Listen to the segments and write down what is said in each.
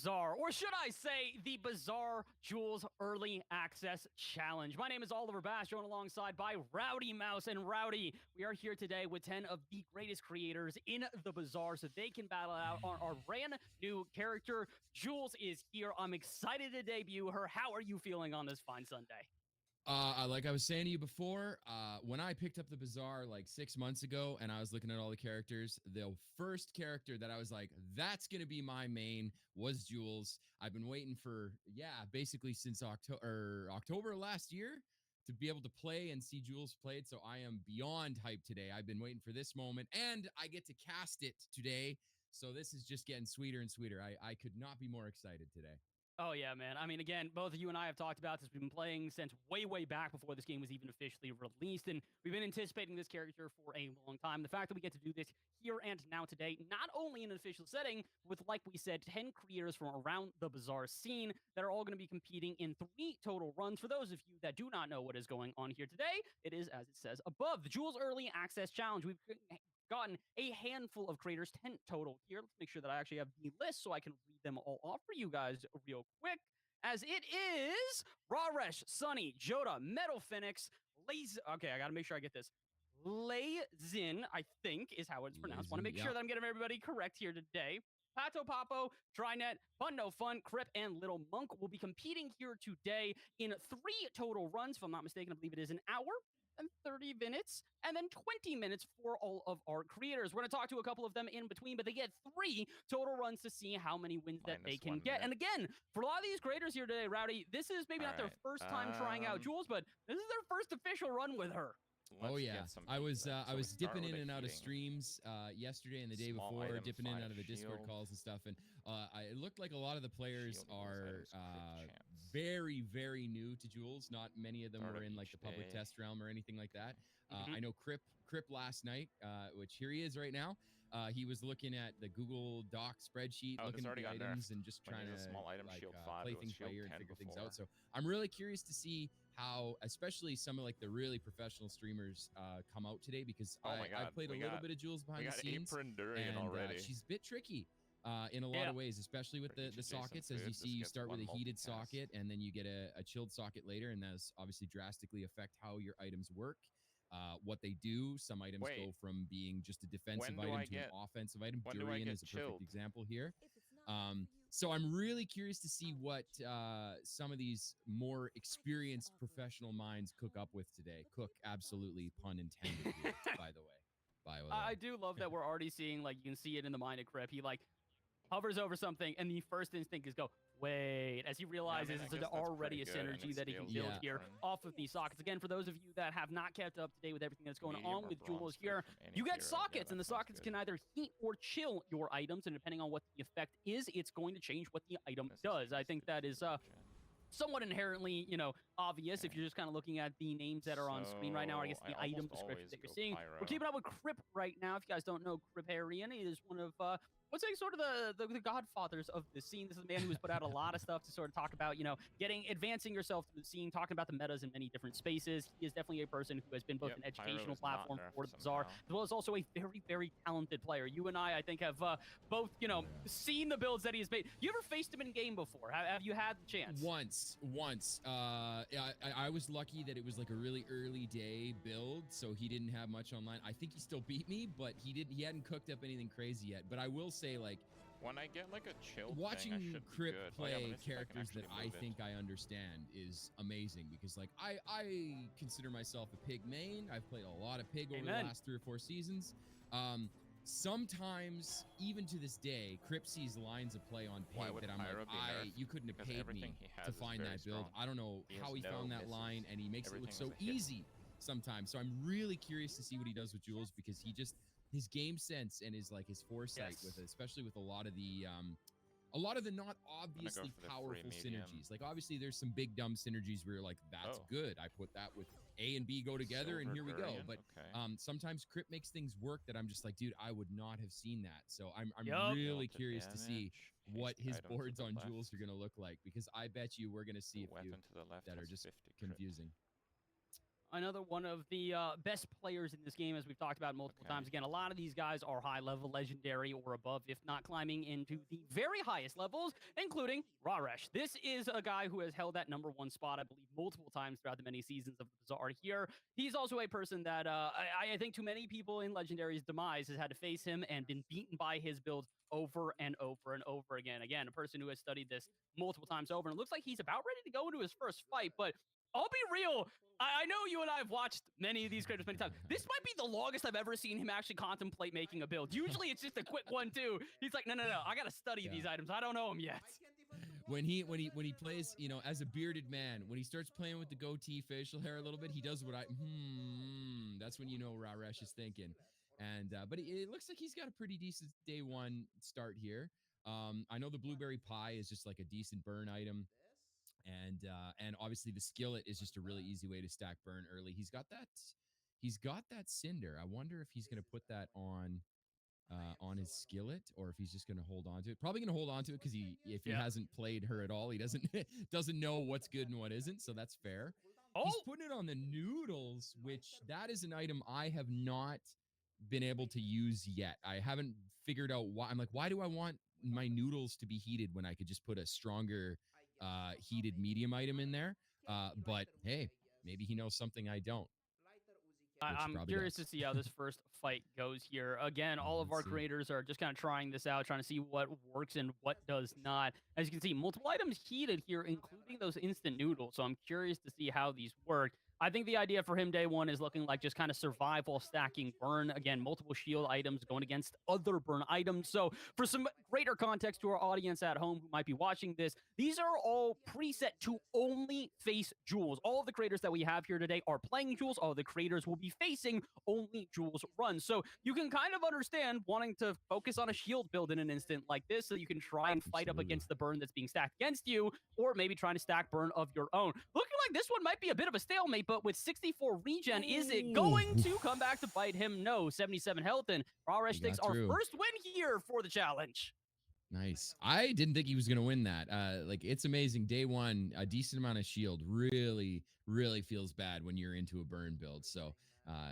Bazaar, or should I say the Bazaar Jules Early Access Challenge. My name is Oliver Bass, joined alongside by Rowdy Mouse. And Rowdy, we are here today with 10 of the greatest creators in the Bazaar so they can battle out on our brand new character. Jules is here. I'm excited to debut her. How are you feeling on this fine Sunday? Like I was saying to you before, when I picked up the Bazaar like 6 months ago and I was looking at all the characters, the first character that I was like, that's going to be my main was Jules. I've been waiting for, basically since October last year to be able to play and see Jules played. So I am beyond hyped today. I've been waiting for this moment and I get to cast it today. So this is just getting sweeter and sweeter. I could not be more excited today. Oh, yeah, man. I mean, again, both of you and I have talked about this. We've been playing since way back before this game was even officially released, and we've been anticipating this character for a long time. The fact that we get to do this here and now today, not only in an official setting, with, like we said, 10 creators from around the Bazaar scene that are all going to be competing in 3 total runs. For those of you that do not know what is going on here today, it is, as it says above, the Jules Early Access Challenge. We've gotten a handful of creators, 10 total here. Let's make sure that I actually have the list so I can read them all off for you guys real quick. As it is Raresh, Sunny, Joda, Metal Phoenix, Lazy. Okay, I got to make sure I get this. Lazin, I think is how it's pronounced. Want to make sure that I'm getting everybody correct here today. Pato Papo, Trynet, Fun No Fun, Crip, and Little Monk will be competing here today in 3 total runs. If I'm not mistaken, I believe it is an hour and 30 minutes, and then 20 minutes for all of our creators. We're going to talk to a couple of them in between, but they get 3 total runs to see how many wins that they can get. And again, for a lot of these creators here today, Rowdy, this is maybe not their first time trying out Jules, but this is their first official run with her. Oh yeah, I was dipping in and out of streams yesterday and the day before, dipping in and out of the Discord calls and stuff, and it looked like a lot of the players are very new to Jules. Not many of them were in like the public test realm or anything like that. I know Crip last night, which here he is right now. He was looking at the Google Doc spreadsheet, looking at the items and just trying to small item, like, shield 5, play things by ear and figure things out. before. So I'm really curious to see how, especially some of like the really professional streamers come out today, because I played a little bit of Jules behind the scenes, and she's a bit tricky in a lot of ways, especially with the sockets. As you see, you start with a heated socket and then you get a chilled socket later, and that's obviously drastically affect how your items work. What they do, some items go from being just a defensive item to an offensive item. Durian is a perfect example here. So I'm really curious to see what some of these more experienced professional minds cook up with today. Cook, absolutely, pun intended here, by the way. I do love that we're already seeing, like, you can see it in the mind of Crip. He, like, hovers over something, and the first instinct is go, wait, as he realizes it's already a synergy that he can build here off of these sockets. Again, for those of you that have not kept up to date with everything that's going on with Jules here, you get sockets, and the sockets can either heat or chill your items, and depending on what the effect is, it's going to change what the item does. I think that is somewhat inherently, you know, obvious if you're just kind of looking at the names that are on screen right now, or I guess the item descriptions that you're seeing. We're keeping up with Crip right now. If you guys don't know, Criparian is one of let's say sort of the godfathers of the scene. This is a man who has put out a lot of stuff to sort of talk about, you know, advancing yourself through the scene, talking about the metas in many different spaces. He is definitely a person who has been both an educational platform for the Bazaar, as well as also a very talented player. You and I think, have both, you know, seen the builds that he has made. You ever faced him in game before? Have you had the chance? Once. I was lucky that it was like a really early day build, so he didn't have much online. I think he still beat me, but he hadn't cooked up anything crazy yet. But I will say, like, when I get like a chill watching Crip play characters that I think I understand is amazing, because like I consider myself a pig main. I've played a lot of pig over the last 3 or 4 seasons. Sometimes, even to this day, Crip sees lines of play on pig that I'm like, you couldn't have paid me to find that build. I don't know how he found that line, and he makes it look so easy sometimes. So I'm really curious to see what he does with Jules, because his game sense and his foresight with it, especially with a lot of the not obviously powerful synergies. Like, obviously there's some big dumb synergies where you're like, that's good. I put that with A and B go together and here we go. But sometimes Crip makes things work that I'm just like, dude, I would not have seen that. So I'm really curious to see what his boards on Jules are going to look like, because I bet you we're going to see a few that are just confusing. another one of the best players in this game, as we've talked about multiple times. Again, a lot of these guys are high-level legendary or above, if not climbing into the very highest levels, including Raresh. This is a guy who has held that #1 spot, I believe, multiple times throughout the many seasons of the Bazaar here. He's also a person that I think too many people in Legendary's demise has had to face him and been beaten by his build over and over and over again. Again, a person who has studied this multiple times over, and it looks like he's about ready to go into his first fight, but I'll be real. I know you and I have watched many of these creators many times. This might be the longest I've ever seen him actually contemplate making a build. Usually it's just a quick one too. He's like, no, I gotta study these items. I don't know them yet. When he plays, you know, as a bearded man, when he starts playing with the goatee facial hair a little bit, he does what that's when you know Raresh is thinking. And but it looks like he's got a pretty decent day one start here. I know the blueberry pie is just like a decent burn item. And obviously the skillet is just a really easy way to stack burn early. He's got that cinder. I wonder if he's going to put that on his skillet, or if he's just going to hold on to it. Probably going to hold on to it, because if he hasn't played her at all, he doesn't know what's good and what isn't. So that's fair. He's putting it on the noodles, which that is an item I have not been able to use yet. I haven't figured out why. I'm like, why do I want my noodles to be heated when I could just put a stronger heated medium item in there? But hey, maybe he knows something I don't. I'm curious to see how this first fight goes here. Again, all of our creators are just kind of trying this out, trying to see what works and what does not. As you can see, multiple items heated here, including those instant noodles. So I'm curious to see how these work. I think the idea for him day one is looking like just kind of survive while stacking burn. Again, multiple shield items going against other burn items. So for some greater context to our audience at home who might be watching this, these are all preset to only face Jules. All of the creators that we have here today are playing Jules. All of the creators will be facing only Jules runs. So you can kind of understand wanting to focus on a shield build in an instant like this, so you can try and fight up against the burn that's being stacked against you, or maybe trying to stack burn of your own. Looking like this one might be a bit of a stalemate, but with 64 regen, is it going to come back to bite him? No. 77 health, and Raresh takes our first win here for the challenge. Nice. I didn't think he was going to win that. Like, it's amazing. Day one, a decent amount of shield really feels bad when you're into a burn build. So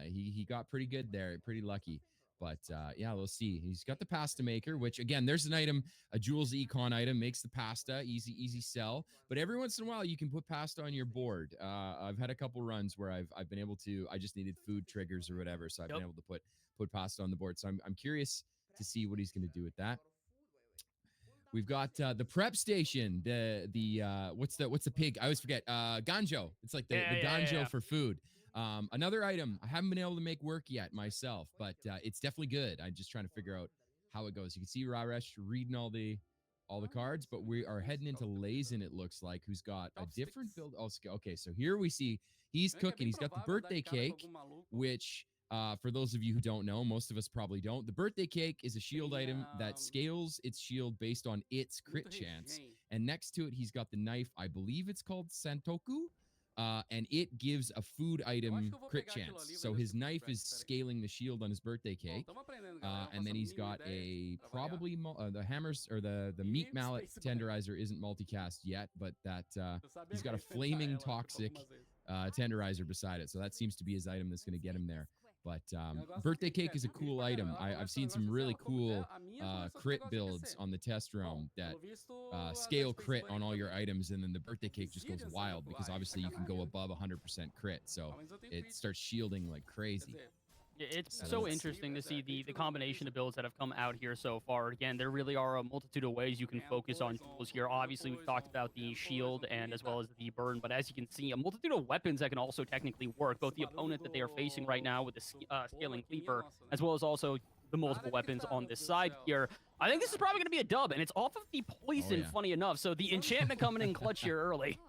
he got pretty good there, pretty lucky. But yeah, we'll see. He's got the pasta maker, which, again, there's an item, a Jules Econ item, makes the pasta easy sell. But every once in a while, you can put pasta on your board. I've had a couple runs where I've been able to. I just needed food triggers or whatever, so I've been able to put pasta on the board. So I'm curious to see what he's going to do with that. We've got the prep station. What's the pig? I always forget. Ganjo. It's like the ganjo for food. Another item I haven't been able to make work yet myself, but it's definitely good. I'm just trying to figure out how it goes. You can see Raresh reading all the cards, but we are heading into Lazen, it looks like, who's got a different build. Okay, so here we see he's cooking. He's got the birthday cake, which for those of you who don't know, most of us probably don't, the birthday cake is a shield item that scales its shield based on its crit chance. And next to it, he's got the knife. I believe it's called Santoku. And it gives a food item crit chance. So his knife is scaling the shield on his birthday cake. And then he's got probably the hammers, or the meat mallet tenderizer isn't multicast yet, but that he's got a flaming toxic tenderizer beside it. So that seems to be his item that's going to get him there. But birthday cake is a cool item. I've seen some really cool crit builds on the test realm that scale crit on all your items, and then the birthday cake just goes wild, because obviously you can go above 100% crit, so it starts shielding like crazy. It's so interesting to see the combination of builds that have come out here so far. Again, there really are a multitude of ways you can focus on Jules here. Obviously, we've talked about the shield and as well as the burn, but as you can see, a multitude of weapons that can also technically work. Both the opponent that they are facing right now with the scaling cleaver, as well as also the multiple weapons on this side here. I think this is probably going to be a dub, and it's off of the poison, funny enough. So the enchantment coming in clutch here early.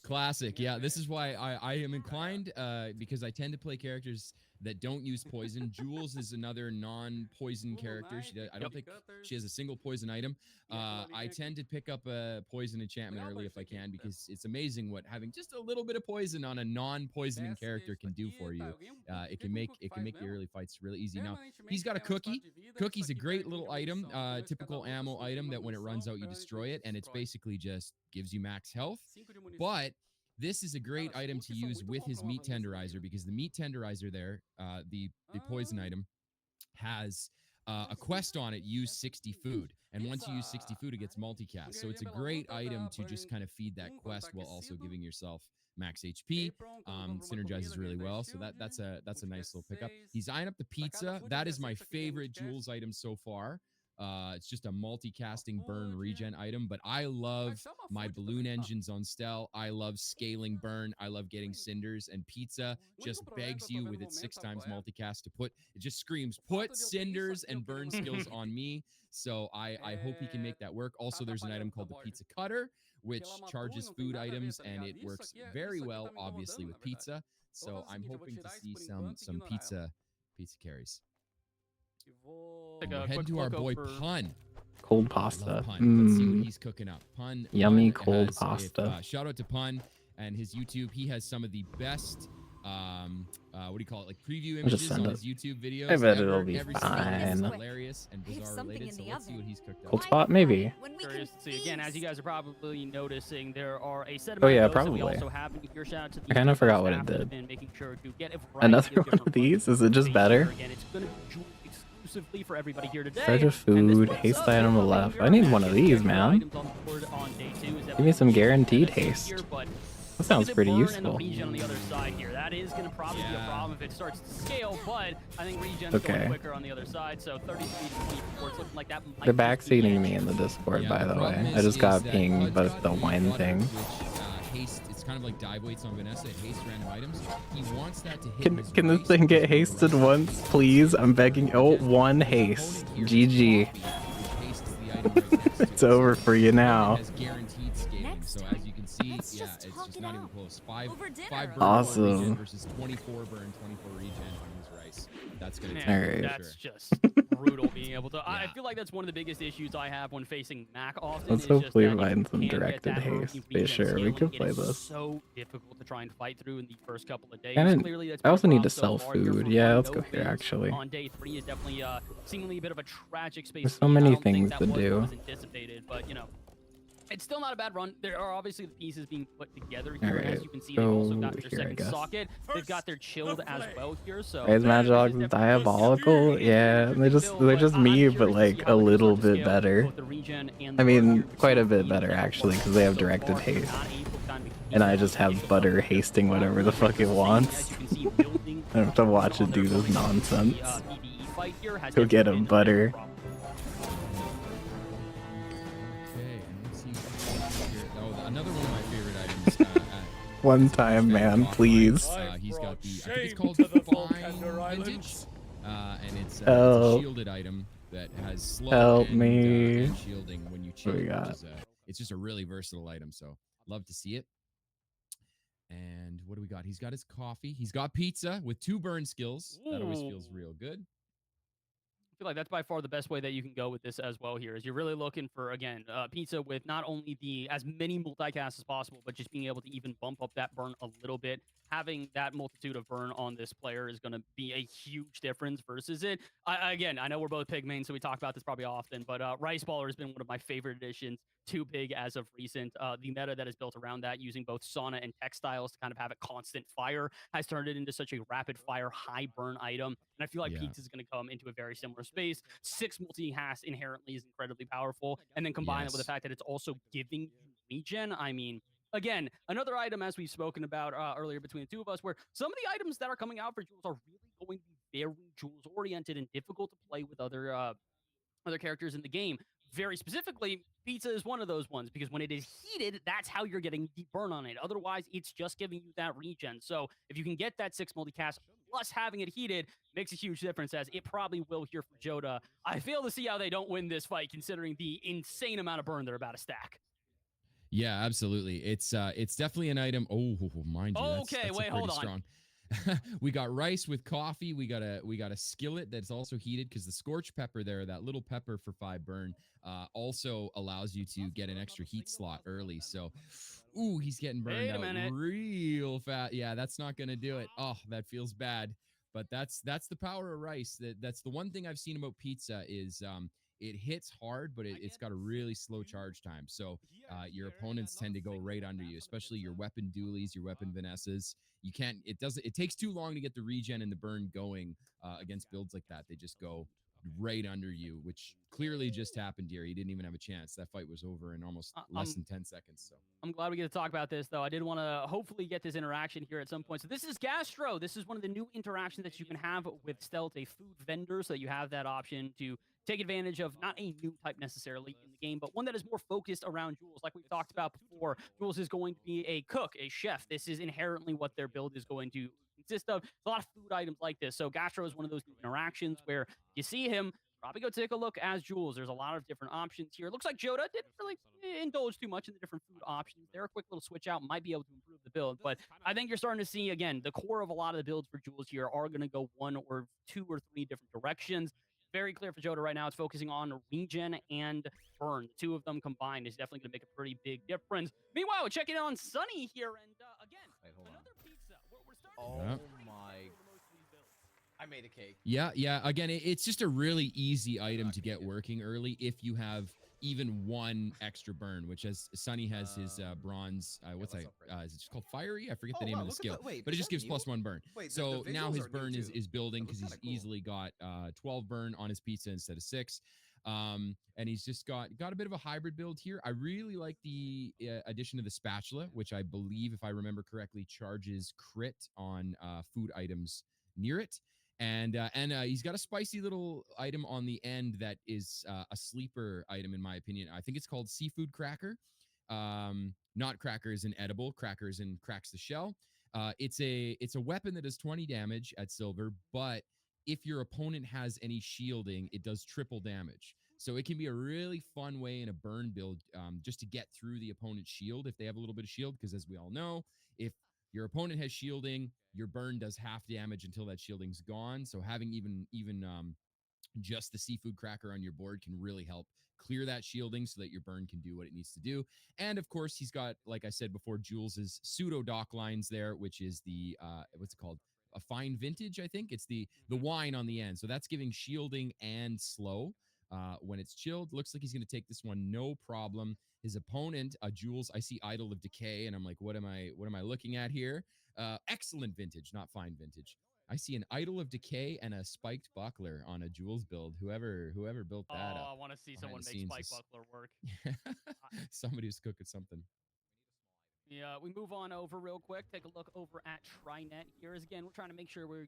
Classic. Yeah, this is why I am inclined, because I tend to play characters that don't use poison. Jules is another non-poison character. I don't think she has a single poison item. I tend to pick up a poison enchantment early if I can, because it's amazing what having just a little bit of poison on a non-poisoning character can do for you. It can make the early fights really easy. Now, he's got a cookie. Cookie's a great little item, typical ammo item that when it runs out, you destroy it, and it's basically just gives you max health. But this is a great item to use with his meat tenderizer, because the meat tenderizer there, the poison item, has a quest on it, use 60 food. And once you use 60 food, it gets multicast. So it's a great item to just kind of feed that quest while also giving yourself max HP. Synergizes really well. So that's a nice little pickup. He's eyeing up the pizza. That is my favorite Jules item so far. It's just a multi-casting burn regen item, but I love my balloon engines on Stel. I love scaling burn. I love getting cinders, and pizza just begs you with its 6 times multicast to put, it just screams, put cinders and burn skills on me. So I hope he can make that work. Also, there's an item called the pizza cutter, which charges food items, and it works very well, obviously, with pizza. So I'm hoping to see some pizza carries. Head to our boy Pun. Cold pasta. Pun. Let's see what he's cooking up. Pun. Yummy cold pasta. Shout out to Pun and his YouTube. He has some of the best, what do you call it? Like preview images on his YouTube videos. I bet it'll be fine. Hilarious and Bazaar related. So let's see what he's cooked up. Cold spot, maybe. Curious to see. Again, as you guys are probably noticing, there are a set of probably. We also have here. Shout out to I kind of forgot what it did. Making sure to get Another one of these? Is it just better? Again, it's going to be exclusively for everybody here today. Search of food, haste item on the left. I need one of these, man. Give me some guaranteed haste. That sounds pretty useful. On the other side here. That is going to probably be a problem if it starts to scale, but I think regen's going quicker on the other side. So 33 to 24, it's looking like that. They're backseating me in the Discord, by the way. I just got pinged, but the wine thing. Haste, it's kind of like dive weights on Vanessa. It hastes random items. He wants that to hit. Can this thing get hasted once, please? I'm begging. Oh, one haste. GG. It's over for you now. Guaranteed scaling. So as you can see, yeah, it's just not even close. 5 burn awesome. versus 24 burn, 24 regen on his rice. That's gonna take right. That's just brutal being able to. Yeah. I feel like that's one of the biggest issues I have when facing Mac often. Let's hopefully find some directed haste. Sure, we could play this. So difficult to try and fight through in the first couple of days. I also need to sell food. Yeah, let's go here actually. On day 3 is definitely seemingly a bit of a tragic space. There's so many things to do. Anticipated, but you know. It's still not a bad run. There are obviously the pieces being put together here. Right. As you can see, they've also got their second socket. They've got their chilled as well here. So Is Magog diabolical? Yeah, they're just me, but like a little bit better. I mean, quite a bit better actually, because they have directed haste, and I just have butter hasting whatever the fuck it wants. I have to watch it do this nonsense. Go get him, butter. Another one of my favorite items. One time, man, please. He's got the, I think it's called Fine Vintage, and it's a shielded item that has slow and shielding when you chill. It's just a really versatile item, so love to see it. And what do we got? He's got his coffee. He's got pizza with 2 burn skills. Ooh. That always feels real good. I feel like that's by far the best way that you can go with this as well here is you're really looking for, again, pizza with not only as many multicasts as possible, but just being able to even bump up that burn a little bit. Having that multitude of burn on this player is going to be a huge difference versus it. Again, I know we're both pig mains, so we talk about this probably often, but Rice Baller has been one of my favorite additions to Pig as of recent. The meta that is built around that, using both sauna and textiles to kind of have a constant fire, has turned it into such a rapid fire, high burn item. And I feel like pizza is going to come into a very similar space. 6 multi-cast inherently is incredibly powerful. And then combine it with the fact that it's also giving you regen. I mean, again, another item, as we've spoken about earlier between the two of us, where some of the items that are coming out for Jules are really going to be very Jules-oriented and difficult to play with other characters in the game. Very specifically, pizza is one of those ones, because when it is heated, that's how you're getting the burn on it. Otherwise, it's just giving you that regen. So if you can get that 6 multicast plus having it heated, makes a huge difference, as it probably will here for Joda. I fail to see how they don't win this fight, considering the insane amount of burn they're about to stack. Yeah, absolutely. It's definitely an item. Oh, mind you, that's wait, hold on. Strong. We got rice with coffee. We got a skillet that's also heated, because the scorch pepper there, that little pepper for 5 burn, also allows you to get an extra heat slot early. So, ooh, he's getting burned out real fast. Yeah, that's not gonna do it. Oh, that feels bad. But that's the power of rice. That's the one thing I've seen about pizza is it hits hard, but it's got a really slow charge time. So your opponents tend to go right under you, especially your weapon dualies, your weapon Vanessas. You can't, it takes too long to get the regen and the burn going against builds like that. They just go right under you, which clearly just happened here. He didn't even have a chance. That fight was over in almost less than 10 seconds. So I'm glad we get to talk about this, though. I did want to hopefully get this interaction here at some point. So this is Gastro. This is one of the new interactions that you can have with Stealth, a food vendor, so that you have that option to take advantage of not a new type necessarily in the game, but one that is more focused around Jules. Like we've talked about before, Jules is going to be a cook, a chef. This is inherently what their build is going to consist of. A lot of food items like this. So Gastro is one of those new interactions where you see him, probably go take a look as Jules. There's a lot of different options here. It looks like Joda didn't really indulge too much in the different food options. There, a quick little switch out might be able to improve the build, but I think you're starting to see, again, the core of a lot of the builds for Jules here are going to go one or two or three different directions. Very clear for Joda right now. It's focusing on regen and burn. The two of them combined is definitely going to make a pretty big difference. Meanwhile, checking in on Sunny here, and again, another pizza. We're starting to my... I made a cake. Yeah. Again, it's just a really easy item to get working early if you have even one extra burn, which as Sunny has his bronze, what's that? Is it just called Fiery? I forget the name of the skill. But it just gives +1 burn. So now his burn is building because he's easily got 12 burn on his pizza instead of 6. And he's just got a bit of a hybrid build here. I really like the addition of the spatula, which I believe, if I remember correctly, charges crit on food items near it. And he's got a spicy little item on the end that is a sleeper item, in my opinion. I think it's called Seafood Cracker. Not cracker as in edible, cracker as in cracks the shell. It's a weapon that does 20 damage at silver, but if your opponent has any shielding, it does triple damage. So it can be a really fun way in a burn build just to get through the opponent's shield if they have a little bit of shield, because as we all know, if your opponent has shielding, your burn does half damage until that shielding's gone. So having even just the Seafood Cracker on your board can really help clear that shielding so that your burn can do what it needs to do. And of course, he's got, like I said before, Jules's pseudo dock lines there, which is the what's it called? A fine vintage, I think. It's the wine on the end. So that's giving shielding and slow. When it's chilled, looks like he's going to take this one no problem. His opponent, Jules, I see Idol of Decay, and I'm like, what am I looking at here? Excellent vintage, not fine vintage. I see an Idol of Decay and a spiked buckler on a Jules build. Whoever built that up. I want to see someone make spiked buckler work. Somebody was cooking something. Yeah, we move on over real quick. Take a look over at TriNet here. As again, we're trying to make sure we're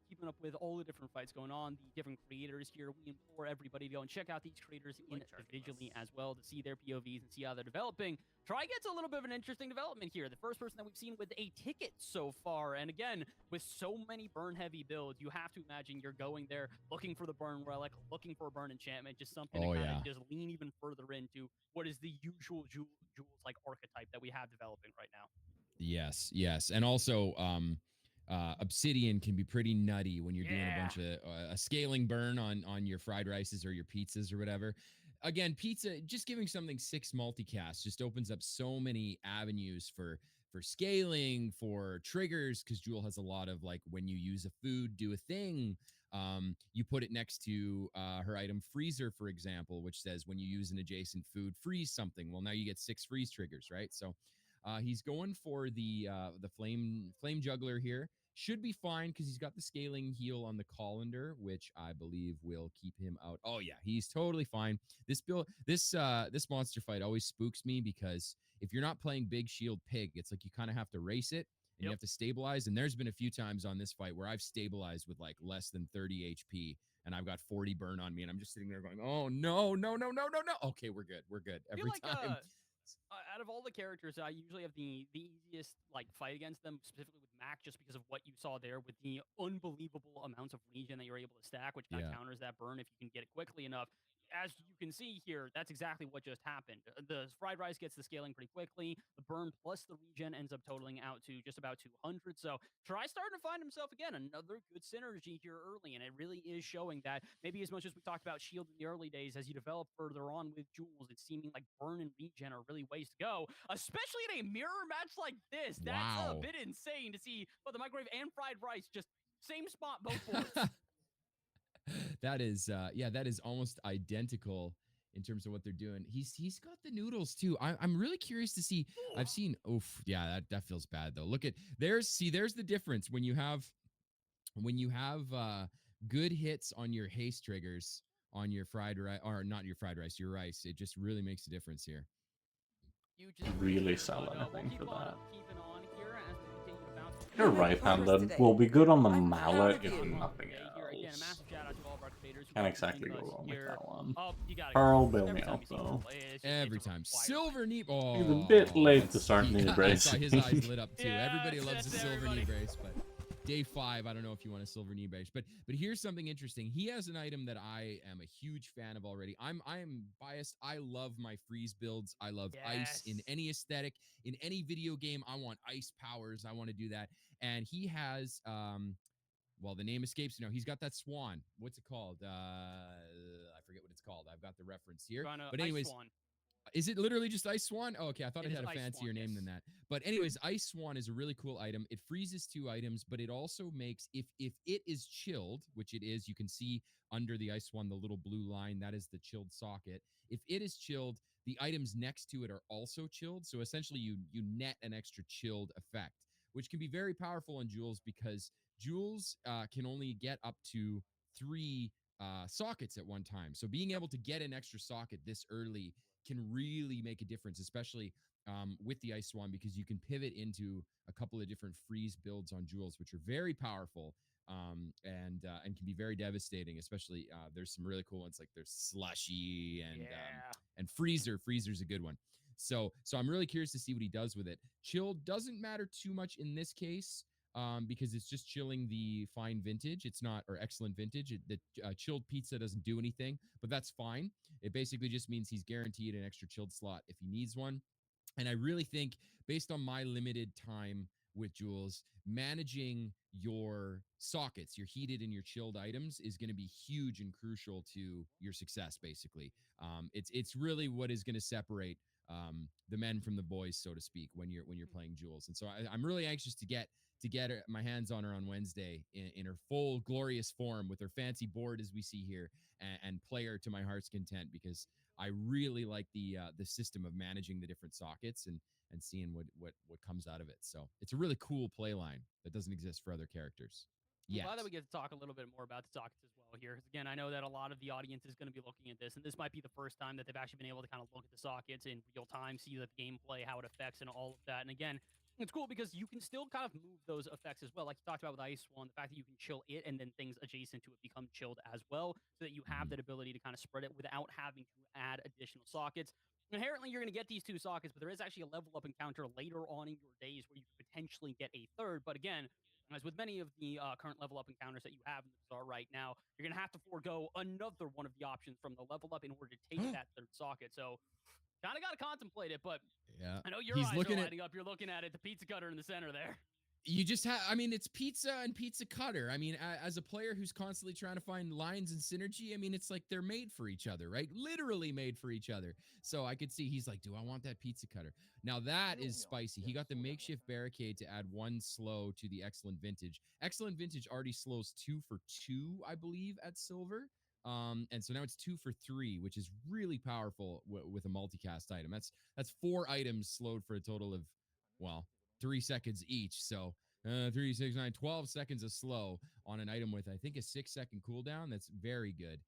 keeping up with all the different fights going on, the different creators here. We implore everybody to go and check out these creators individually as well to see their POVs and see how they're developing. Try gets a little bit of an interesting development here. The first person that we've seen with a ticket so far. And again, with so many burn-heavy builds, you have to imagine you're going there looking for the burn relic, looking for a burn enchantment, just something to kind of just lean even further into what is the usual Jules like archetype that we have developing right now. Yes. And also, Obsidian can be pretty nutty when you're doing a bunch of a scaling burn on your fried rices or your pizzas or whatever. Again, pizza, just giving something 6 multicast just opens up so many avenues for scaling, for triggers, because Jewel has a lot of, like, when you use a food, do a thing. You put it next to her item Freezer, for example, which says when you use an adjacent food, freeze something. Well, now you get 6 freeze triggers, right? So he's going for the flame juggler here. Should be fine because he's got the scaling heal on the colander, which I believe will keep him out. Oh yeah, he's totally fine. This monster fight always spooks me because if you're not playing Big Shield Pig, it's like you kind of have to race it and you have to stabilize. And there's been a few times on this fight where I've stabilized with like less than 30 HP and I've got 40 burn on me and I'm just sitting there going, oh no. Okay, we're good. Every time. Out of all the characters, I usually have the easiest like fight against them, specifically with Mac, just because of what you saw there with the unbelievable amounts of regen that you're able to stack, which kind of counters that burn if you can get it quickly enough. As you can see here, that's exactly what just happened. The fried rice gets the scaling pretty quickly. The burn plus the regen ends up totaling out to just about 200. So Try starting to find himself again. Another good synergy here early, and it really is showing that maybe as much as we talked about Shield in the early days, as you develop further on with Jules, it's seeming like burn and regen are really ways to go, especially in a mirror match like this. That's a bit insane to see both the microwave and fried rice just same spot, both boards. that is that is almost identical in terms of what they're doing. He's got the noodles too. I'm really curious to see. I've seen. Oof, yeah, that feels bad though. Look at there's the difference when you have good hits on your haste triggers on your fried rice, or not your fried rice, your rice. It just really makes a difference here. Really sell anything for that. You're right-handed. We'll be good on the mallet if nothing else. Can't exactly go wrong with that one. Carl, bail me out though. Every time. Silver knee. Oh, he's a bit late to start knee brace. I saw his eyes lit up too. Everybody loves a silver knee brace, but day 5, I don't know if you want a silver knee brace, but here's something interesting. He has an item that I am a huge fan of already. I am biased. I love my freeze builds. I love ice in any aesthetic, in any video game. I want ice powers. I want to do that. And he has well, the name escapes me now. He's got that swan. What's it called? I forget what it's called. I've got the reference here. But anyways, is it literally just Ice Swan? Oh, okay. I thought it had a fancier name than that. But anyways, Ice Swan is a really cool item. It freezes 2 items, but it also makes, if it is chilled, which it is, you can see under the Ice Swan, the little blue line, that is the chilled socket. If it is chilled, the items next to it are also chilled. So essentially you net an extra chilled effect, which can be very powerful on Jules because Jules can only get up to 3 sockets at one time. So being able to get an extra socket this early can really make a difference, especially with the Ice Swan, because you can pivot into a couple of different freeze builds on Jules, which are very powerful and can be very devastating. Especially there's some really cool ones, like there's Slushy and Freezer. Freezer's a good one. So I'm really curious to see what he does with it. Chill doesn't matter too much in this case. Because it's just chilling the fine vintage. It's not, or excellent vintage. The chilled pizza doesn't do anything, but that's fine. It basically just means he's guaranteed an extra chilled slot if he needs one. And I really think, based on my limited time with Jules, managing your sockets, your heated and your chilled items, is going to be huge and crucial to your success, basically. It's really what is going to separate the men from the boys, so to speak, when you're playing Jules. And so I'm really anxious to get my hands on her on Wednesday in her full glorious form with her fancy board as we see here, and play her to my heart's content, because I really like the system of managing the different sockets and seeing what comes out of it. So it's a really cool play line that doesn't exist for other characters. I'm glad that we get to talk a little bit more about the sockets as well here. Because again, I know that a lot of the audience is going to be looking at this, and this might be the first time that they've actually been able to kind of look at the sockets in real time, see the gameplay, how it affects, and all of that. And again, it's cool because you can still kind of move those effects as well. Like you talked about with Ice Swan, the fact that you can chill it and then things adjacent to it become chilled as well, so that you have that ability to kind of spread it without having to add additional sockets. Inherently, you're going to get these 2 sockets, but there is actually a level up encounter later on in your days where you could potentially get a third. But again, as with many of the current level up encounters that you have in the Bazaar right now, you're going to have to forego another one of the options from the level up in order to take that third socket. So kind of got to contemplate it, but yeah, I know your eyes are lighting up. You're looking at it, the pizza cutter in the center there. You just have, I mean, it's pizza and pizza cutter. I mean, as a player who's constantly trying to find lines and synergy, I mean, it's like they're made for each other, right? Literally made for each other. So I could see he's like, do I want that pizza cutter? Now that is spicy. He got the makeshift barricade to add 1 slow to the excellent vintage. Excellent vintage already slows 2 for 2, I believe, at silver. And so now it's 2 for 3, which is really powerful with a multicast item. That's 4 items slowed for a total of, well, 3 seconds each. So 3, 6, 9, 12 seconds of slow on an item with, I think, a 6-second cooldown. That's very good.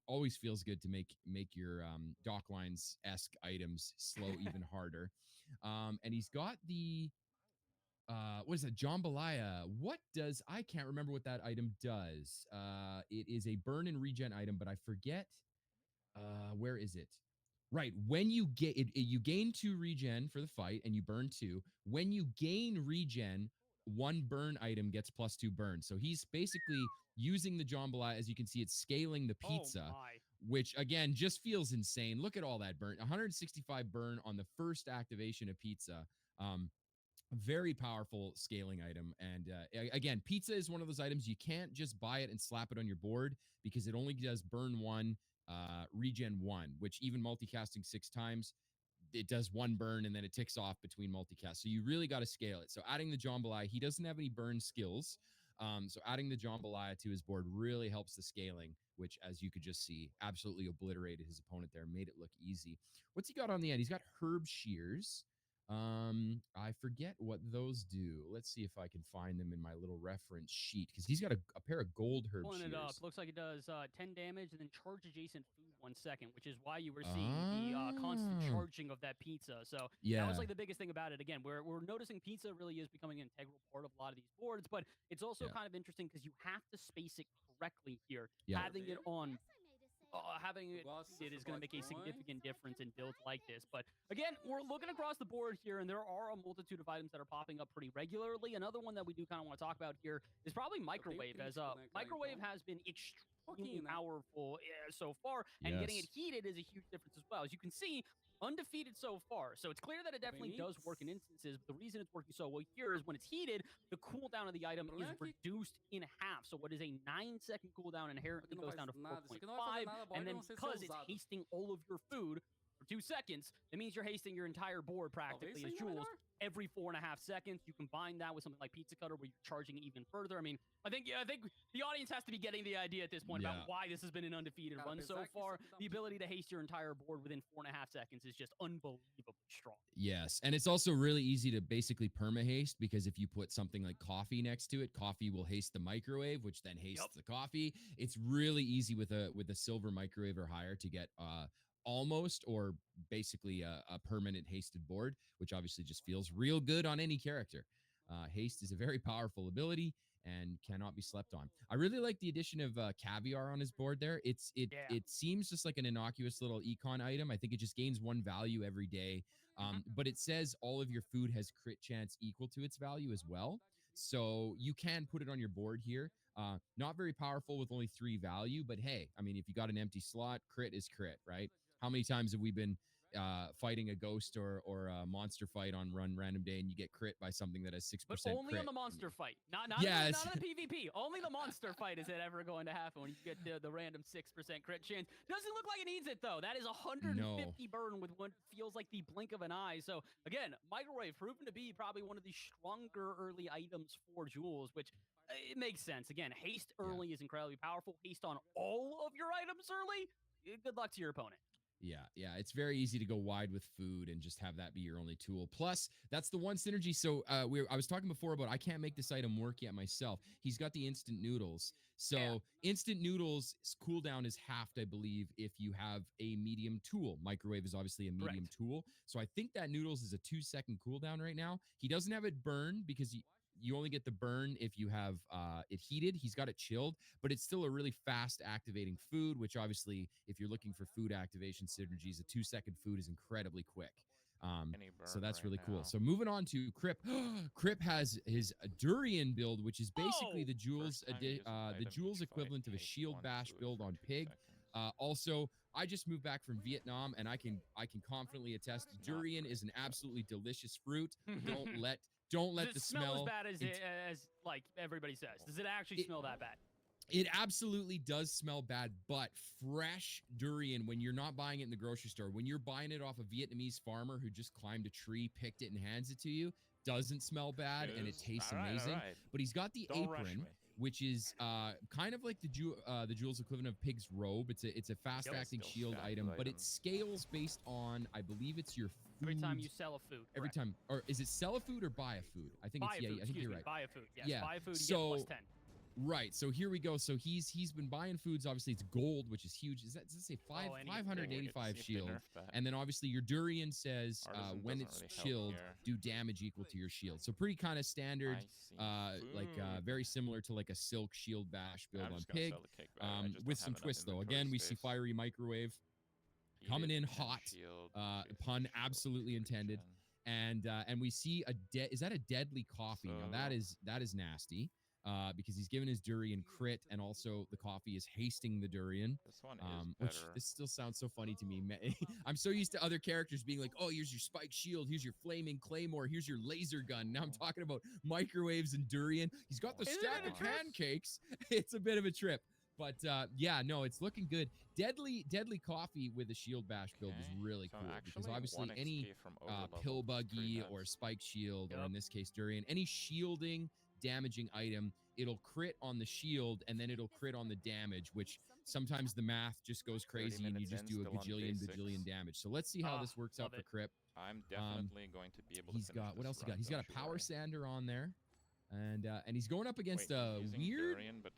Always feels good to make your dock lines-esque items slow even harder. And he's got the what is that? Jambalaya. I can't remember what that item does. It is a burn and regen item, but I forget where is it? Right. When you get it, you gain 2 regen for the fight and you burn 2. When you gain regen, 1 burn item gets +2 burn. So he's basically using the jambalaya. As you can see, it's scaling the pizza, which again just feels insane. Look at all that burn. 165 burn on the first activation of pizza. Very powerful scaling item. And again, pizza is one of those items you can't just buy it and slap it on your board, because it only does burn 1, regen 1, which even multicasting 6 times, it does 1 burn and then it ticks off between multicast. So you really got to scale it. So adding the jambalaya, he doesn't have any burn skills. So adding the jambalaya to his board really helps the scaling, which, as you could just see, absolutely obliterated his opponent there, made it look easy. What's he got on the end? He's got herb shears. I forget what those do. Let's see if I can find them in my little reference sheet, because he's got a pair of gold herb shears. Pulling it up, looks like it does 10 damage and then charge adjacent food 1 second, which is why you were seeing the constant charging of that pizza. So that was like the biggest thing about it. Again, we're noticing pizza really is becoming an integral part of a lot of these boards, but it's also kind of interesting because you have to space it correctly here. Having it on having it is going to make a significant difference in builds like this. But again, we're looking across the board here, and there are a multitude of items that are popping up pretty regularly. Another one that we do kind of want to talk about here is probably Microwave, as Microwave has been extremely powerful so far, and getting it heated is a huge difference as well. As you can see, undefeated so far. So it's clear that it definitely does work in instances, but the reason it's working so well here is when it's heated, the cooldown of the item is reduced in half. So what is a 9-second cooldown inherently goes down to 4.5, and then because it's hasting all of your food for 2 seconds, it means you're hasting your entire board practically as Jules every 4.5 seconds. You combine that with something like Pizza Cutter where you're charging even further. I mean, I think the audience has to be getting the idea at this point about why this has been an undefeated run so far. The ability to haste your entire board within 4.5 seconds is just unbelievably strong. Yes, and it's also really easy to basically perma-haste, because if you put something like coffee next to it, coffee will haste the microwave, which then hastes the coffee. It's really easy with a silver microwave or higher to get almost or basically a permanent hasted board, which obviously just feels real good on any character. Haste is a very powerful ability and cannot be slept on. I really like the addition of caviar on his board there. It seems just like an innocuous little econ item. I think it just gains 1 value every day, but it says all of your food has crit chance equal to its value as well. So you can put it on your board here. Not very powerful with only 3 value, but hey, I mean, if you got an empty slot, crit is crit, right? How many times have we been fighting a ghost or a monster fight on random day, and you get crit by something that has 6% but only crit? On the monster fight, not on the PvP. Only the monster fight is it ever going to happen when you get the random 6% crit chance. Doesn't look like it needs it though. That is 150 burn with what feels like the blink of an eye. So again, Microwave proven to be probably one of the stronger early items for Jules, which it makes sense. Again, haste early is incredibly powerful. Haste on all of your items early, good luck to your opponent. Yeah, it's very easy to go wide with food and just have that be your only tool. Plus, that's the one synergy. So I was talking before about I can't make this item work yet myself. He's got the instant noodles. So instant noodles cooldown is halved, I believe, if you have a medium tool. Microwave is obviously a medium tool. So I think that noodles is a 2-second cooldown right now. He doesn't have it burn because you only get the burn if you have it heated. He's got it chilled, but it's still a really fast activating food, which obviously, if you're looking for food activation synergies, a 2-second food is incredibly quick. So that's really cool. So moving on to Crip. Crip has his Durian build, which is basically the Jules equivalent of a shield bash build on Pig. Also, I just moved back from Vietnam, and I can confidently attest Durian is an absolutely delicious fruit. Don't let the smell as bad as like everybody says. Does it actually smell that bad? It absolutely does smell bad, but fresh durian, when you're not buying it in the grocery store, when you're buying it off a Vietnamese farmer who just climbed a tree, picked it, and hands it to you, doesn't smell bad, and it tastes amazing. But he's got the apron, which is kind of like the Jules equivalent of Pig's robe. It's a fast-acting shield item, but it scales based on, I believe it's your food. Every time you sell a food. Every time. Or is it sell a food or buy a food? I think buy it's, I think you're right. Buy a food, yes. Yeah. Buy a food, you get +10. Right, so here we go. So he's been buying foods. Obviously, it's gold, which is huge. Does that say 585 shield? And then obviously your durian says when it's chilled, do damage equal to your shield. So pretty kind of standard, very similar to like a silk shield bash build on Pig, with some twists though. Again, we see fiery microwave coming in hot. Pun absolutely intended. And we see is that a deadly coffee? Now that is nasty. Because he's given his durian crit, and also the coffee is hasting the durian. This one is better. This still sounds so funny to me. I'm so used to other characters being like, oh, here's your spike shield, here's your flaming claymore, here's your laser gun. Now I'm talking about microwaves and durian. He's got the stack of pancakes. It's a bit of a trip. But yeah, no, it's looking good. Deadly coffee with a shield bash build is really cool, because obviously any pill buggy or spike shield, or in this case durian, any shielding damaging item, it'll crit on the shield, and then it'll crit on the damage, which sometimes the math just goes crazy, and you just do a bajillion damage. So let's see how this works out for Crip. I'm definitely going to be able to He's got, what else he got? He's got a power sander on there. And he's going up against a weird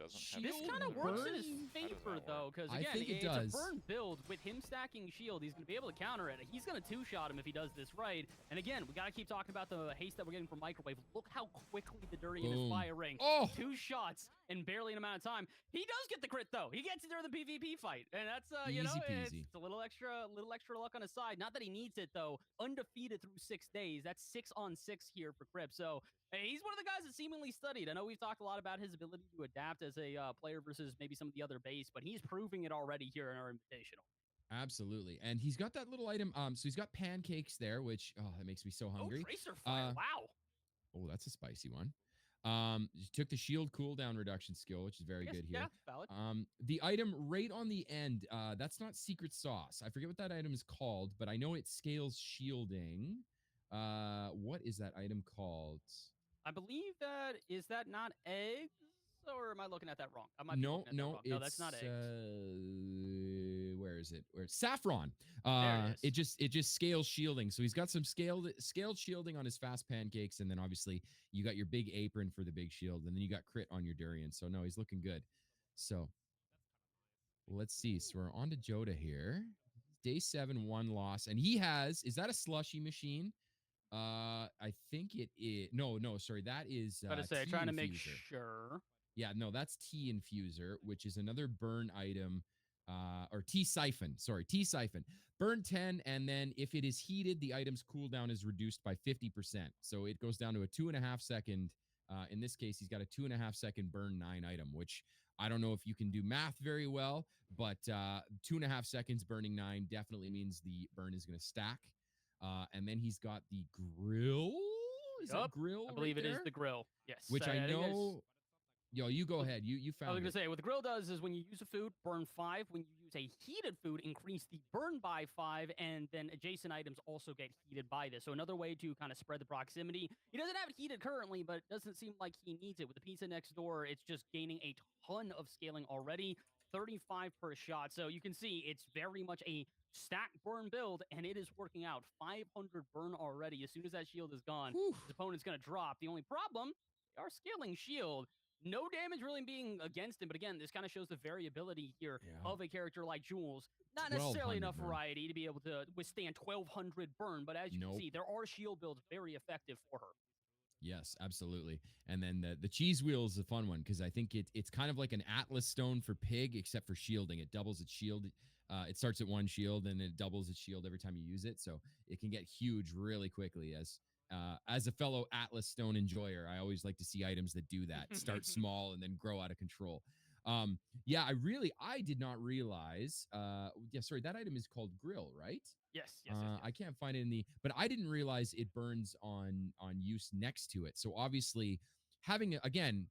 shield. This kind of works in his favor, though, because again, it's a burn build. With him stacking shield, he's going to be able to counter it. He's going to two-shot him if he does this right. And again, we got to keep talking about the haste that we're getting from Microwave. Look how quickly the Durian is firing. 2 shots in barely an amount of time. He does get the crit, though. He gets it during the PvP fight, and that's you know, it's a little extra luck on his side. Not that he needs it, though. Undefeated through 6 days. That's 6 on 6 here for Crip. So he's one of the guys that seemingly studied. I know we've talked a lot about his ability to adapt as a player versus maybe some of the other base, but he's proving it already here in our Invitational. Absolutely. And he's got that little item. So he's got pancakes there, which, that makes me so hungry. Tracer fire. Wow. Oh, that's a spicy one. He took the shield cooldown reduction skill, which is very good here. Yeah, valid. The item right on the end, that's not secret sauce. I forget what that item is called, but I know it scales shielding. What is that item called? I believe is that not eggs, or am I looking at that wrong? I might no, no, that's not eggs. Where is it? Where's saffron? It just scales shielding. So he's got some scaled shielding on his fast pancakes, and then obviously you got your big apron for the big shield, and then you got crit on your Durian. So no, he's looking good. So let's see. So we're on to Joda here. Day 7, 1 loss, and he has. Is that a slushy machine? I think it is. No, sorry. That is. Trying to make sure. Yeah, no, that's Tea Infuser, which is another burn item, or Tea Siphon. Sorry, Tea Siphon. Burn 10, and then if it is heated, the item's cooldown is reduced by 50%. So it goes down to a 2.5 second. In this case, he's got a 2.5 second burn 9 item, which I don't know if you can do math very well, but 2.5 seconds burning 9 definitely means the burn is going to stack. And then he's got the grill. Is that grill? I believe it is the grill. Yes. Which I know. Yo, you go ahead. You found it. I was going to say, what the grill does is when you use a food, burn 5. When you use a heated food, increase the burn by 5. And then adjacent items also get heated by this. So another way to kind of spread the proximity. He doesn't have it heated currently, but it doesn't seem like he needs it. With the pizza next door, it's just gaining a ton of scaling already. 35 per shot. So you can see it's very much a stack burn build, and it is working out. 500 burn already. As soon as that shield is gone, his opponent's going to drop. The only problem, they are scaling shield. No damage really being against him, but again, this kind of shows the variability here of a character like Jules. Not necessarily enough variety to be able to withstand 1,200 burn, but as you can see, there are shield builds very effective for her. Yes, absolutely. And then the cheese wheel is a fun one because I think it's kind of like an Atlas stone for pig, except for shielding. It doubles its shield. It starts at 1 shield and it doubles its shield every time you use it. So it can get huge really quickly. As a fellow Atlas stone enjoyer, I always like to see items that do that. Start small and then grow out of control. Yeah, I did not realize. Sorry, that item is called grill, right? Yes. I can't find it but I didn't realize it burns on use next to it. So obviously, having again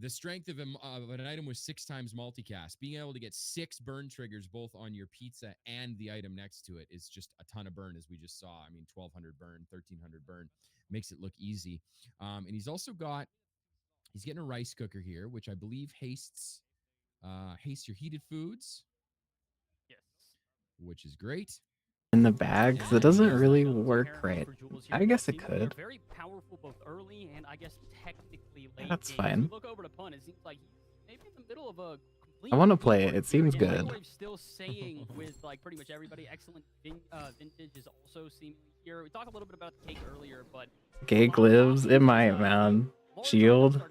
the strength of an item with 6 times multicast, being able to get 6 burn triggers both on your pizza and the item next to it is just a ton of burn, as we just saw. I mean, 1,200 burn, 1,300 burn makes it look easy. And he's getting a rice cooker here, which I believe hastes your heated foods. Yes, which is great. In the bag, because it doesn't really work right. I guess it could. Very powerful both early and I guess technically late. That's fine. Look over to Pun. It seems like he's maybe in the middle of a complete. I want to play it. It seems good. Still saying with like pretty much everybody, excellent vintage is also seemingly here. We talked a little bit about the cake earlier, but cake lives. It might, man. Shield.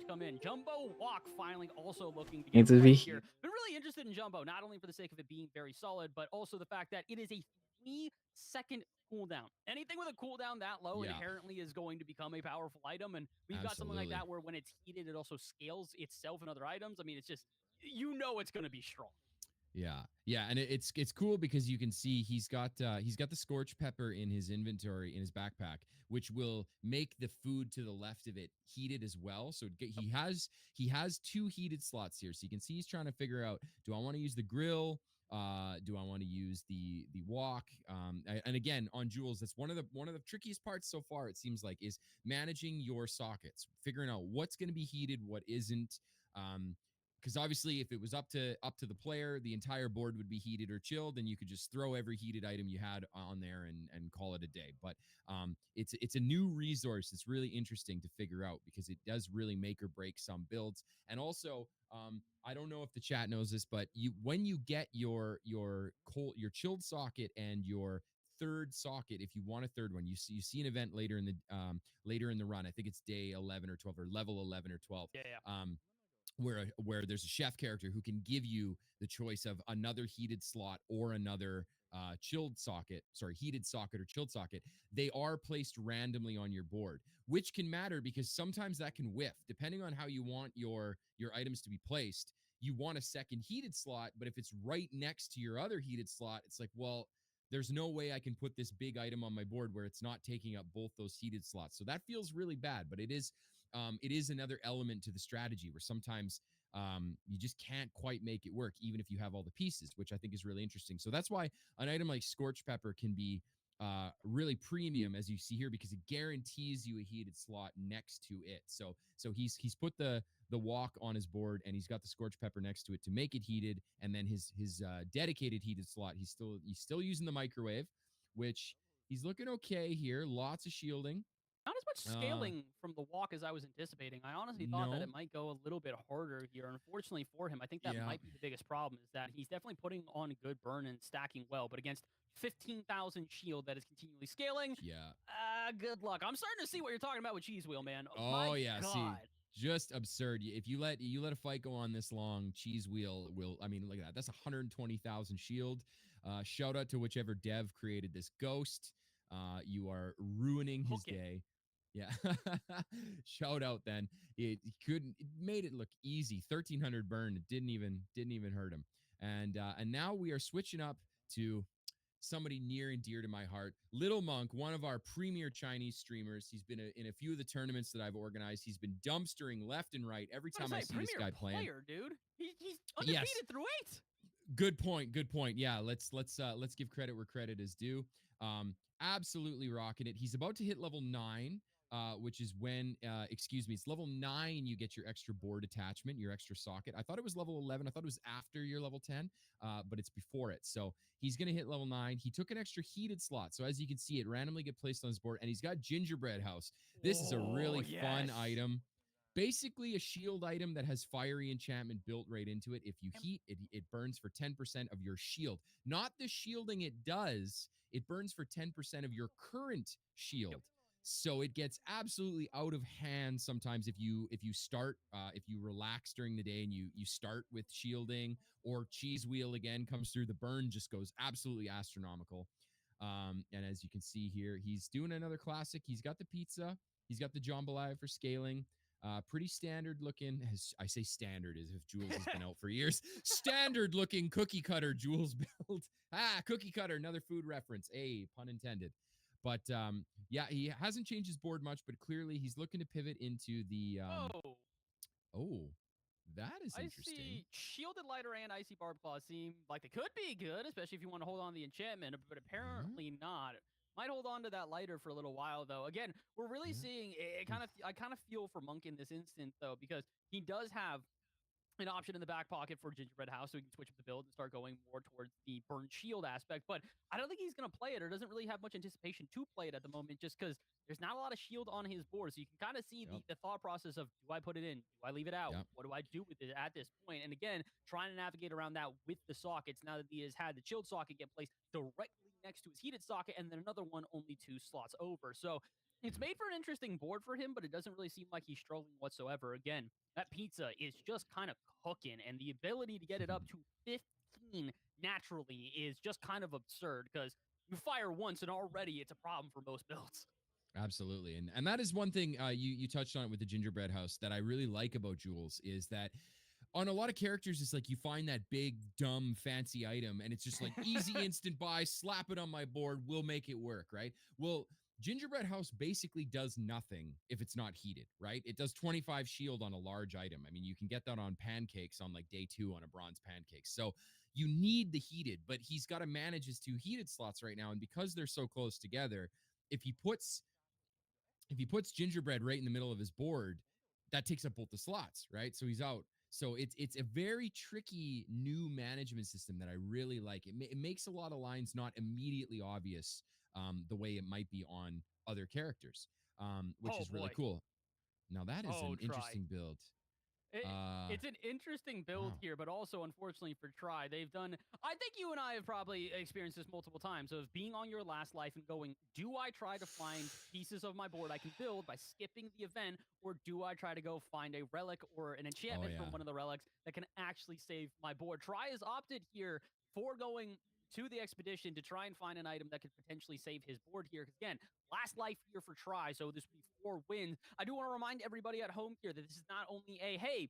Jumbo Walk finally also looking to needs to be here. Been really interested in Jumbo, not only for the sake of it being very solid, but also the fact that it is a 3-second cooldown. Anything with a cooldown that low inherently is going to become a powerful item, and we've got something like that where when it's heated, it also scales itself and other items. I mean, it's just it's going to be strong. Yeah, and it's cool because you can see he's got the scorch pepper in his inventory in his backpack, which will make the food to the left of it heated as well. So he has 2 heated slots here, so you can see he's trying to figure out: do I want to use the grill Do I want to use the walk? And again, on Jules, that's one of the trickiest parts so far, it seems like, is managing your sockets, figuring out what's going to be heated, what isn't. Because obviously, if it was up to the player, the entire board would be heated or chilled, and you could just throw every heated item you had on there and call it a day. But it's a new resource. It's really interesting to figure out because it does really make or break some builds. And also, I don't know if the chat knows this, but when you get your chilled socket and your third socket, if you want a third one, you see an event later in the run. I think it's day 11 or 12 or level 11 or 12. Yeah. Where there's a chef character who can give you the choice of another heated slot or another heated socket or chilled socket. They are placed randomly on your board, which can matter because sometimes that can whiff depending on how you want your items to be placed. You want a second heated slot, but if it's right next to your other heated slot, it's like, well, there's no way I can put this big item on my board where it's not taking up both those heated slots. So that feels really bad, but it is another element to the strategy where sometimes you just can't quite make it work, even if you have all the pieces, which I think is really interesting. So that's why an item like Scorch Pepper can be really premium, as you see here, because it guarantees you a heated slot next to it. So he's put the walk on his board, and he's got the Scorch Pepper next to it to make it heated, and then his dedicated heated slot, he's still using the microwave, which he's looking okay here. Lots of shielding. Not as much scaling from the walk as I was anticipating. I honestly thought that it might go a little bit harder here. Unfortunately for him, I think that might be the biggest problem, is that he's definitely putting on a good burn and stacking well, but against 15,000 shield that is continually scaling, good luck. I'm starting to see what you're talking about with Cheese Wheel, man. Oh, yeah, God. See, just absurd. If you let a fight go on this long, Cheese Wheel will, I mean, look at that. That's 120,000 shield. Shout out to whichever dev created this ghost. You are ruining his day. Yeah. Shout out then. It made it look easy. 1,300 burn. It didn't even hurt him. And now we are switching up to somebody near and dear to my heart. Little Monk, one of our premier Chinese streamers. He's been in a few of the tournaments that I've organized. He's been dumpstering left and right every time I see this guy playing. Dude. He's undefeated through 8. Good point. Yeah, let's give credit where credit is due. Absolutely rocking it. He's about to hit level 9. Which is when, it's level 9 you get your extra board attachment, your extra socket. I thought it was level 11. I thought it was after your level 10, but it's before it. So he's going to hit level 9. He took an extra heated slot. So as you can see, it randomly get placed on his board, and he's got Gingerbread House. This is a really fun item. Basically a shield item that has fiery enchantment built right into it. If you heat, it burns for 10% of your shield. Not the shielding it does. It burns for 10% of your current shield. So it gets absolutely out of hand sometimes if you relax during the day and you start with shielding, or Cheese Wheel again comes through, the burn just goes absolutely astronomical. And as you can see here, he's doing another classic. He's got the pizza. He's got the jambalaya for scaling. Pretty standard looking. I say standard as if Jules has been out for years. Standard looking cookie cutter Jules build. Cookie cutter, another food reference. Pun intended. But he hasn't changed his board much, but clearly he's looking to pivot into the that is interesting. I see Shielded Lighter and Icy Barb Claw seem like they could be good, especially if you want to hold on to the enchantment, but apparently not. Might hold on to that lighter for a little while, though. Again, we're really seeing I kind of feel for Monk in this instance, though, because he does have an option in the back pocket for Gingerbread House, so he can switch up the build and start going more towards the burn shield aspect. But I don't think he's going to play it, or doesn't really have much anticipation to play it at the moment, just because there's not a lot of shield on his board. So you can kind of see the thought process of, do I put it in? Do I leave it out? What do I do with it at this point? And again, trying to navigate around that with the sockets now that he has had the chilled socket get placed directly next to his heated socket, and then another one only 2 slots over. So it's made for an interesting board for him, but it doesn't really seem like he's struggling whatsoever. Again, that pizza is just kind of cooking, and the ability to get it up to 15 naturally is just kind of absurd, because you fire once and already it's a problem for most builds. Absolutely. And that is one thing you touched on it with the Gingerbread House that I really like about Jules, is that on a lot of characters, it's like you find that big, dumb, fancy item, and it's just like easy instant buy, slap it on my board, we'll make it work, right? Well, Gingerbread House basically does nothing if it's not heated, right? It does 25 shield on a large item. I mean, you can get that on pancakes on like day 2 on a bronze pancake. So you need the heated, but he's got to manage his 2 heated slots right now. And because they're so close together, if he puts Gingerbread right in the middle of his board, that takes up both the slots, right? So he's out. So it's a very tricky new management system that I really like. It makes a lot of lines not immediately obvious the way it might be on other characters, which is really cool. Now that is an interesting build. It's an interesting build here, but also, unfortunately for Try, they've done... I think you and I have probably experienced this multiple times, of being on your last life and going, do I try to find pieces of my board I can build by skipping the event, or do I try to go find a relic or an enchantment from one of the relics that can actually save my board? Try has opted here for going to the expedition to try and find an item that could potentially save his board here. Because again, last life here for Try, so this would be 4 wins. I do want to remind everybody at home here that this is not only a, hey,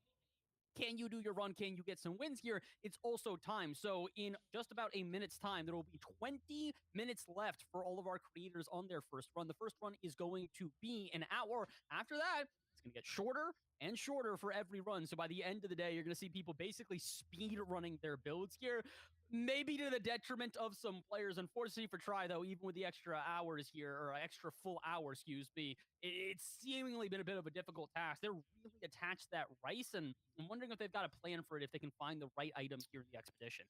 can you do your run? Can you get some wins here? It's also time. So in just about a minute's time, there will be 20 minutes left for all of our creators on their first run. The first run is going to be an hour. After that, it's going to get shorter and shorter for every run. So by the end of the day, you're going to see people basically speed running their builds here. Maybe to the detriment of some players. Unfortunately for Try, though, even with the extra hours here, or extra full hour, excuse me, it's seemingly been a bit of a difficult task. They're really attached to that rice, and I'm wondering if they've got a plan for it, if they can find the right item here in the expedition.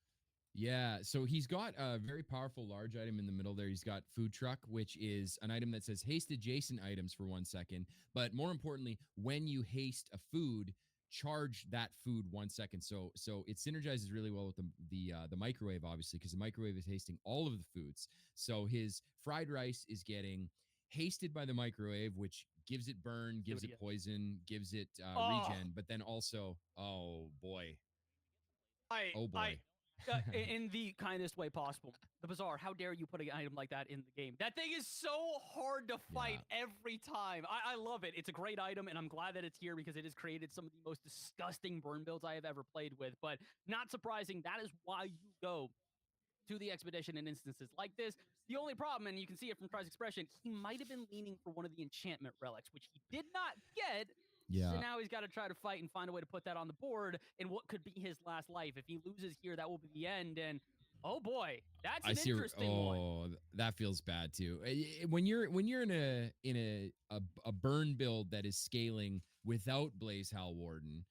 Yeah, so he's got a very powerful large item in the middle there. He's got Food Truck, which is an item that says haste adjacent items for 1 second. But more importantly, when you haste a food, charge that food 1 second. So it synergizes really well with the microwave, obviously, because the microwave is hasting all of the foods. So his fried rice is getting hasted by the microwave, which gives it burn, gives it poison, gives it regen, but then also, oh boy. In the kindest way possible. The Bazaar, how dare you put an item like that in the game? That thing is so hard to fight every time. I love it. It's a great item, and I'm glad that it's here because it has created some of the most disgusting burn builds I have ever played with. But not surprising, that is why you go to the expedition in instances like this. The only problem, and you can see it from Try's expression, he might have been leaning for one of the enchantment relics, which he did not get. Yeah. So now he's got to try to fight and find a way to put that on the board in what could be his last life. If he loses here, that will be the end. And oh boy, that's an interesting one. Oh, that feels bad too. When you're in a burn build that is scaling without Blaze Hal Warden,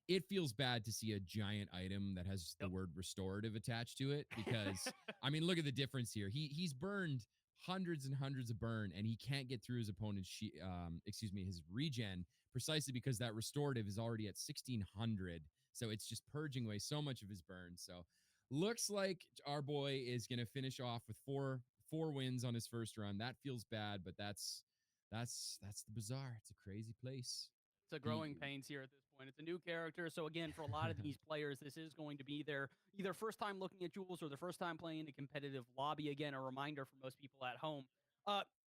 it feels bad to see a giant item that has the word restorative attached to it, because I mean, look at the difference here. He's burned hundreds and hundreds of burn, and he can't get through his opponent's his regen, precisely because that restorative is already at 1600. So it's just purging away so much of his burn. So looks like our boy is going to finish off with four wins on his first run. That feels bad, but that's the Bazaar. It's a crazy place. It's a growing pains here at this point. It's a new character. So again, for a lot of these players, this is going to be their either first time looking at Jules or their first time playing a competitive lobby. Again, a reminder for most people at home.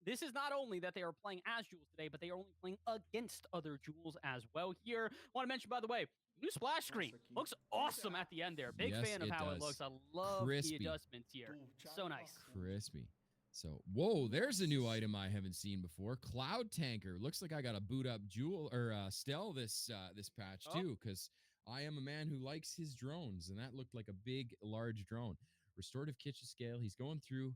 This is not only that they are playing as Jules today, but they are only playing against other Jules as well here. Want to mention, by the way, new splash screen. Looks awesome at the end there. Big fan of how it looks. I love the adjustments here. So nice. Crispy. So, whoa, there's a new item I haven't seen before. Cloud Tanker. Looks like I got to boot up Jewel or Stell this patch too, because I am a man who likes his drones, and that looked like a big, large drone. Restorative kitchen scale. He's going through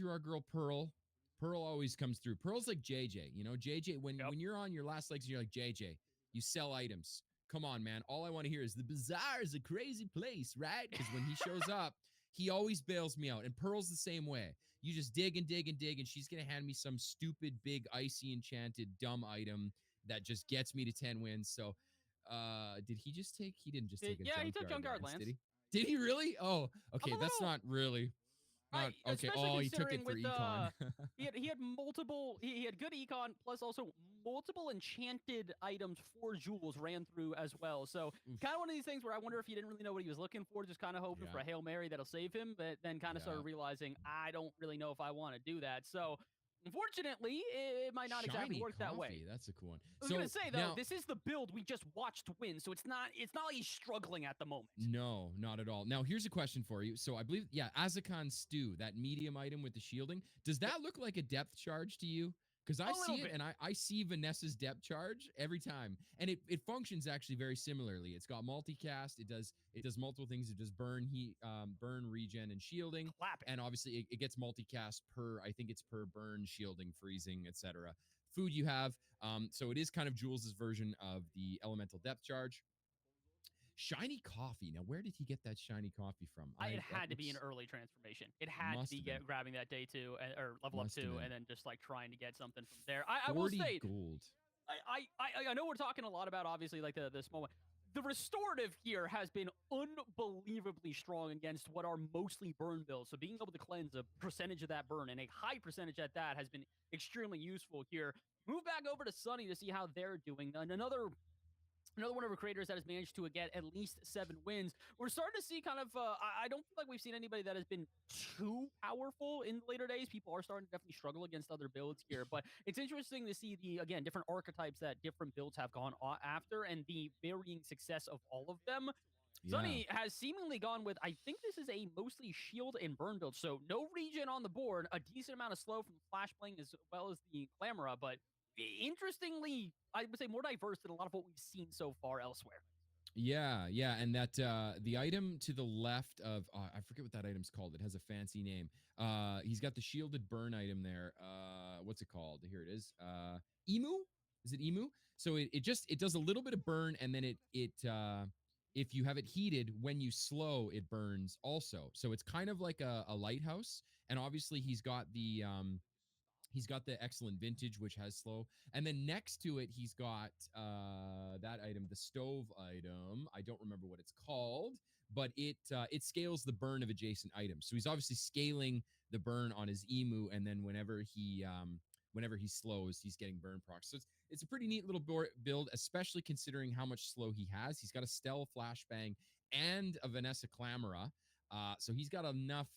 our girl Pearl. Pearl always comes through. Pearl's like JJ, you know. JJ, when you're on your last legs, and you're like, JJ, you sell items. Come on, man. All I want to hear is the Bazaar is a crazy place, right? Because when he shows up, he always bails me out. And Pearl's the same way. You just dig and dig and dig, and she's going to hand me some stupid, big, icy, enchanted, dumb item that just gets me to 10 wins. So, did he just take? He didn't just take a he took Junkyard Lance. Did he? Did he really? Oh, okay. That's not really... okay. Oh, he took it for econ. he had multiple. He had good econ, plus also multiple enchanted items for Jules ran through as well. So kind of one of these things where I wonder if he didn't really know what he was looking for, just kind of hoping for a Hail Mary that'll save him, but then kind of started realizing I don't really know if I want to do that. So Unfortunately, it might not exactly work that way. That's a cool one. I was gonna say though, this is the build we just watched win, so it's not like he's struggling at the moment. No, not at all. Now here's a question for you. So I believe, yeah, Azakan Stew, that medium item with the shielding, does that look like a depth charge to you? Because I see it, and I see Vanessa's depth charge every time, and it functions actually very similarly. It's got multicast. It does multiple things. It does burn, heat, burn, regen, and shielding. And obviously, it gets multicast per. I think it's per burn, shielding, freezing, etc. Food you have. So it is kind of Jules' version of the elemental depth charge. Shiny coffee. Now, where did he get that shiny coffee from? It had to be an early transformation. It had to be grabbing that day 2 or level up 2, and then just like trying to get something from there. I will say, gold. I know we're talking a lot about obviously like the small one. The restorative here has been unbelievably strong against what are mostly burn builds. So being able to cleanse a percentage of that burn, and a high percentage at that, has been extremely useful here. Move back over to Sunny to see how they're doing. And another one of our creators that has managed to get at least 7 wins. We're starting to see kind of, I don't feel like we've seen anybody that has been too powerful in later days. People are starting to definitely struggle against other builds here, but it's interesting to see again, different archetypes that different builds have gone after, and the varying success of all of them. Yeah. Sunny has seemingly gone with, I think this is a mostly shield and burn build, so no regen on the board, a decent amount of slow from Flashbang as well as the Clamora, but interestingly, I would say more diverse than a lot of what we've seen so far elsewhere. Yeah, and that the item to the left of I forget what that item's called. It has a fancy name. He's got the shielded burn item there. What's it called? Here it is. Emu? Is it Emu? So it does a little bit of burn, and then it if you have it heated, when you slow, it burns also. So it's kind of like a lighthouse, and obviously he's got the excellent vintage, which has slow. And then next to it, he's got that item, the stove item. I don't remember what it's called, but it scales the burn of adjacent items. So he's obviously scaling the burn on his Emu, and then whenever he slows, he's getting burn procs. So it's a pretty neat little build, especially considering how much slow he has. He's got a Stell Flashbang and a Vanessa Clamora. So he's got enough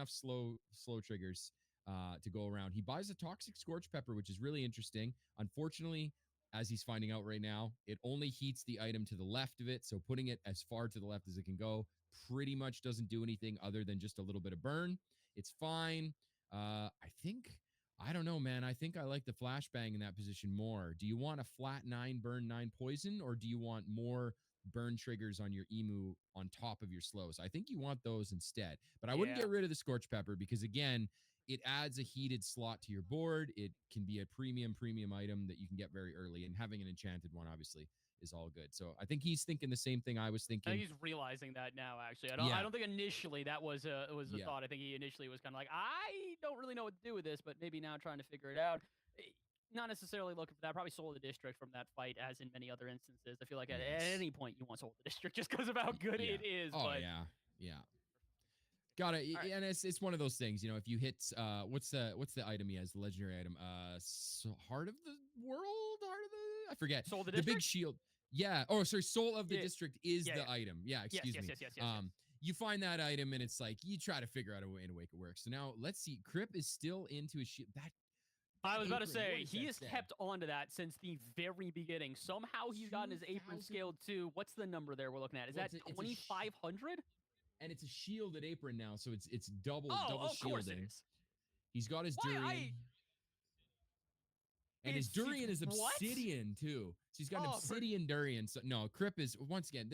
slow triggers to go around. He buys a Toxic Scorch Pepper, which is really interesting. Unfortunately, as he's finding out right now, it only heats the item to the left of it, so putting it as far to the left as it can go pretty much doesn't do anything other than just a little bit of burn. It's fine. I don't know, man. I think I like the Flashbang in that position more. Do you want a flat 9 burn 9 poison, or do you want more burn triggers on your Emu on top of your slows? I think you want those instead, but I wouldn't get rid of the Scorch Pepper because, again, it adds a heated slot to your board. It can be a premium item that you can get very early, and having an enchanted one obviously is all good. So I think he's thinking the same thing I was thinking. I think he's realizing that now, actually. I don't think initially that was the thought. I think he initially was kind of like, I don't really know what to do with this, but maybe now trying to figure it out. Not necessarily looking for that. Probably sold the district from that fight, as in many other instances. I feel like at any point you want sold the district just because of how good it is. Oh, but yeah. Got it. Right. And it's one of those things, if you hit what's the item he has, the legendary item, Heart of the World, I forget. Soul of the District? The big shield. Yeah. Oh, sorry, Soul of the District is the item. Yeah, excuse me. Yes. You find that item and it's like you try to figure out a way to make it work. So now let's see. Crip is still into his shield. I was about to say, he has kept on to that since the very beginning. Somehow he's gotten his apron scaled to, what's the number there we're looking at? Is that 2,500? And it's a shielded apron now, so it's double of shielding. Course it is. He's got his durian. And his durian is obsidian, too. So he's got an obsidian durian. So, no, Crip is, once again,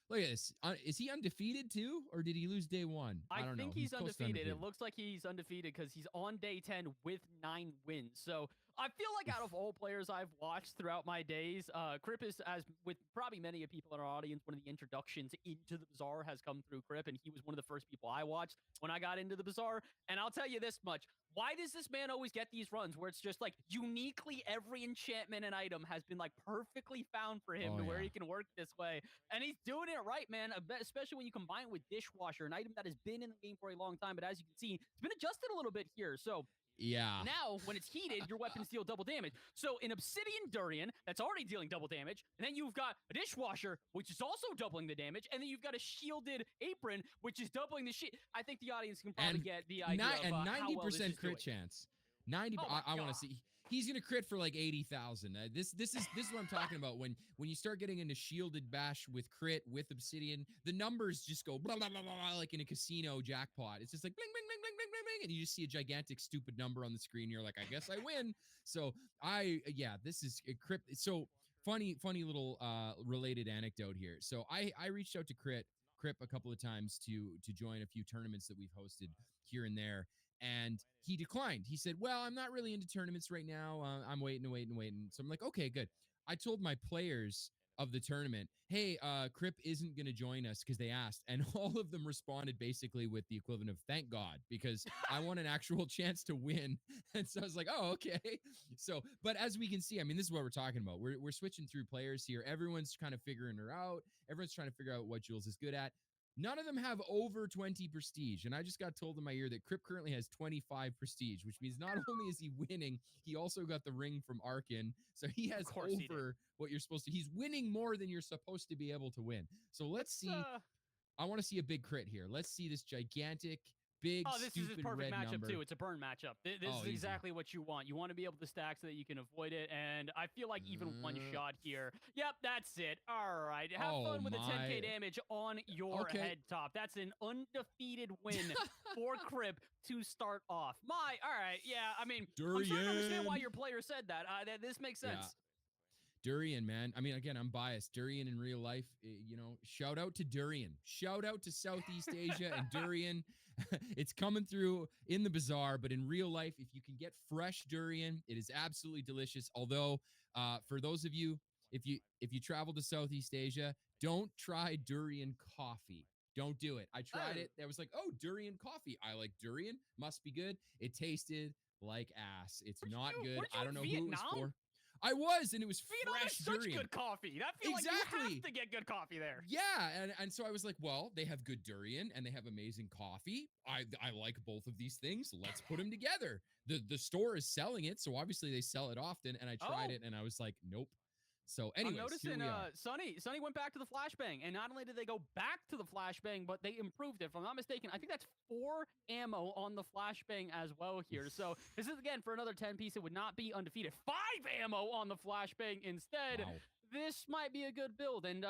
look at this. Is he undefeated, too? Or did he lose day 1? I don't know. I think he's undefeated. It looks like he's undefeated because he's on day 10 with 9 wins. So I feel like out of all players I've watched throughout my days, Crip is, as with probably many of people in our audience, one of the introductions into the Bazaar has come through Crip, and he was one of the first people I watched when I got into the Bazaar. And I'll tell you this much. Why does this man always get these runs where it's just like uniquely every enchantment and item has been like perfectly found for him where he can work this way? And he's doing it right, man, especially when you combine it with Dishwasher, an item that has been in the game for a long time. But as you can see, it's been adjusted a little bit here. So now, when it's heated, your weapons deal double damage. So an Obsidian Durian that's already dealing double damage, and then you've got a Dishwasher, which is also doubling the damage, and then you've got a shielded apron, which is doubling the shit. I think the audience can probably get the idea of and 90% how well this is crit doing. chance. 90. I want to see. He's gonna crit for like 80,000. This is what I'm talking about. When you start getting into shielded bash with crit with obsidian, the numbers just go blah blah blah blah like in a casino jackpot. It's just like bling bling bling bling bling bling, and you just see a gigantic stupid number on the screen. You're like, I guess I win. So this is a crit. So funny little related anecdote here. So I reached out to Crip a couple of times to join a few tournaments that we've hosted here and there. And he declined. He said, well, I'm not really into tournaments right now. I'm waiting. So I'm like, okay, good. I told my players of the tournament, hey, Crip isn't going to join us because they asked. And all of them responded basically with the equivalent of thank God, because I want an actual chance to win. And so I was like, oh, okay. So, but as we can see, I mean, this is what we're talking about. We're switching through players here. Everyone's kind of figuring her out. Everyone's trying to figure out what Jules is good at. None of them have over 20 prestige. And I just got told in my ear that Crip currently has 25 prestige, which means not only is he winning, he also got the ring from Arkin. So he has over what you're supposed to. He's winning more than you're supposed to be able to win. So let's see. I want to see a big crit here. Let's see this gigantic, big, this is his perfect matchup, too. It's a burn matchup. This is exactly what you want. You want to be able to stack so that you can avoid it. And I feel like even one shot here. Yep, that's it. All right. Have fun with the 10k damage on your head top. That's an undefeated win for Crip to start off. All right. Yeah, I mean, I'm starting to understand why your player said that. This makes sense. Yeah. Durian, man. I mean, again, I'm biased. Durian in real life, shout out to Durian. Shout out to Southeast Asia and Durian. It's coming through in the Bazaar, but in real life, if you can get fresh durian, it is absolutely delicious. Although, for those of you, if you travel to Southeast Asia, don't try durian coffee. Don't do it. I tried it. I was like, oh, durian coffee. I like durian. Must be good. It tasted like ass. It's not good. I don't know who it was for. I was, and it was fresh durian. Such good coffee. That feels like you have to get good coffee there. Yeah, and so I was like, well, they have good durian, and they have amazing coffee. I like both of these things. Let's put them together. The store is selling it, so obviously they sell it often, and I tried it, and I was like, nope. So anyways, I'm noticing Sunny went back to the flashbang, and not only did they go back to the flashbang, but they improved it. If I'm not mistaken, I think that's 4 ammo on the flashbang as well here. So this is, again, for another 10 piece, it would not be undefeated. 5 ammo on the flashbang instead. Wow. This might be a good build. And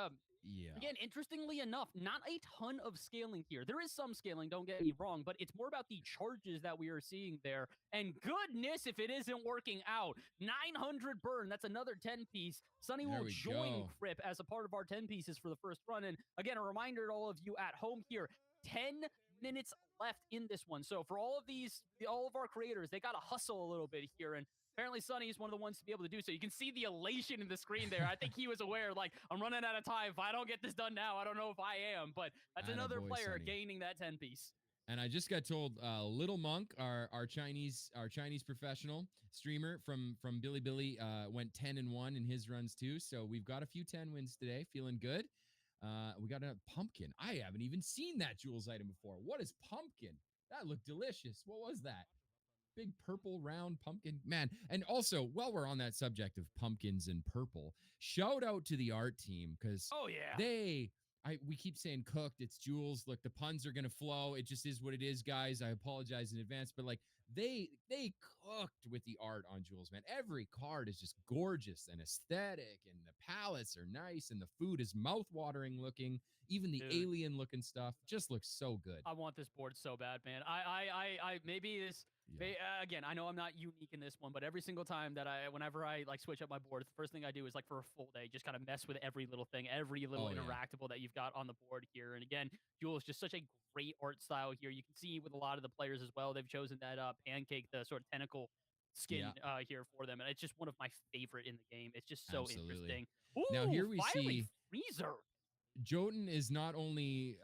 again, interestingly enough, not a ton of scaling here. There is some scaling, don't get me wrong, but it's more about the charges that we are seeing there. And goodness, if it isn't working out. 900 burn, that's another 10 piece. Sunny will join Crip as a part of our 10 pieces for the first run. And again, a reminder to all of you at home here, 10 minutes left in this one. So for all of our creators, they got to hustle a little bit here. And apparently, Sunny is one of the ones to be able to do so. You can see the elation in the screen there. I think he was aware, like, I'm running out of time. If I don't get this done now, I don't know if I am. But that's another player gaining that 10-piece. And I just got told Little Monk, our Chinese professional streamer from Bilibili, went 10-1 in his runs too. So we've got a few 10 wins today. Feeling good. We got a pumpkin. I haven't even seen that Jules item before. What is pumpkin? That looked delicious. What was that? Big purple round pumpkin, man. And also, while we're on that subject of pumpkins and purple, shout out to the art team, because we keep saying cooked. It's Jules. Look, the puns are gonna flow. It just is what it is, guys. I apologize in advance, but like they cooked with the art on Jules, man. Every card is just gorgeous and aesthetic, and the palettes are nice, and the food is mouth-watering looking. Even the alien looking stuff just looks so good. I want this board so bad, man. I maybe this. Yeah. Again, I know I'm not unique in this one, but every single time that whenever I like switch up my board, the first thing I do is like for a full day, just kind of mess with every little thing, every little interactable that you've got on the board here. And again, Jules, just such a great art style here. You can see with a lot of the players as well, they've chosen that pancake, the sort of tentacle skin here for them. And it's just one of my favorite in the game. It's just so interesting. Ooh, now here we see Freezer. Jotun is not only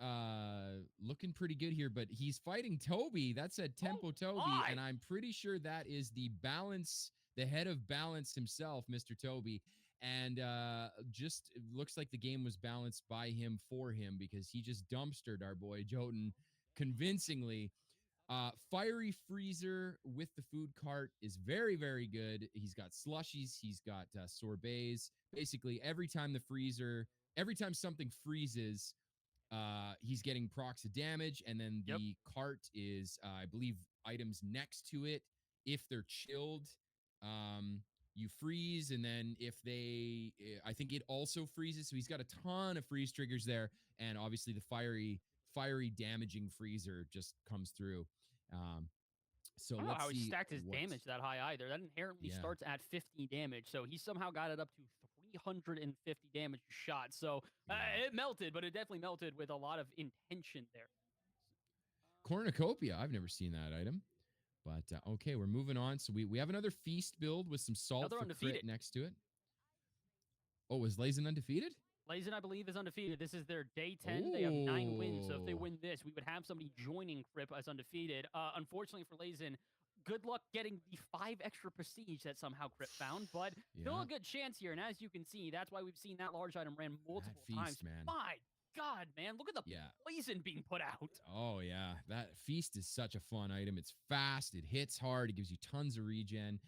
looking pretty good here, but he's fighting Toby. That's a Tempo Toby, and I'm pretty sure that is the head of balance himself, Mr. Toby. And just looks like the game was balanced by him for him, because he just dumpstered our boy Jotun convincingly. Fiery Freezer with the food cart is very, very good. He's got slushies. He's got sorbets. Basically, every time something freezes, he's getting procs of damage, and then the cart is, I believe, items next to it if they're chilled, you freeze, and then if they, I think it also freezes. So he's got a ton of freeze triggers there, and obviously the fiery damaging freezer just comes through. So I don't know let's how he see stacked his damage that high either. That inherently starts at 50 damage, so he somehow got it up to 350 damage shot. So it melted, but it definitely melted with a lot of intention there. Cornucopia, I've never seen that item. But okay, we're moving on. So we have another feast build with some salt for crit next to it. Oh, was Lazen undefeated? Lazen, I believe, is undefeated. This is their day 10. Ooh. They have 9 wins. So if they win this, we would have somebody joining Crip as undefeated. Unfortunately for Lazen, good luck getting the 5 extra prestige that somehow Crip found, but still a good chance here. And as you can see, that's why we've seen that large item ran multiple times. Man. My God, man, look at the poison being put out. Oh, yeah. That feast is such a fun item. It's fast. It hits hard. It gives you tons of regen.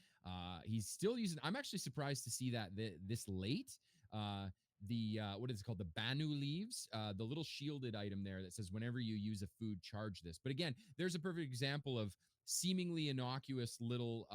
He's still using... I'm actually surprised to see that this late. What is it called? The Banu leaves, the little shielded item there that says whenever you use a food, charge this. But again, there's a perfect example of seemingly innocuous little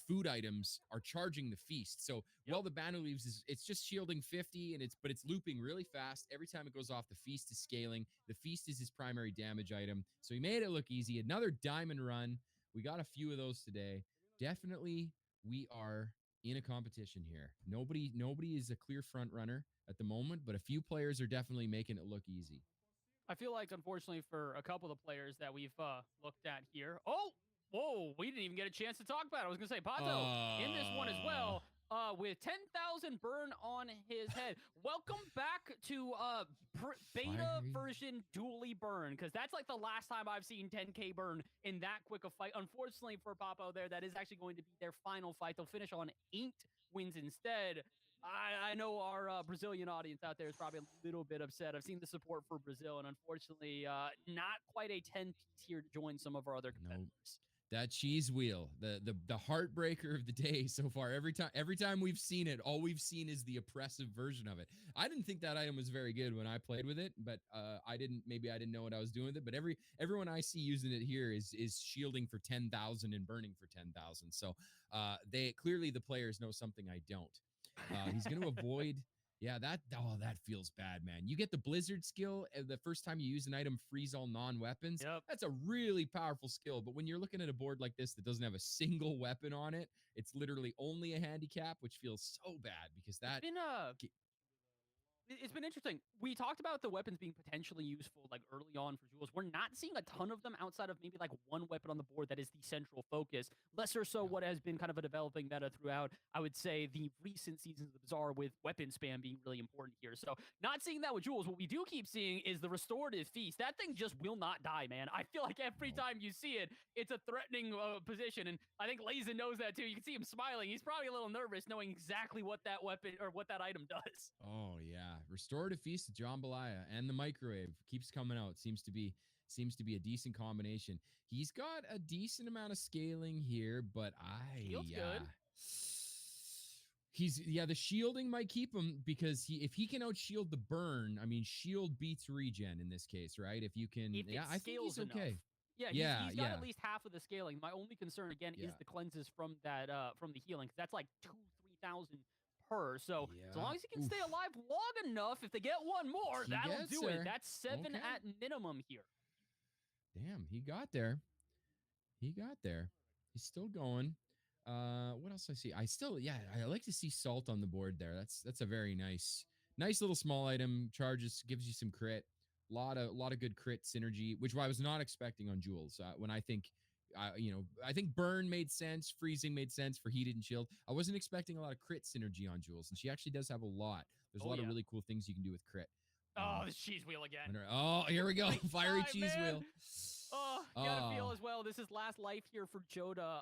food items are charging the feast. So while the Banu leaves it's just shielding 50 and it's looping really fast. Every time it goes off, the feast is scaling. The feast is his primary damage item. So he made it look easy. Another diamond run. We got a few of those today. Definitely we are in a competition here. Nobody is a clear front runner at the moment, but a few players are definitely making it look easy. I feel like, unfortunately, for a couple of the players that we've looked at here. Whoa, we didn't even get a chance to talk about it. I was going to say, Pato in this one as well, with 10,000 burn on his head. Welcome back to beta version dually burn, because that's like the last time I've seen 10K burn in that quick a fight. Unfortunately for Papo there, that is actually going to be their final fight. They'll finish on 8 wins instead. I know our Brazilian audience out there is probably a little bit upset. I've seen the support for Brazil, and unfortunately, not quite a 10-piece here to join some of our other competitors. Nope. That cheese wheel, the heartbreaker of the day so far. Every time we've seen it, all we've seen is the oppressive version of it. I didn't think that item was very good when I played with it, but I didn't know what I was doing with it. But everyone I see using it here is shielding for 10,000 and burning for 10,000. So clearly the players know something I don't. He's going to avoid. Yeah, that feels bad, man. You get the Blizzard skill the first time you use an item, freeze all non-weapons. Yep. That's a really powerful skill. But when you're looking at a board like this that doesn't have a single weapon on it, it's literally only a handicap, which feels so bad because that... It's been interesting. We talked about the weapons being potentially useful like early on for Jules. We're not seeing a ton of them outside of maybe like one weapon on the board that is the central focus. Lesser so what has been kind of a developing meta throughout, I would say, the recent seasons of the Bazaar, with weapon spam being really important here. So not seeing that with Jules. What we do keep seeing is the restorative feast. That thing just will not die, man. I feel like every time you see it, it's a threatening position. And I think Lazen knows that too. You can see him smiling. He's probably a little nervous knowing exactly what that weapon or what that item does. Oh, yeah. Restorative feast of Jambalaya and the microwave keeps coming out. Seems to be a decent combination. He's got a decent amount of scaling here, but good. The shielding might keep him because if he can outshield the burn, I mean, shield beats regen in this case, right? If you can, I think he's okay. Yeah, he's got at least half of the scaling. My only concern again is the cleanses from that from the healing. That's like 2,000-3,000 per. So as long as he can stay alive long enough, if they get one more, that'll do it. That's 7 at minimum here. Damn, he got there. He's still going. What else I see? I like to see salt on the board there. That's a very nice little small item. Charges, gives you some crit. A lot of good crit synergy, which I was not expecting on Jules. When I think burn made sense, freezing made sense for heated and chilled. I wasn't expecting a lot of crit synergy on Jules, and she actually does have a lot. There's a lot of really cool things you can do with crit. The cheese wheel again. Oh, here we go. Fiery cheese wheel. Gotta feel as well. This is last life here for Joda.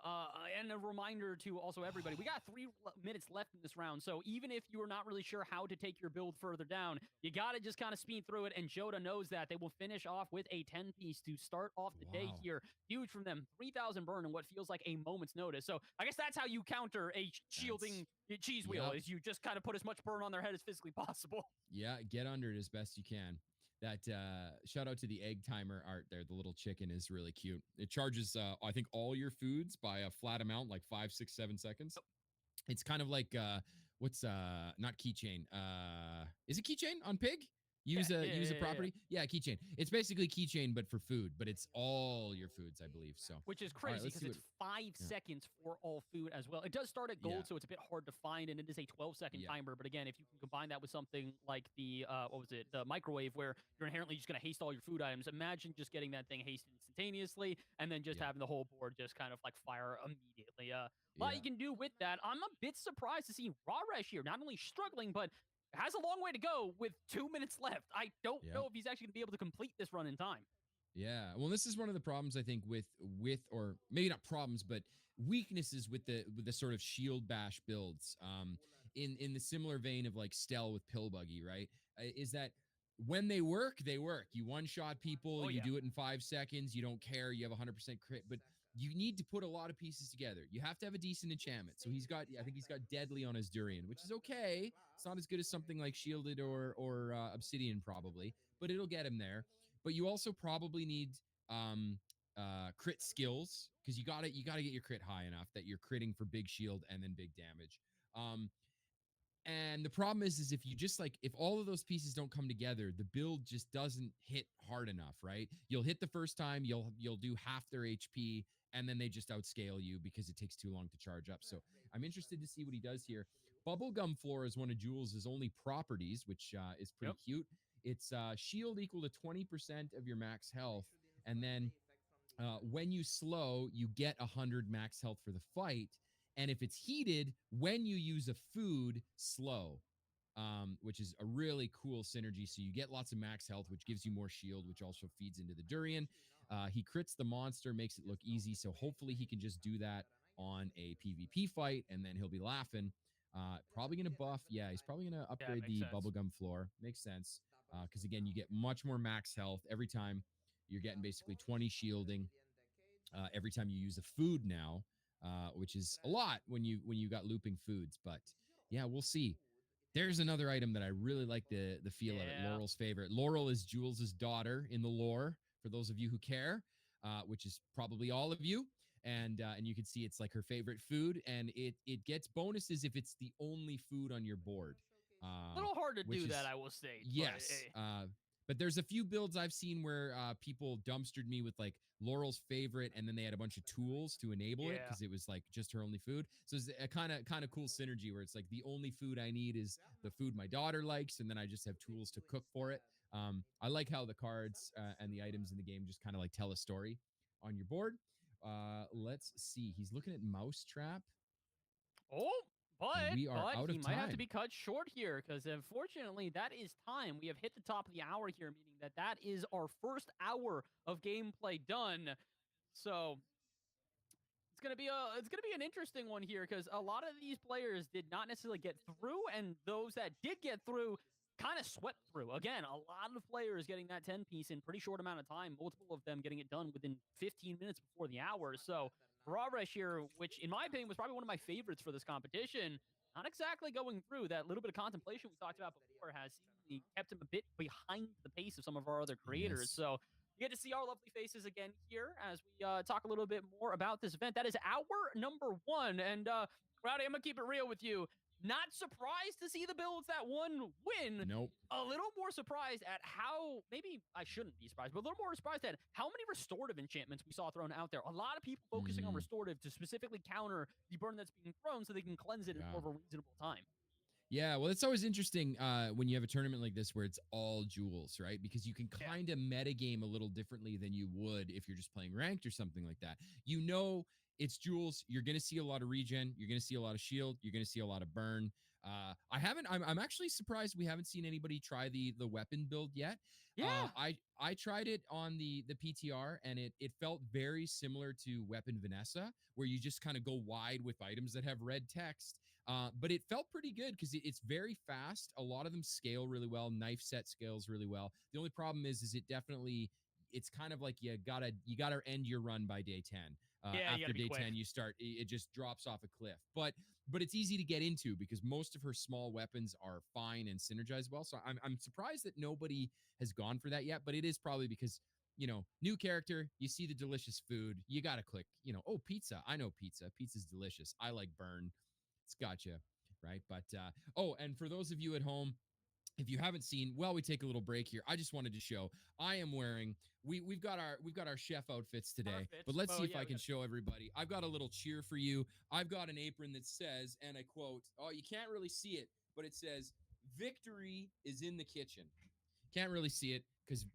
And a reminder to also everybody, we got 3 minutes left in this round. So even if you are not really sure how to take your build further down, you gotta just kind of speed through it. And Joda knows that. They will finish off with a 10-piece to start off the day here. Huge from them. 3,000 burn in what feels like a moment's notice. So I guess that's how you counter a shielding cheese wheel, is you just kind of put as much burn on their head as physically possible. Yeah, get under it as best you can. That shout out to the egg timer art there. The little chicken is really cute. It charges, I think, all your foods by a flat amount, like 5, 6, 7 seconds. It's kind of like what's not keychain. Is it keychain on Pig? Use a property. Yeah, keychain. It's basically keychain, but for food. But it's all your foods, I believe. So which is crazy because it's 5 seconds for all food as well. It does start at gold, so it's a bit hard to find, and it is a 12-second timer. But again, if you can combine that with something like the the microwave, where you're inherently just going to haste all your food items. Imagine just getting that thing hasted instantaneously, and then just having the whole board just kind of like fire immediately. A lot you can do with that. I'm a bit surprised to see Raresh here, not only struggling, but has a long way to go with 2 minutes left. I don't know if he's actually going to be able to complete this run in time. Yeah, well, this is one of the problems I think with or maybe not problems, but weaknesses with the sort of shield bash builds. In the similar vein of like Stell with Pill Buggy, right? Is that when they work, they work. You one-shot people, you do it in 5 seconds, you don't care, you have 100% crit, but you need to put a lot of pieces together. You have to have a decent enchantment. So I think he's got Deadly on his Durian, which is okay. It's not as good as something like Shielded or Obsidian probably, but it'll get him there. But you also probably need crit skills, because you gotta get your crit high enough that you're critting for big shield and then big damage. And the problem is if you just if all of those pieces don't come together, the build just doesn't hit hard enough, right? You'll hit the first time, you'll do half their HP, and then they just outscale you because it takes too long to charge up. So I'm interested to see what he does here. Bubblegum Floor is one of Jules' only properties, which is pretty cute. It's shield equal to 20% of your max health, and then when you slow, you get 100 max health for the fight. And if it's heated, when you use a food, slow, which is a really cool synergy. So you get lots of max health, which gives you more shield, which also feeds into the Durian. He crits the monster, makes it look easy. So hopefully he can just do that on a PvP fight, and then he'll be laughing. Probably going to buff. Yeah, he's probably going to upgrade the Bubblegum Floor. Makes sense. Because, again, you get much more max health every time. You're getting basically 20 shielding every time you use a food now. Which is a lot when you got looping foods, but yeah, we'll see. There's another item that I really like the feel of it. Laurel's favorite. Laurel is Jules' daughter in the lore, for those of you who care, which is probably all of you. And you can see it's like her favorite food, and it gets bonuses if it's the only food on your board. A little hard to do that, I will say. Yes. But there's a few builds I've seen where people dumpstered me with like Laurel's favorite, and then they had a bunch of tools to enable it because it was like just her only food. So it's a kind of cool synergy where it's like the only food I need is the food my daughter likes, and then I just have tools to cook for it. I like how the cards and the items in the game just kind of like tell a story on your board. Let's see. He's looking at Mousetrap. But we are out of he might time. have to be cut short here, because unfortunately that is time. We have hit the top of the hour here, meaning that is our first hour of gameplay done. So it's gonna be an interesting one here, because a lot of these players did not necessarily get through, and those that did get through kind of swept through. Again, a lot of players getting that 10-piece in pretty short amount of time, multiple of them getting it done within 15 minutes before the hour. So Raresh here, which in my opinion was probably one of my favorites for this competition, not exactly going through. That little bit of contemplation we talked about before has seemingly kept him a bit behind the pace of some of our other creators. So you get to see our lovely faces again here as we talk a little bit more about this event. That is hour number 1. And Rowdy, I'm going to keep it real with you. Not surprised to see the builds that won win. Nope. A little more surprised at how, maybe I shouldn't be surprised, but a little more surprised at how many restorative enchantments we saw thrown out there. A lot of people focusing on restorative to specifically counter the burn that's being thrown so they can cleanse it in more of a reasonable time. Yeah, well, it's always interesting when you have a tournament like this where it's all Jules, right? Because you can kind of metagame a little differently than you would if you're just playing ranked or something like that. You know, it's Jules. You're going to see a lot of regen. You're going to see a lot of shield. You're going to see a lot of burn. I'm actually surprised we haven't seen anybody try the weapon build yet. Yeah. I tried it on the PTR, and it felt very similar to Weapon Vanessa, where you just kind of go wide with items that have red text. But it felt pretty good because it's very fast. A lot of them scale really well. Knife set scales really well. The only problem is it's kind of like you gotta end your run by day 10. After day 10, it just drops off a cliff. But but it's easy to get into because most of her small weapons are fine and synergize well. So I'm surprised that nobody has gone for that yet, but it is probably because, you know, new character, you see the delicious food, you got to click, you know, oh, pizza. I know pizza. Pizza's delicious. I like burn. It's gotcha, right? But, oh, and for those of you at home, if you haven't seen, while we take a little break here, I just wanted to show I am wearing, we've got our chef outfits today, but let's see if I can show everybody. I've got a little cheer for you. I've got an apron that says, and I quote, oh, you can't really see it, but it says, "Victory is in the kitchen." Can't really see it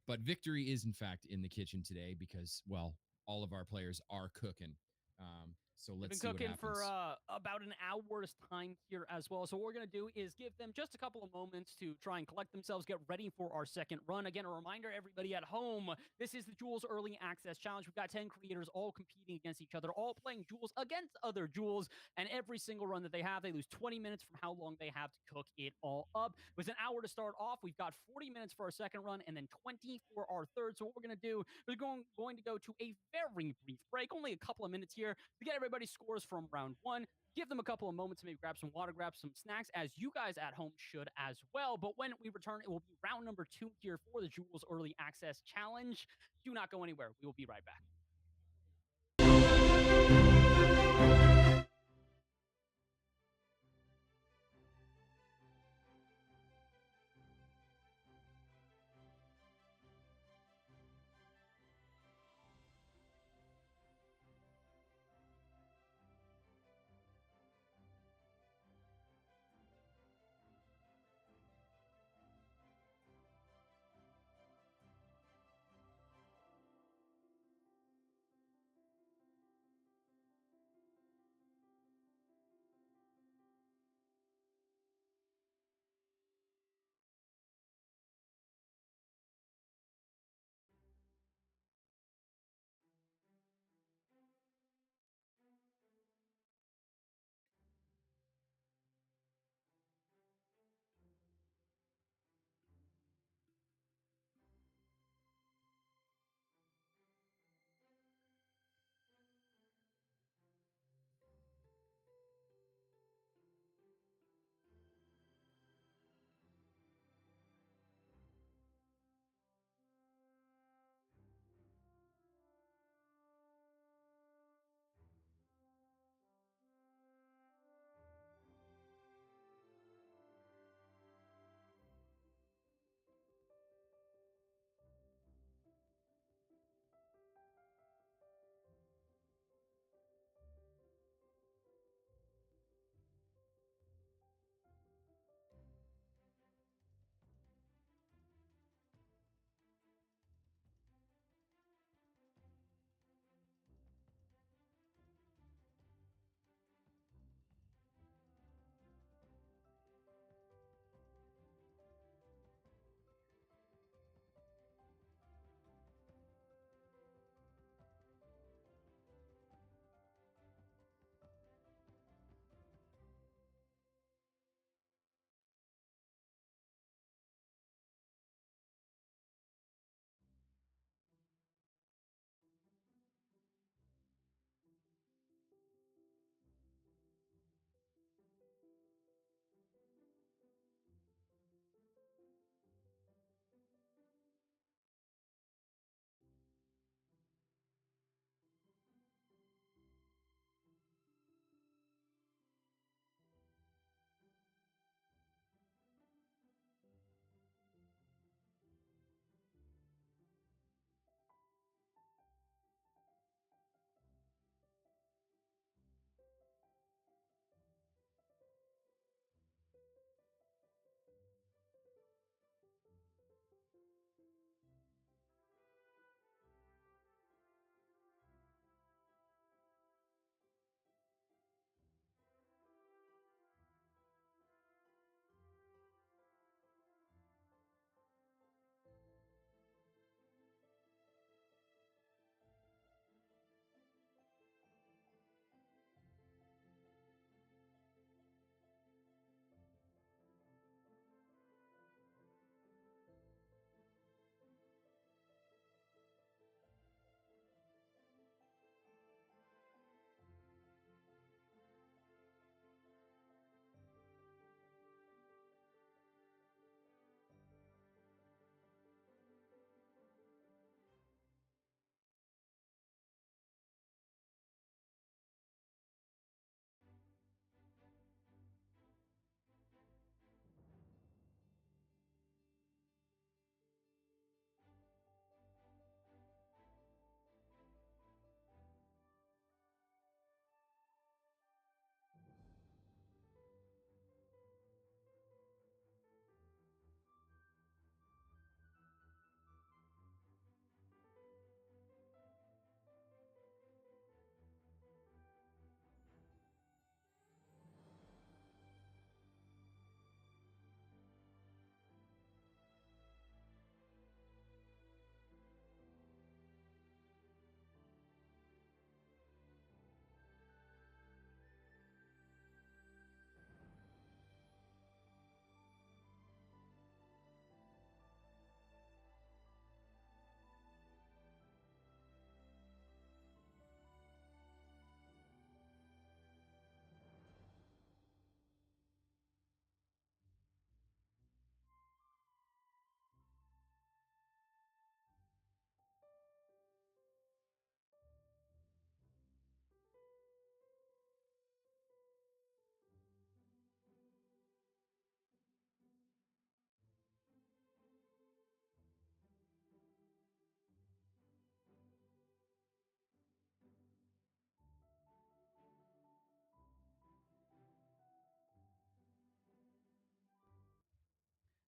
but victory is in fact in the kitchen today because, well, all of our players are cooking. So let's see what happens. We've been cooking for about an hour's time here as well. So what we're going to do is give them just a couple of moments to try and collect themselves, get ready for our second run. Again, a reminder, everybody at home, this is the Jules Early Access Challenge. We've got 10 creators all competing against each other, all playing Jules against other Jules. And every single run that they have, they lose 20 minutes from how long they have to cook it all up. It was an hour to start off. We've got 40 minutes for our second run and then 20 for our third. So what we're going to do is going to go to a very brief break, only a couple of minutes here, to get everybody's scores from round one. Give them a couple of moments to maybe grab some water, grab some snacks, as you guys at home should as well. But when we return, it will be round number 2 here for the Jules Early Access Challenge. Do not go anywhere. We will be right back.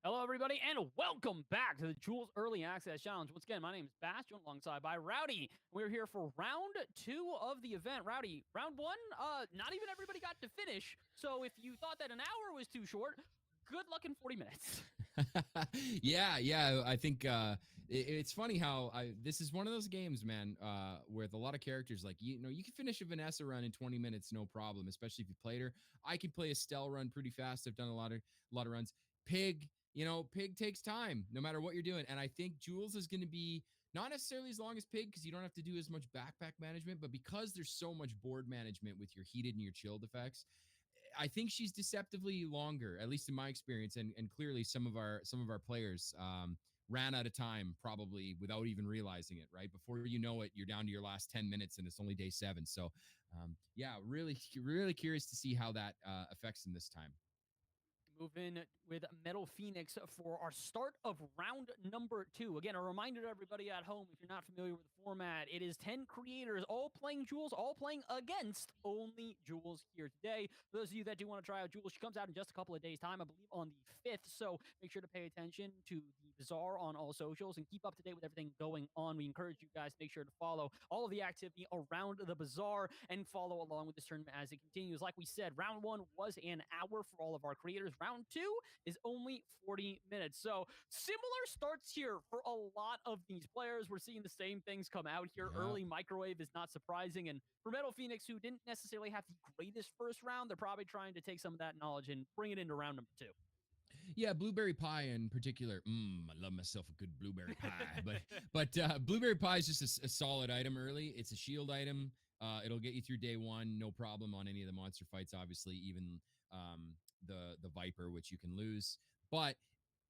Hello, everybody, and welcome back to the Jules Early Access Challenge. Once again, my name is Bastion, alongside by Rowdy. We're here for round 2 of the event. Rowdy, round 1, not even everybody got to finish, so if you thought that an hour was too short, good luck in 40 minutes. Yeah, I think it's funny how this is one of those games, man, with a lot of characters. Like, you can finish a Vanessa run in 20 minutes, no problem, especially if you played her. I can play a Stell run pretty fast. I've done a lot of runs. Pig, Pig takes time, no matter what you're doing. And I think Jules is going to be not necessarily as long as Pig, because you don't have to do as much backpack management, but because there's so much board management with your heated and your chilled effects, I think she's deceptively longer, at least in my experience, and clearly some of our players ran out of time probably without even realizing it. Right before you know it, you're down to your last 10 minutes, and it's only day 7. So, yeah, really curious to see how that affects them this time. Move in with Metal Phoenix for our start of round number 2. Again, a reminder to everybody at home, if you're not familiar with the format, it is 10 creators all playing Jules, all playing against only Jules here today. For those of you that do want to try out Jules, she comes out in just a couple of days' time, I believe on the 5th, so make sure to pay attention to the Bazaar on all socials and keep up to date with everything going on. We encourage you guys to make sure to follow all of the activity around the Bazaar and follow along with this tournament as it continues. Like we said, round 1 was an hour for all of our creators. Round 2 is only 40 minutes. So similar starts here for a lot of these players. We're seeing the same things come out here. Yeah. Early microwave is not surprising. And for Metal Phoenix, who didn't necessarily have the greatest first round, they're probably trying to take some of that knowledge and bring it into round number 2. Yeah, blueberry pie in particular. I love myself a good blueberry pie. but blueberry pie is just a solid item early. It's a shield item. It'll get you through day 1, no problem on any of the monster fights, obviously, even the Viper, which you can lose. But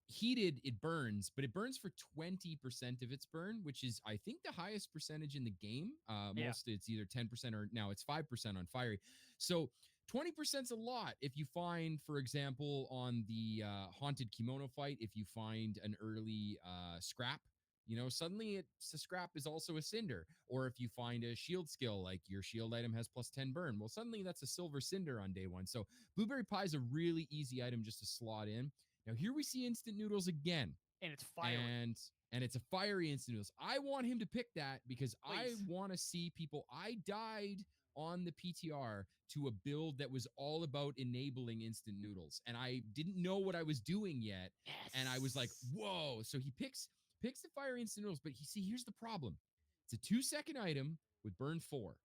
heated, it burns, but it burns for 20% of its burn, which is, I think, the highest percentage in the game. Most it's either 10% or now it's 5% on fiery. So 20% is a lot. If you find, for example, on the haunted kimono fight, if you find an early scrap, suddenly a scrap is also a cinder. Or if you find a shield skill, like your shield item has +10 burn, well, suddenly that's a silver cinder on day 1. So blueberry pie is a really easy item just to slot in. Now here we see instant noodles again. And it's fiery. And it's a fiery instant noodles. I want him to pick that because I want to see people. I died on the PTR to a build that was all about enabling instant noodles, and I didn't know what I was doing yet. Yes. And I was like, whoa. So he picks the fiery instant noodles, but here's the problem. It's a 2-second item with burn 4.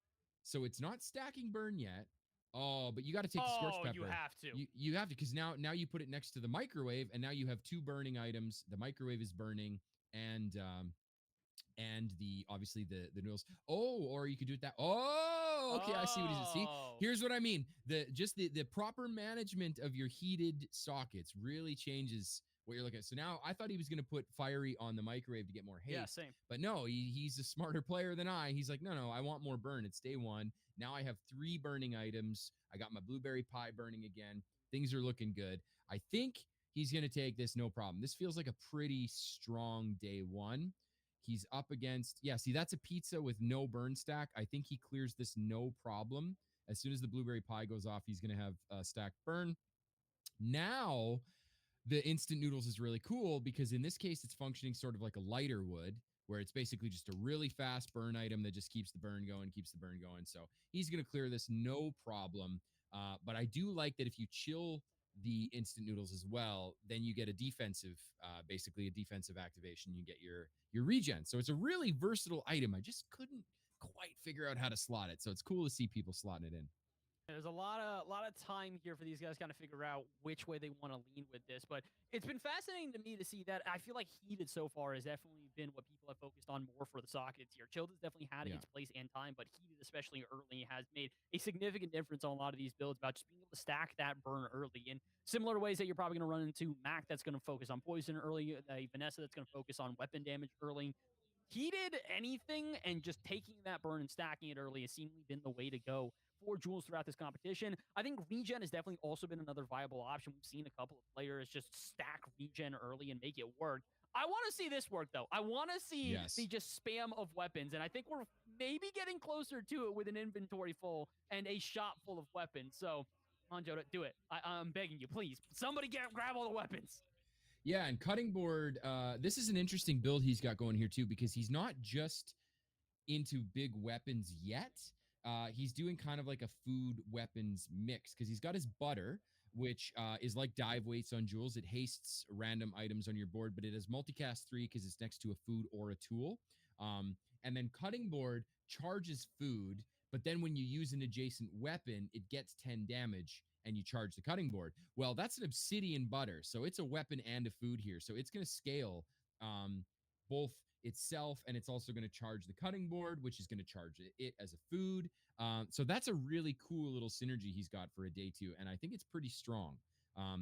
So it's not stacking burn yet. Oh, but you got to take the scorch pepper. You have to. You have to, because now you put it next to the microwave, and now you have 2 burning items. The microwave is burning, and the obviously the noodles. Oh, or you could do it that. Oh, okay, I see what he's see. Here's what I mean. The proper management of your heated sockets really changes what you're looking at. So now I thought he was going to put fiery on the microwave to get more haste. Yeah, same. But no, he's a smarter player than I. He's like, no, I want more burn. It's day 1. Now I have 3 burning items. I got my blueberry pie burning again. Things are looking good. I think he's going to take this no problem. This feels like a pretty strong day 1. He's up against, see, that's a pizza with no burn stack. I think he clears this no problem. As soon as the blueberry pie goes off, he's going to have stacked burn. Now, the instant noodles is really cool because in this case, it's functioning sort of like a lighter would, where it's basically just a really fast burn item that just keeps the burn going. So he's going to clear this no problem. But I do like that if you chill the instant noodles as well, then you get a defensive, basically a defensive activation. You get your regen. So it's a really versatile item. I just couldn't quite figure out how to slot it. So it's cool to see people slotting it in. There's a lot of time here for these guys kind of figure out which way they want to lean with this, but it's been fascinating to me to see that. I feel like heated so far has definitely been what people have focused on more for the sockets here. Chilled has definitely had its place and time, but heated, especially early, has made a significant difference on a lot of these builds about just being able to stack that burn early in similar ways that you're probably going to run into Mac that's going to focus on poison early, Vanessa that's going to focus on weapon damage early. Heated anything and just taking that burn and stacking it early has seemingly been the way to go for Jules throughout this competition. I think regen has definitely also been another viable option. We've seen a couple of players just stack regen early and make it work. I want to see this work, though. I want to see the just spam of weapons, and I think we're maybe getting closer to it with an inventory full and a shop full of weapons. So, come on, Joda, do it. I'm begging you, please. Somebody grab all the weapons. Yeah, and cutting board, this is an interesting build he's got going here too, because he's not just into big weapons yet. He's doing kind of like a food weapons mix, because he's got his butter, which is like dive weights on Jules. It hastes random items on your board, but it has multicast 3 because it's next to a food or a tool. And then cutting board charges food, but then when you use an adjacent weapon, it gets 10 damage and you charge the cutting board. Well, that's an obsidian butter, so it's a weapon and a food here. So it's going to scale both itself, and it's also going to charge the cutting board, which is going to charge it as a food. So that's a really cool little synergy he's got for a day 2, and I think it's pretty strong.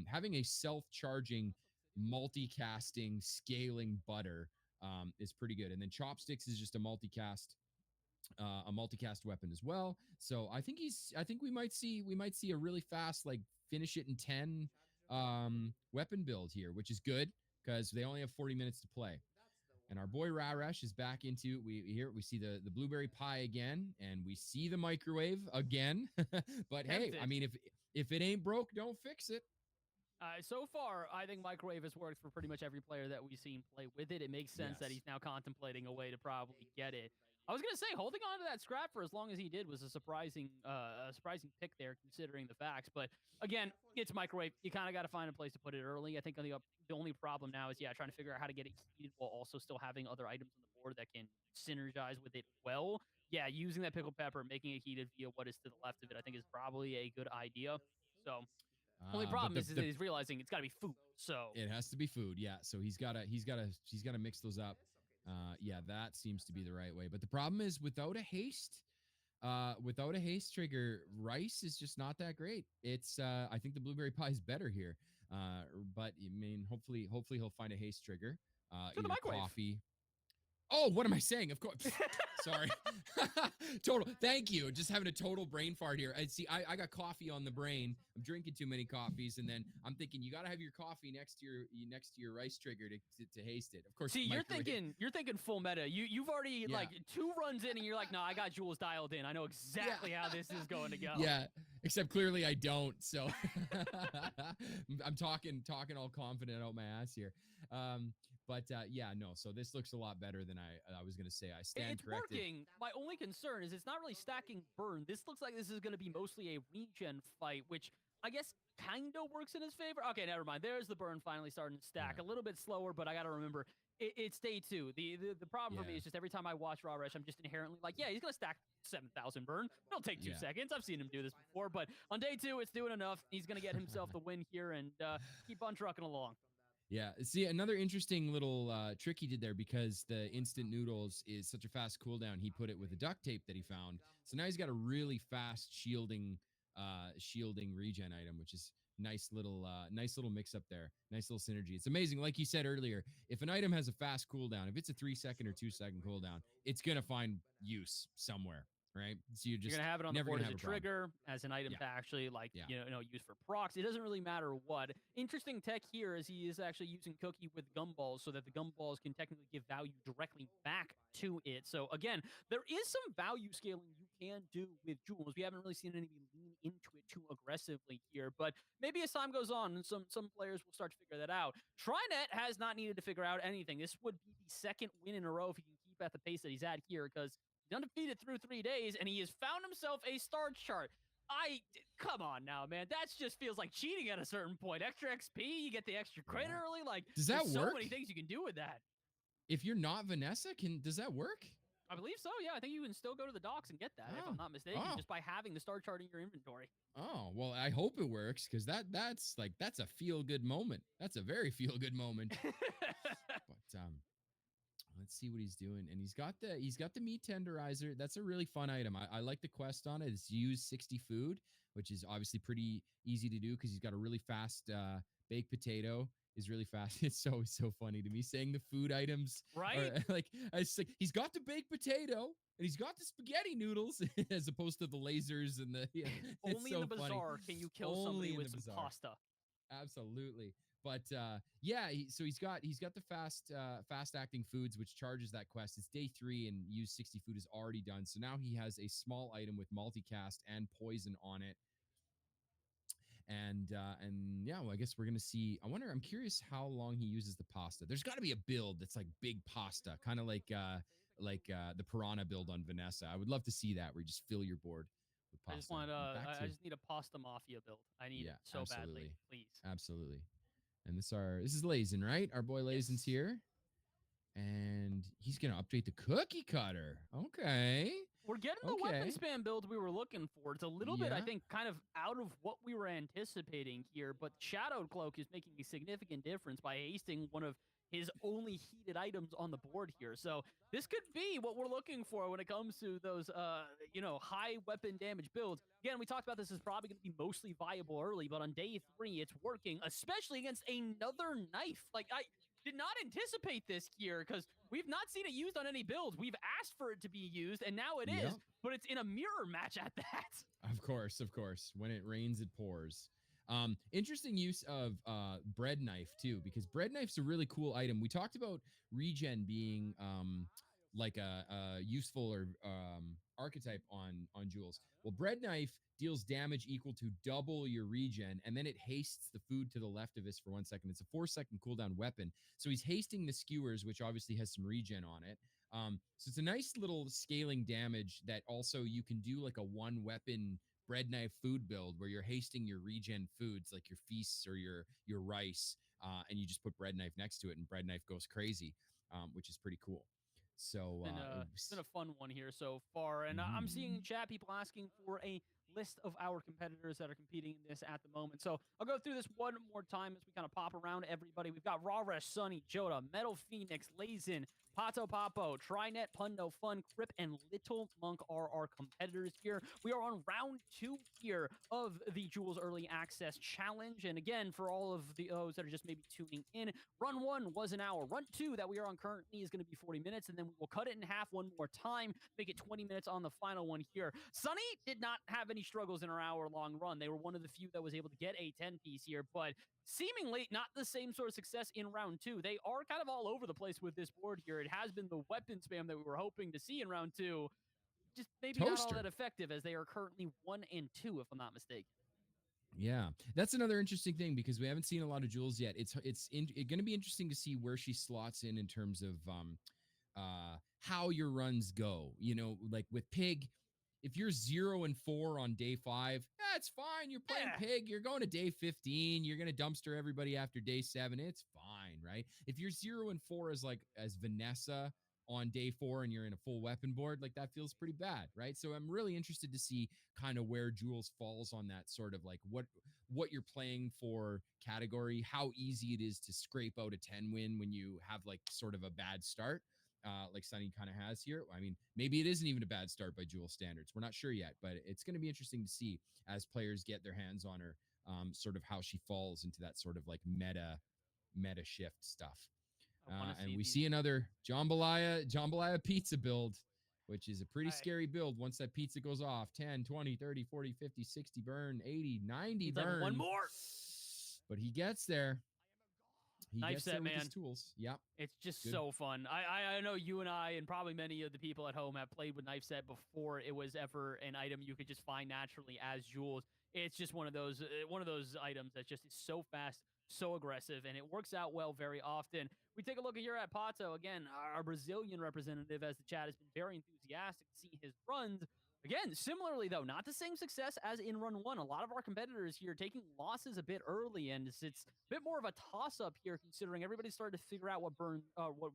Having a self-charging, multicasting, scaling butter is pretty good. And then chopsticks is just a multicast weapon as well. So I think we might see a really fast, like, finish it in 10 weapon build here, which is good because they only have 40 minutes to play. And our boy Raresh is back into, we see the blueberry pie again, and we see the microwave again. But hey, I mean, if it ain't broke, don't fix it. So far, I think microwave has worked for pretty much every player that we've seen play with it. It makes sense that he's now contemplating a way to probably get it. I was going to say, holding on to that scrap for as long as he did was a surprising pick there, considering the facts. But again, it's microwave. You kind of got to find a place to put it early. I think the only problem now is, trying to figure out how to get it heated while also still having other items on the board that can synergize with it well. Yeah, using that pickled pepper, making it heated via what is to the left of it, I think is probably a good idea. So only problem is he's realizing it's got to be food. So it has to be food. Yeah. So he's got to mix those up. Yeah, that seems to be the right way. But the problem is without a haste trigger, rice is just not that great. It's I think the blueberry pie is better here. But I mean, hopefully he'll find a haste trigger. Either coffee. Oh, what am I saying? Of course. Sorry. Total. Thank you. Just having a total brain fart here. I got coffee on the brain. I'm drinking too many coffees, and then I'm thinking you got to have your coffee next to your rice trigger to haste it. Of course. See, you're thinking full meta. You've already like 2 runs in, and you're like, no, I got Jules dialed in. I know exactly how this is going to go. Yeah. Except clearly I don't. So I'm talking all confident out my ass here. But no. So this looks a lot better than I was going to say. I stand corrected. It's working. My only concern is it's not really stacking burn. This looks like this is going to be mostly a regen fight, which I guess kind of works in his favor. Okay, never mind. There's the burn finally starting to stack. A little bit slower, but I got to remember, it's day 2. The problem for me is just every time I watch Raresh, I'm just inherently like, yeah, he's going to stack 7,000 burn. It'll take 2 seconds. I've seen him do this before, but on day 2, it's doing enough. He's going to get himself the win here and keep on trucking along. Yeah, see, another interesting little trick he did there, because the instant noodles is such a fast cooldown, he put it with a duct tape that he found. So now he's got a really fast shielding regen item, which is nice little mix up there. Nice little synergy. It's amazing. Like you said earlier, if an item has a fast cooldown, if it's a 3-second or 2-second cooldown, it's going to find use somewhere. Right, so you're gonna have it on the board as a trigger, as an item to actually use for procs. It doesn't really matter what. Interesting tech here is he is actually using Cookie with gumballs, so that the gumballs can technically give value directly back to it. So again, there is some value scaling you can do with Jules. We haven't really seen anybody lean into it too aggressively here, but maybe as time goes on, some players will start to figure that out. Trinet has not needed to figure out anything. This would be the 2nd win in a row if he can keep at the pace that he's at here, because undefeated through 3 days, and he has found himself a star chart. Come on now, man. That just feels like cheating at a certain point. Extra XP, you get the extra credit early. Like, does that work? So many things you can do with that. If you're not Vanessa, does that work? I believe so. Yeah, I think you can still go to the docks and get that, if I'm not mistaken, just by having the star chart in your inventory. Oh, well, I hope it works, because that's a feel good moment. That's a very feel good moment. But let's see what he's doing. And he's got the meat tenderizer. That's a really fun item. I like the quest on it. It's use 60 food, which is obviously pretty easy to do because he's got a really fast baked potato is really fast. It's so funny to me saying the food items. Right? He's got the baked potato and he's got the spaghetti noodles as opposed to the lasers and the only in the Bazaar can you kill somebody with some pasta. Absolutely. But he's got the fast acting foods, which charges that quest. It's day 3 and use 60 food is already done. So now he has a small item with multicast and poison on it. And yeah, well, I guess we're gonna see. I'm curious how long he uses the pasta. There's got to be a build that's like big pasta, kind of like the Piranha build on Vanessa. I would love to see that, where you just fill your board with pasta. I just need a pasta mafia build. I need it so badly, please. Absolutely. And this is Lazen, right? Our boy Lazen's here. And he's going to update the cookie cutter. Okay. We're getting the weapon spam build we were looking for. It's a little bit, I think, kind of out of what we were anticipating here, but Shadowed Cloak is making a significant difference by hasting one of his only heated items on the board here. So this could be what we're looking for when it comes to those, high weapon damage builds. Again, we talked about this is probably going to be mostly viable early, but on day 3, it's working, especially against another knife. Like, I did not anticipate this here because we've not seen it used on any builds. We've asked for it to be used, and now it is, but it's in a mirror match at that. Of course. When it rains, it pours. Interesting use of bread knife too, because bread knife's a really cool item. We talked about regen being like a useful or archetype on Jules. Well, bread knife deals damage equal to double your regen, and then it hastes the food to the left of us for 1 second. It's a 4-second cooldown weapon. So he's hasting the skewers, which obviously has some regen on it. So it's a nice little scaling damage that also you can do like a 1-weapon bread knife food build where you're hasting your regen foods like your feasts or your rice, and you just put bread knife next to it, and bread knife goes crazy, which is pretty cool. So it's been a fun one here so far, and I'm seeing in chat people asking for a list of our competitors that are competing in this at the moment. So I'll go through this one more time as we kind of pop around everybody. We've got Rawresh, Sunny, Joda, Metal Phoenix, Lazen, Pato Papo, Trinet, Pundo Fun, Crip, and Little Monk are our competitors here. We are on round 2 here of the Jules Early Access Challenge. And again, for all of those that are just maybe tuning in, run 1 was an hour. Run 2 that we are on currently is going to be 40 minutes, and then we will cut it in half one more time, make it 20 minutes on the final one here. Sunny did not have any struggles in our hour-long run. They were one of the few that was able to get a 10-piece here, but seemingly not the same sort of success in round 2. They are kind of all over the place with this board here. It has been the weapon spam that we were hoping to see in round 2. Just maybe not all that effective, as they are currently 1 and 2, if I'm not mistaken. Yeah, that's another interesting thing because we haven't seen a lot of Jules yet. It's going to be interesting to see where she slots in terms of how your runs go. You know, like with Pig, if you're 0 and 4 on day 5, that's fine. You're playing Pig. You're going to day 15. You're going to dumpster everybody after day 7. It's fine, right? If you're 0 and 4 as Vanessa on day 4 and you're in a full weapon board, like that feels pretty bad, right? So I'm really interested to see kind of where Jules falls on that sort of like what you're playing for category, how easy it is to scrape out a 10 win when you have like sort of a bad start. Like Sunny kind of has here. I mean, maybe it isn't even a bad start by Jules standards. We're not sure yet, but it's going to be interesting to see as players get their hands on her, sort of how she falls into that sort of like meta shift stuff. And we see another jambalaya pizza build, which is a pretty scary build once that pizza goes off. 10, 20, 30, 40, 50, 60 burn, 80, 90 burn. Like one more. But he gets there. Knife set, man. With his tools. Yep. It's just so fun. I know you and I and probably many of the people at home have played with knife set before it was ever an item you could just find naturally as Jules. It's just one of those items that just is so fast, so aggressive, and it works out well very often. We take a look here at Pato, again, our Brazilian representative, as the chat has been very enthusiastic to see his runs. Again, similarly, though, not the same success as in run 1. A lot of our competitors here taking losses a bit early, and it's a bit more of a toss-up here, considering everybody's starting to figure out what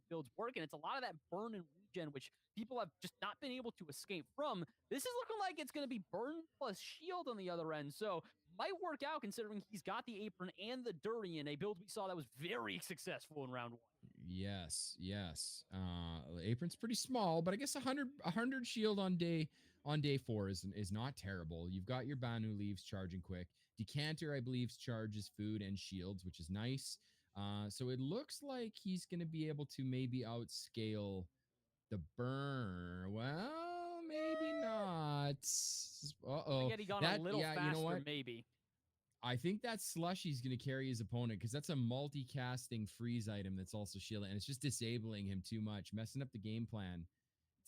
builds work, and it's a lot of that burn and regen, which people have just not been able to escape from. This is looking like it's going to be burn plus shield on the other end, so might work out considering he's got the apron and the durian, a build we saw that was very successful in round 1. Yes. Apron's pretty small, but I guess 100 shield on day 4 is not terrible. You've got your Banu leaves charging quick. Decanter, I believe, charges food and shields, which is nice. So it looks like he's going to be able to maybe outscale the burn. Well, maybe not. I get he got a little faster, you know what? Maybe. I think that Slushy's going to carry his opponent because that's a multi-casting freeze item that's also shielding, and it's just disabling him too much, messing up the game plan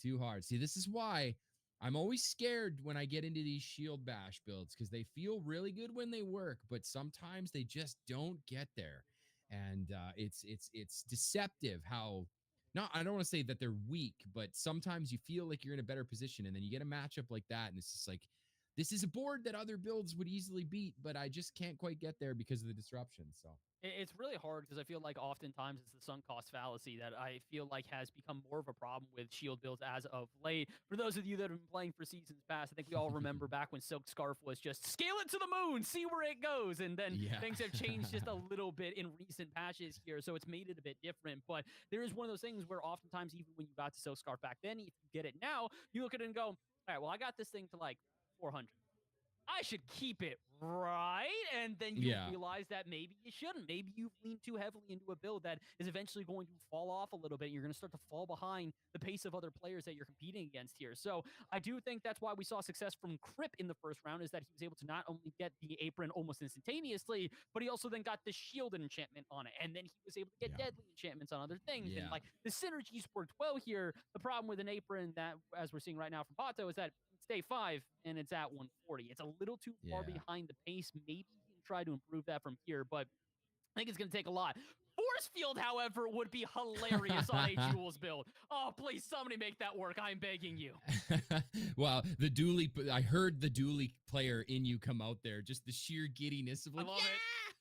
too hard. See, this is why I'm always scared when I get into these shield bash builds because they feel really good when they work, but sometimes they just don't get there. And it's deceptive how, not, I don't want to say that they're weak, but sometimes you feel like you're in a better position, and then you get a matchup like that, and it's just like, this is a board that other builds would easily beat, but I just can't quite get there because of the disruption. So it's really hard because I feel like oftentimes it's the sunk cost fallacy that I feel like has become more of a problem with shield builds as of late. For those of you that have been playing for seasons past, I think we all remember back when Silk Scarf was just scale it to the moon, see where it goes. And then things have changed just a little bit in recent patches here. So it's made it a bit different. But there is one of those things where oftentimes, even when you got to Silk Scarf back then, if you get it now, you look at it and go, all right, well, I got this thing to like 400. I should keep it, right? And then you realize that maybe you shouldn't. Maybe you've leaned too heavily into a build that is eventually going to fall off a little bit. You're going to start to fall behind the pace of other players that you're competing against here. So I do think that's why we saw success from Crip in the first round, is that he was able to not only get the apron almost instantaneously, but he also then got the shielded enchantment on it. And then he was able to get deadly enchantments on other things. And like the synergies worked well here. The problem with an apron that, as we're seeing right now from Pato, is that day 5 and it's at 140. It's a little too far behind the pace. Maybe he can try to improve that from here, but I think it's going to take a lot. Force Field, however, would be hilarious on a Jules build. Oh, please, somebody make that work. I'm begging you. Wow, the Dooley, I heard the Dooley player in you come out there. Just the sheer giddiness of like, I love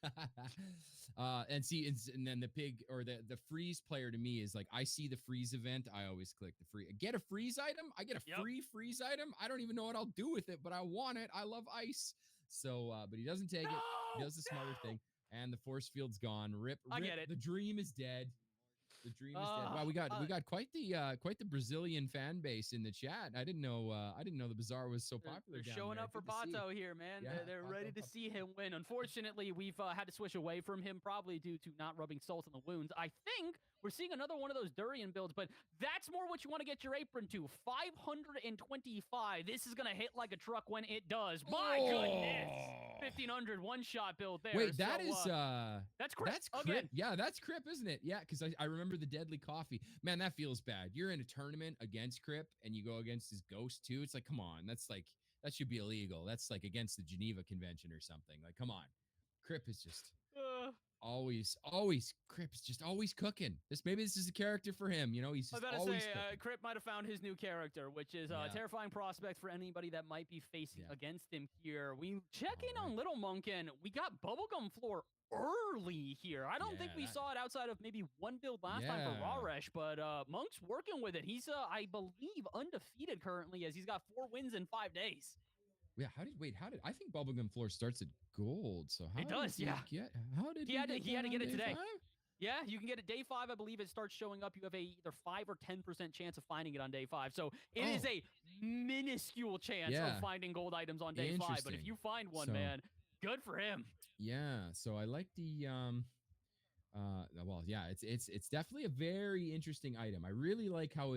it. And see, and then the pig or the freeze player to me is like, I see the freeze event, I always click the free. Get a freeze item? I get a free freeze item? I don't even know what I'll do with it, but I want it. I love ice. So, but he doesn't take it. He does the smarter thing. And the force field's gone. Rip. I get it. The dream is dead. The dream is dead. Wow, we got quite the Brazilian fan base in the chat. I didn't know the Bazaar was so popular. They're showing up for Pato here, man. Yeah, they're ready to see him win. Unfortunately, we've had to switch away from him, probably due to not rubbing salt in the wounds. I think we're seeing another one of those durian builds, but that's more what you want to get your apron to. 525. This is gonna hit like a truck when it does. My goodness. 1500 one-shot build there. Wait, that's Crip. That's Crip. Yeah, that's Crip, isn't it? Yeah, because I remember the deadly coffee. Man, that feels bad. You're in a tournament against Crip and you go against his ghost too. It's like, come on, that should be illegal. That's like against the Geneva Convention or something. Like, come on. Crip is just always Crip is just always cooking. Maybe this is a character for him. You know, he's just always cooking. Crip might have found his new character, which is a terrifying prospect for anybody that might be facing against him here. We check in on Little Monkin. We got Bubblegum Floor early here. I don't think we saw it outside of maybe one build last time for Raresh, but Monk's working with it. He's I believe undefeated currently, as he's got 4 wins in 5 days. Yeah, I think Bubblegum Floor starts at gold. So how it does, he had to get it today. 5? Yeah, you can get it day 5. I believe it starts showing up. You have either 5 or 10% chance of finding it on day 5. So it is a minuscule chance of finding gold items on day 5. But if you find one, man, good for him. Yeah. So I like the it's definitely a very interesting item. I really like how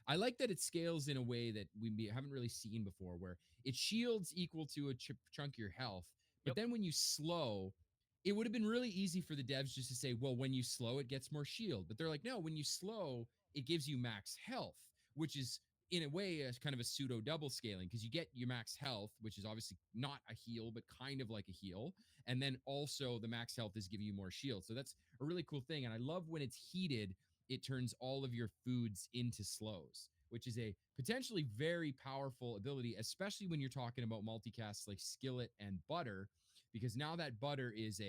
I like that it scales in a way that we haven't really seen before, where it shields equal to a chunk of your health. But then when you slow, it would have been really easy for the devs just to say, well, when you slow, it gets more shield. But they're like, no, when you slow, it gives you max health, which is in a way a kind of a pseudo double scaling, because you get your max health, which is obviously not a heal, but kind of like a heal. And then also the max health is giving you more shield. So that's a really cool thing. And I love when it's heated, it turns all of your foods into slows, which is a potentially very powerful ability, especially when you're talking about multicasts like Skillet and Butter, because now that Butter is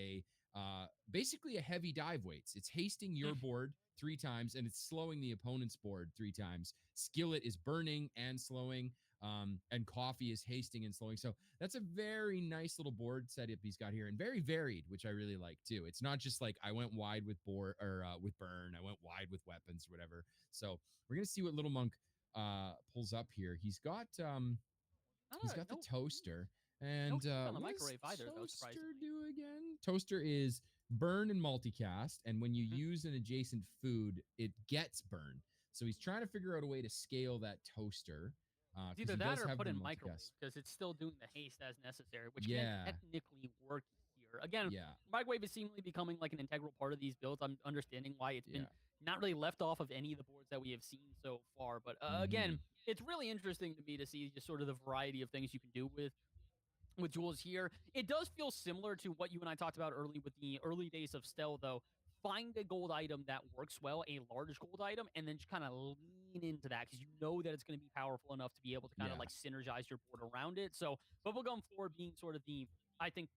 basically a heavy dive weights. It's hasting your board 3 times and it's slowing the opponent's board 3 times. Skillet is burning and slowing, and Coffee is hasting and slowing. So that's a very nice little board setup he's got here, and very varied, which I really like too. It's not just like I went wide with with burn, I went wide with weapons or whatever. So we're gonna see what Little Monk pulls up here. He's got the toaster. And on the microwave either, Toaster do again? Toaster is burn and multicast, and when you use an adjacent food, it gets burned. So he's trying to figure out a way to scale that toaster. Either that or put in microwave, because it's still doing the haste as necessary, which can technically work here. Again, microwave is seemingly becoming like an integral part of these builds. I'm understanding why it's been not really left off of any of the boards that we have seen so far. But again, it's really interesting to me to see just sort of the variety of things you can do with Jules here. It does feel similar to what you and I talked about early with the early days of Stell, though. Find a gold item that works well, a large gold item, and then just kind of lean into that because you know that it's going to be powerful enough to be able to kind of like synergize your board around it. So Bubblegum Floor being sort of the, I think,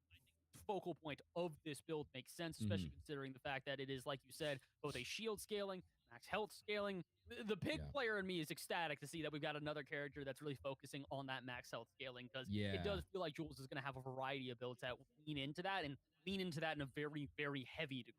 focal point of this build makes sense, especially considering the fact that it is, like you said, both a shield scaling, max health scaling. The pig player in me is ecstatic to see that we've got another character that's really focusing on that max health scaling, because it does feel like Jules is going to have a variety of builds that lean into that and lean into that in a very, very heavy degree.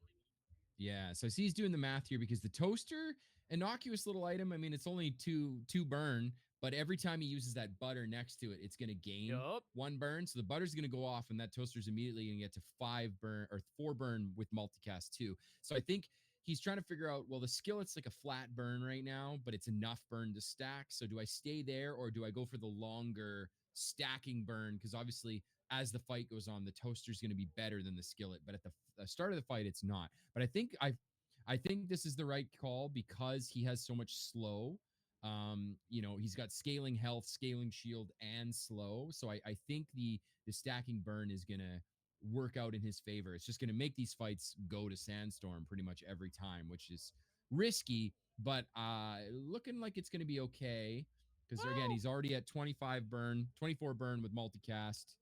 Yeah, so he's doing the math here because the toaster, innocuous little item, I mean, it's only two burn, but every time he uses that butter next to it, it's going to gain 1 burn. So the butter's going to go off, and that toaster's immediately going to get to 5 burn or 4 burn with multicast too. So I think he's trying to figure out, well, the skillet's like a flat burn right now, but it's enough burn to stack. So do I stay there, or do I go for the longer stacking burn? Because obviously, as the fight goes on, the toaster's going to be better than the skillet, but at the start of the fight, it's not. But I think this is the right call because he has so much slow. He's got scaling health, scaling shield, and slow. So I think the stacking burn is going to work out in his favor. It's just going to make these fights go to Sandstorm pretty much every time, which is risky, but looking like it's going to be okay. Because again, he's already at 24 burn with multicast.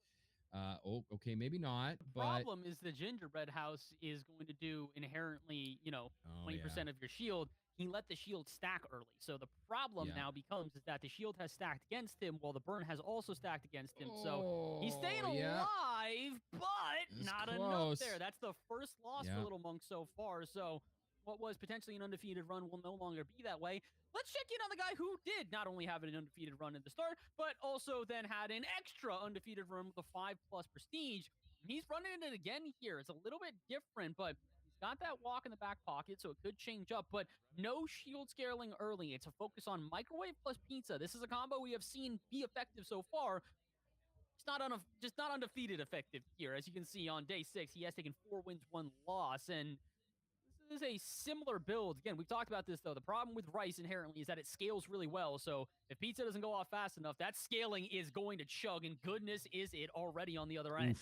Okay, maybe not. The problem is the gingerbread house is going to do inherently, 20% of your shield. He let the shield stack early. So the problem now becomes is that the shield has stacked against him while the burn has also stacked against him. So he's staying alive, but not enough there. That's the first loss for Little Monk so far. So what was potentially an undefeated run will no longer be that way. Let's check in on the guy who did not only have an undefeated run at the start, but also then had an extra undefeated run with a 5+ prestige. He's running it again here. It's a little bit different, but he's got that walk in the back pocket, so it could change up, but no shield scaling early. It's a focus on microwave plus pizza. This is a combo we have seen be effective so far. It's just not undefeated effective here. As you can see on day 6, he has taken 4 wins, 1 loss, and this is a similar build. Again, we've talked about this, though. The problem with Rice inherently is that it scales really well. So if pizza doesn't go off fast enough, that scaling is going to chug, and goodness is it already on the other end.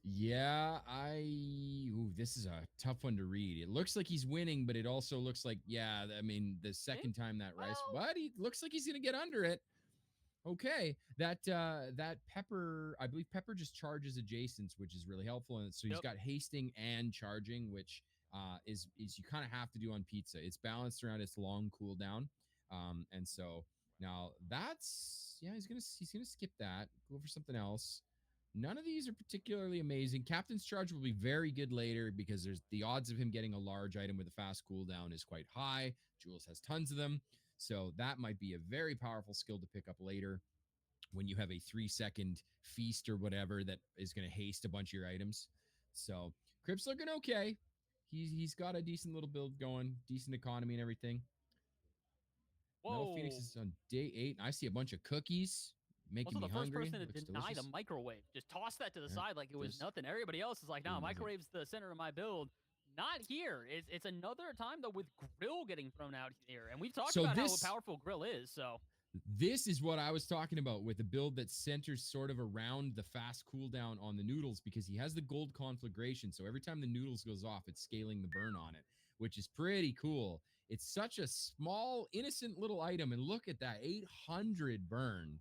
Yeah, this is a tough one to read. It looks like he's winning, but it also looks like, the second time that Rice, but he looks like he's going to get under it. Okay, that Pepper, I believe Pepper just charges adjacents, which is really helpful. And so he's got hasting and charging, which is you kind of have to do on pizza. It's balanced around its long cooldown. And so now that's, he's gonna skip that, go for something else. None of these are particularly amazing. Captain's Charge will be very good later because there's the odds of him getting a large item with a fast cooldown is quite high. Jules has tons of them. So that might be a very powerful skill to pick up later when you have a 3-second feast or whatever that is going to haste a bunch of your items. So Crip's looking okay. He's got a decent little build going, decent economy and everything. Metal Phoenix is on day 8. I see a bunch of cookies making me hungry. Also the first person to deny the microwave. Just toss that to the side like it was nothing. Everybody else is like, no, microwave's the center of my build. Not here. It's another time, though, with Grill getting thrown out here. And we've talked about how powerful Grill is, so... This is what I was talking about with a build that centers sort of around the fast cooldown on the noodles, because he has the gold conflagration. So every time the noodles goes off, it's scaling the burn on it, which is pretty cool. It's such a small, innocent little item. And look at that, 800 burn.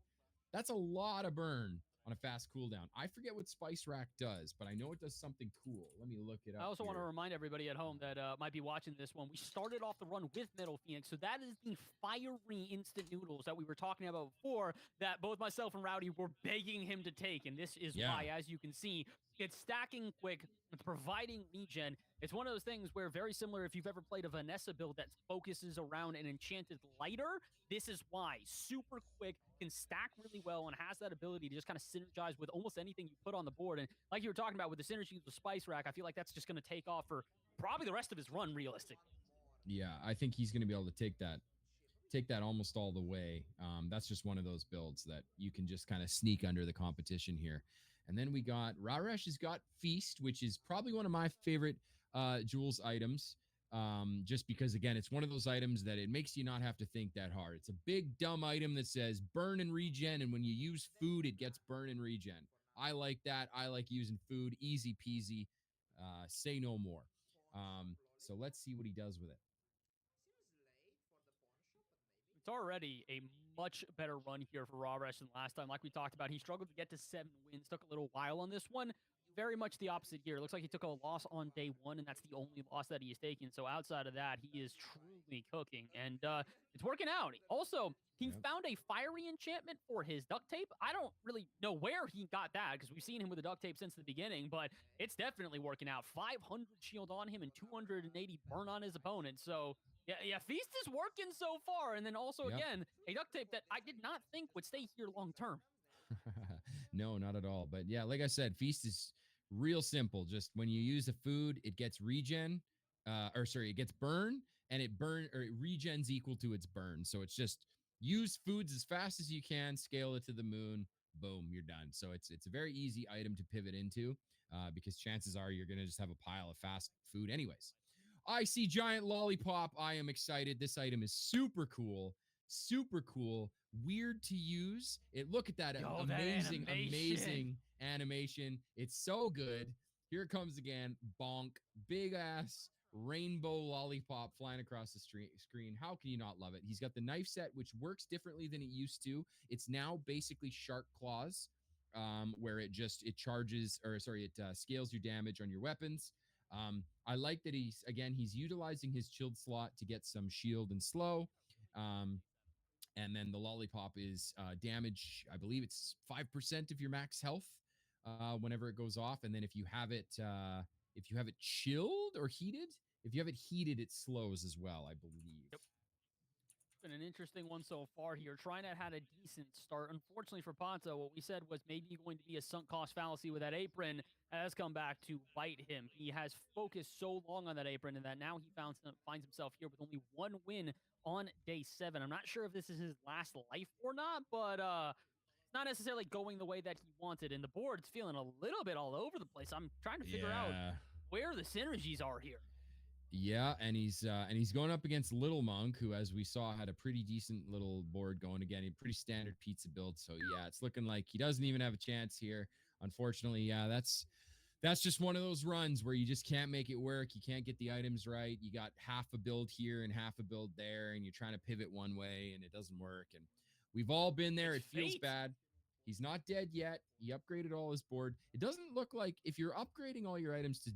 That's a lot of burn on a fast cooldown. I forget what Spice Rack does, but I know it does something cool. Let me look it up. I also want to remind everybody at home that might be watching this one. We started off the run with Metal Phoenix, so that is the fiery instant noodles that we were talking about before that both myself and Rowdy were begging him to take, and this is why, as you can see, it's stacking quick, it's providing regen. It's one of those things where, very similar, if you've ever played a Vanessa build that focuses around an enchanted lighter, this is why. Super quick, can stack really well, and has that ability to just kind of synergize with almost anything you put on the board. And like you were talking about with the synergy with Spice Rack, I feel like that's just going to take off for probably the rest of his run, realistically. Yeah, I think he's going to be able to take that almost all the way. That's just one of those builds that you can just kind of sneak under the competition here. And then we got Raresh has got Feast, which is probably one of my favorite Jules items. just because, again, it's one of those items that it makes you not have to think that hard. It's a big, dumb item that says burn and regen, and when you use food, it gets burn and regen. I like that. I like using food. Easy peasy. Say no more. So let's see what he does with it. It's already a much better run here for Rawresh than last time. Like we talked about, he struggled to get to 7 wins. Took a little while on this one. Very much the opposite here. It looks like he took a loss on day 1, and that's the only loss that he is taking. So outside of that, he is truly cooking, and it's working out. Also, he found a fiery enchantment for his duct tape. I don't really know where he got that, because we've seen him with the duct tape since the beginning, but it's definitely working out. 500 shield on him and 280 burn on his opponent. So yeah, Feast is working so far. And then also, again, a duct tape that I did not think would stay here long term. No, not at all. But yeah, like I said, Feast is real simple. Just when you use a food, it gets regen, it gets burn, and it regens equal to its burn. So it's just use foods as fast as you can, scale it to the moon, boom, you're done. So it's a very easy item to pivot into, because chances are you're gonna just have a pile of fast food anyways. I see giant lollipop. I am excited. This item is super cool. Super cool. Weird to use. Look at that amazing animation. It's so good. Here it comes again. Bonk. Big ass rainbow lollipop flying across the screen. How can you not love it? He's got the knife set, which works differently than it used to. It's now basically shark claws, where it scales your damage on your weapons. I like that he's utilizing his chilled slot to get some shield and slow. And then the lollipop is damage. I believe it's 5% of your max health whenever it goes off. And then if you have it chilled or heated, it slows as well, I believe. Yep. Been an interesting one so far here. TriNet had a decent start. Unfortunately for Ponto, what we said was maybe going to be a sunk cost fallacy with that apron has come back to bite him. He has focused so long on that apron, and that now he finds himself here with only 1 win on day 7. I'm not sure if this is his last life or not, but it's not necessarily going the way that he wanted, and the board's feeling a little bit all over the place. I'm trying to figure out where the synergies are here. Yeah, and he's going up against Little Monk, who, as we saw, had a pretty decent little board going again. A pretty standard pizza build. So yeah, it's looking like he doesn't even have a chance here. Unfortunately, yeah, that's just one of those runs where you just can't make it work. You can't get the items right. You got half a build here and half a build there, and you're trying to pivot one way, and it doesn't work. And we've all been there. It feels bad. He's not dead yet. He upgraded all his board. It doesn't look like, if you're upgrading all your items to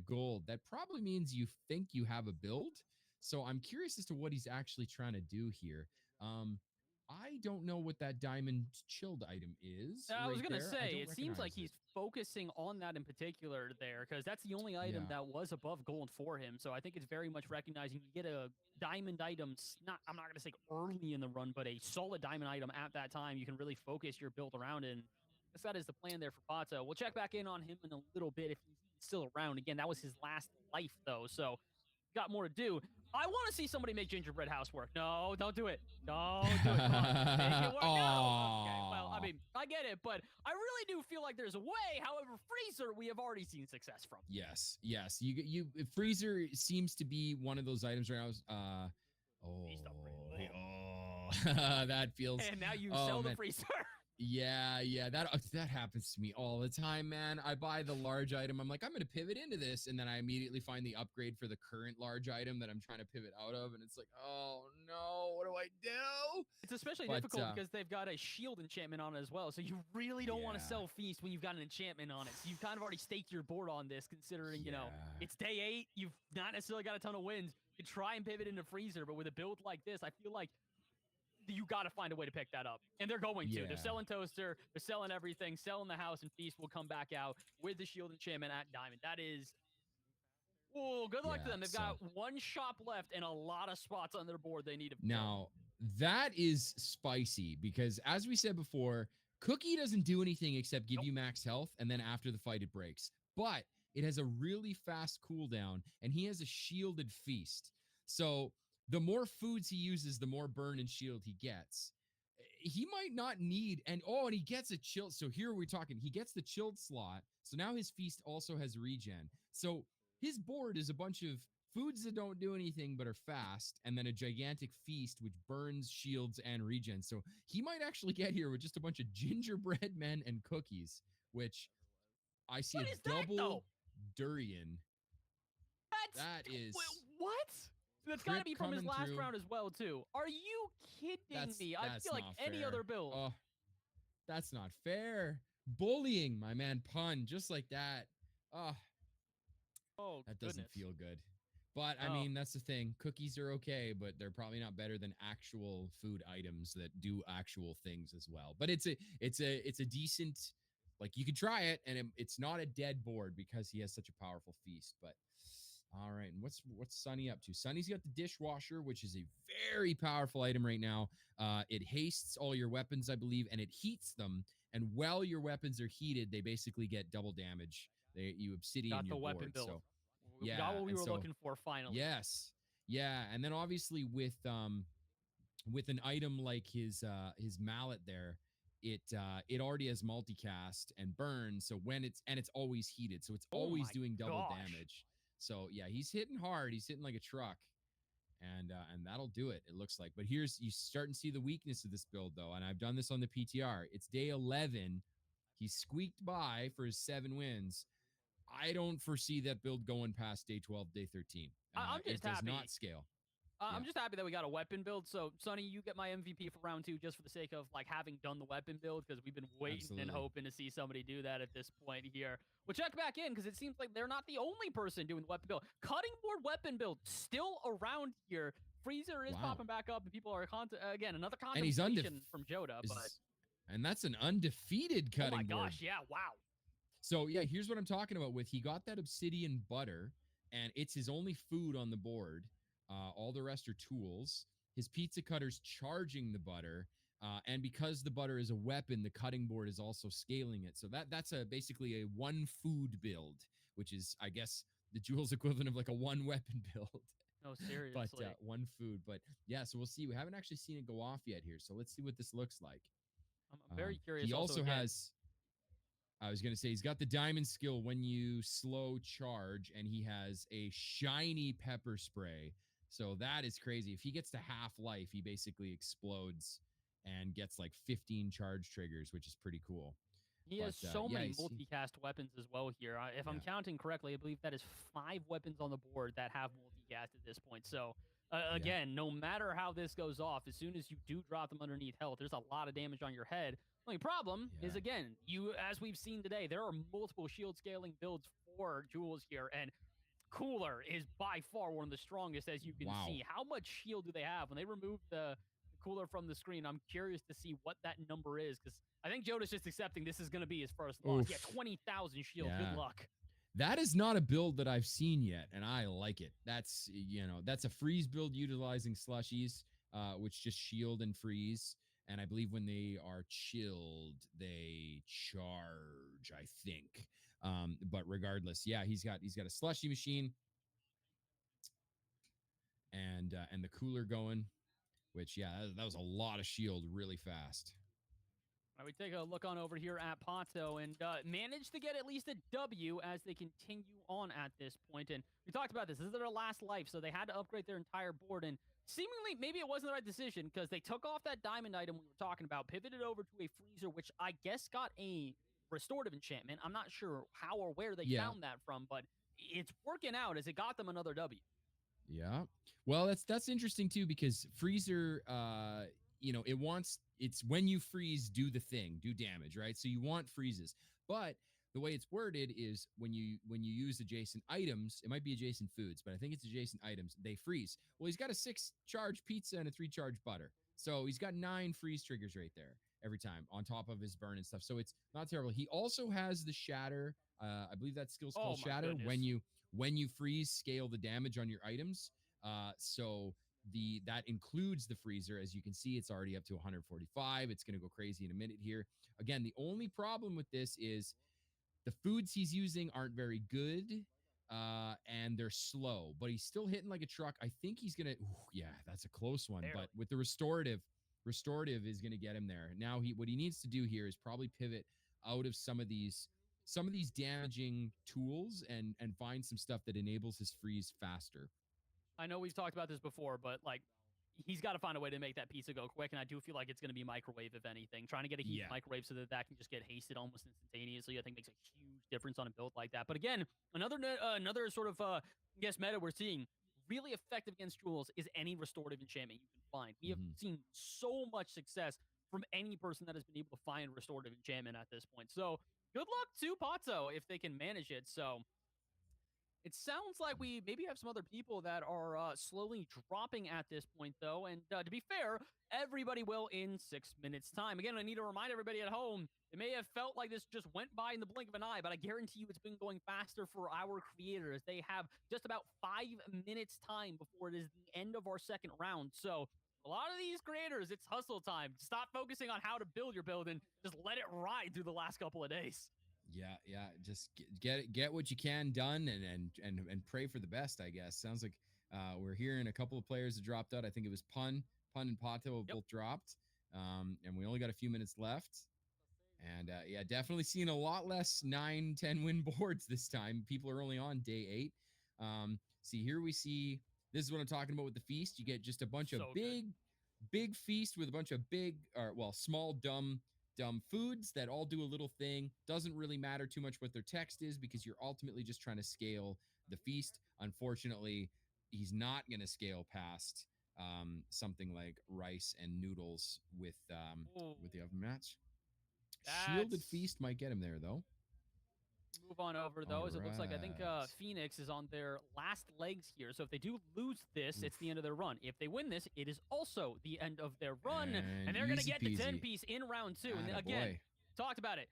gold, that probably means you think you have a build. So I'm curious as to what he's actually trying to do here. I don't know what that diamond chilled item is. I was going to say, it seems like he's focusing on that in particular there, because that's the only item that was above gold for him. So I think it's very much recognizing you get a diamond item, I'm not going to say early in the run, but a solid diamond item at that time. You can really focus your build around it. And I guess that is the plan there for Pato. We'll check back in on him in a little bit if he's still around. Again, that was his last life, though, so got more to do. I want to see somebody make gingerbread house work. No, don't do it. Don't do it. Come on. Make it work. No. Okay, well, I mean, I get it, but I really do feel like there's a way. However, Freezer, we have already seen success from. Yes. Freezer seems to be one of those items right now. That feels. And now you sell the Freezer. Yeah, that happens to me all the time, man. I buy the large item. I'm like, I'm going to pivot into this. And then I immediately find the upgrade for the current large item that I'm trying to pivot out of. And it's like, oh, no, what do I do? It's especially difficult because they've got a shield enchantment on it as well. So you really don't want to sell Feast when you've got an enchantment on it. So you've kind of already staked your board on this, considering, you know, it's day 8. You've not necessarily got a ton of wins. You try and pivot into Freezer, but with a build like this, I feel like you got to find a way to pick that up. And they're going to. They're selling Toaster. They're selling everything. Selling the house, and Feast will come back out with the shield enchantment at Diamond. That is... Oh, good luck to them. They've got 1 shop left and a lot of spots on their board they need to... Now, that is spicy because, as we said before, Cookie doesn't do anything except give you max health, and then after the fight, it breaks. But it has a really fast cooldown, and he has a shielded Feast. So... the more foods he uses, the more burn and shield he gets. He might not need, and he gets a chill. So here we're talking, he gets the chilled slot. So now his Feast also has regen. So his board is a bunch of foods that don't do anything but are fast, and then a gigantic feast which burns shields and regen. So he might actually get here with just a bunch of gingerbread men and cookies, which I see a double durian. That is what? That's got to be from his last round as well, too. Are you kidding me? I feel like any other build. Oh, that's not fair. Bullying, my man. Pun, just like that. Oh, that doesn't feel good. But, I mean, that's the thing. Cookies are okay, but they're probably not better than actual food items that do actual things as well. But it's a decent, like, you could try it, and it's not a dead board because he has such a powerful feast. But all right, and what's Sunny up to? Sunny's got the dishwasher, which is a very powerful item right now. It hastes all your weapons, I believe, and it heats them. And while your weapons are heated, they basically get double damage. You obsidian your board. Weapon build. So we got what we were looking for finally. Yes, yeah, and then obviously with an item like his mallet there, it already has multicast and burn. So when it's always heated, so it's always doing double damage. So yeah, he's hitting hard. He's hitting like a truck, and that'll do it. It looks like. But you start to see the weakness of this build though, and I've done this on the PTR. It's day 11. He squeaked by for his 7 wins. I don't foresee that build going past day 12, day 13. I'm just happy. It does not scale. I'm just happy that we got a weapon build. So, Sonny, you get my MVP for round 2 just for the sake of like having done the weapon build, because we've been waiting and hoping to see somebody do that at this point here. We'll check back in because it seems like they're not the only person doing the weapon build. Cutting board weapon build still around here. Freezer is popping back up, and people are again another contemplation from Joda, and that's an undefeated cutting board. Oh my gosh, yeah, wow. So yeah, here's what I'm talking about with. He got that obsidian butter, and it's his only food on the board. All the rest are tools. His pizza cutter's charging the butter, and because the butter is a weapon, the cutting board is also scaling it. So that's basically a 1 food build, which is, I guess, the Jules equivalent of like a 1 weapon build. No, seriously. But 1 food. But yeah, so we'll see. We haven't actually seen it go off yet here, so let's see what this looks like. I'm very curious. He also has. I was going to say, he's got the diamond skill when you slow charge, and he has a shiny pepper spray. So that is crazy. If he gets to half life, he basically explodes and gets like 15 charge triggers, which is pretty cool. He has so many multicast weapons as well here. If I'm counting correctly, I believe that is 5 weapons on the board that have multicast at this point. So again, no matter how this goes off, as soon as you do drop them underneath health, there's a lot of damage on your head. The only problem is, again, as we've seen today, there are multiple shield scaling builds for Jules here, and Cooler is by far one of the strongest, as you can see. How much shield do they have? When they remove the Cooler from the screen, I'm curious to see what that number is, because I think Joda's just accepting this is going to be his first loss. Yeah, 20,000 shield. Good luck. That is not a build that I've seen yet, and I like it. That's a freeze build utilizing slushies, which just shield and freeze. And I believe when they are chilled, they charge, I think. But regardless, yeah, he's got a slushy machine and the cooler going, which, yeah, that was a lot of shield really fast. All right, we take a look on over here at Pato and managed to get at least a W as they continue on at this point. And we talked about this. This is their last life, so they had to upgrade their entire board. And seemingly, maybe it wasn't the right decision because they took off that diamond item we were talking about, pivoted over to a freezer, which I guess got a restorative enchantment. I'm not sure how or where they found that from, but it's working out as it got them another W. Yeah. Well, that's interesting too, because freezer, it's when you freeze, do the thing, do damage, right? So you want freezes, but the way it's worded is when you use adjacent items, it might be adjacent foods, but I think it's adjacent items, they freeze. Well, he's got a 6 charge pizza and a 3 charge butter. So he's got 9 freeze triggers right there every time on top of his burn and stuff. So it's not terrible. He also has the shatter. I believe that skill's called shatter. Goodness. When you freeze, scale the damage on your items. So that includes the freezer. As you can see, it's already up to 145. It's going to go crazy in a minute here. Again, the only problem with this is the foods he's using aren't very good, and they're slow, but he's still hitting like a truck. I think he's going to, yeah, that's a close one. Barely. But with the restorative is going to get him there. Now, what he needs to do here is probably pivot out of some of these some of these damaging tools and find some stuff that enables his freeze faster. I know we've talked about this before, but like he's got to find a way to make that pizza go quick, and I do feel like it's going to be microwave if anything. Trying to get a heat microwave so that can just get hasted almost instantaneously, I think makes a huge difference on a build like that. But again, another sort of meta we're seeing really effective against Jules is any restorative enchantment you can find. We have seen so much success from any person that has been able to find restorative enchantment at this point. So good luck to Pato if they can manage it. So it sounds like we maybe have some other people that are slowly dropping at this point, though. And to be fair, everybody will in 6 minutes' time. Again, I need to remind everybody at home, it may have felt like this just went by in the blink of an eye, but I guarantee you it's been going faster for our creators. They have just about 5 minutes' time before it is the end of our second round. So a lot of these creators, it's hustle time. Stop focusing on how to build your build and just let it ride through the last couple of days. Yeah. Just get what you can done and pray for the best, I guess. Sounds like we're hearing a couple of players that dropped out. I think it was Pun and Pato both dropped. And we only got a few minutes left. And yeah, definitely seeing a lot less 9-10 win boards this time. People are only on day 8. See, here we see, this is what I'm talking about with the feast. You get just a bunch of big feast with a bunch of small, dumb foods that all do a little thing. Doesn't really matter too much what their text is because you're ultimately just trying to scale the feast. Unfortunately, he's not going to scale past something like rice and noodles with the oven mats. Shielded feast might get him there, though. Move on over, though, as it looks like I think Phoenix is on their last legs here. So if they do lose this, it's the end of their run. If they win this, it is also the end of their run. And they're going to get the 10-piece in round 2. And again, talked about it.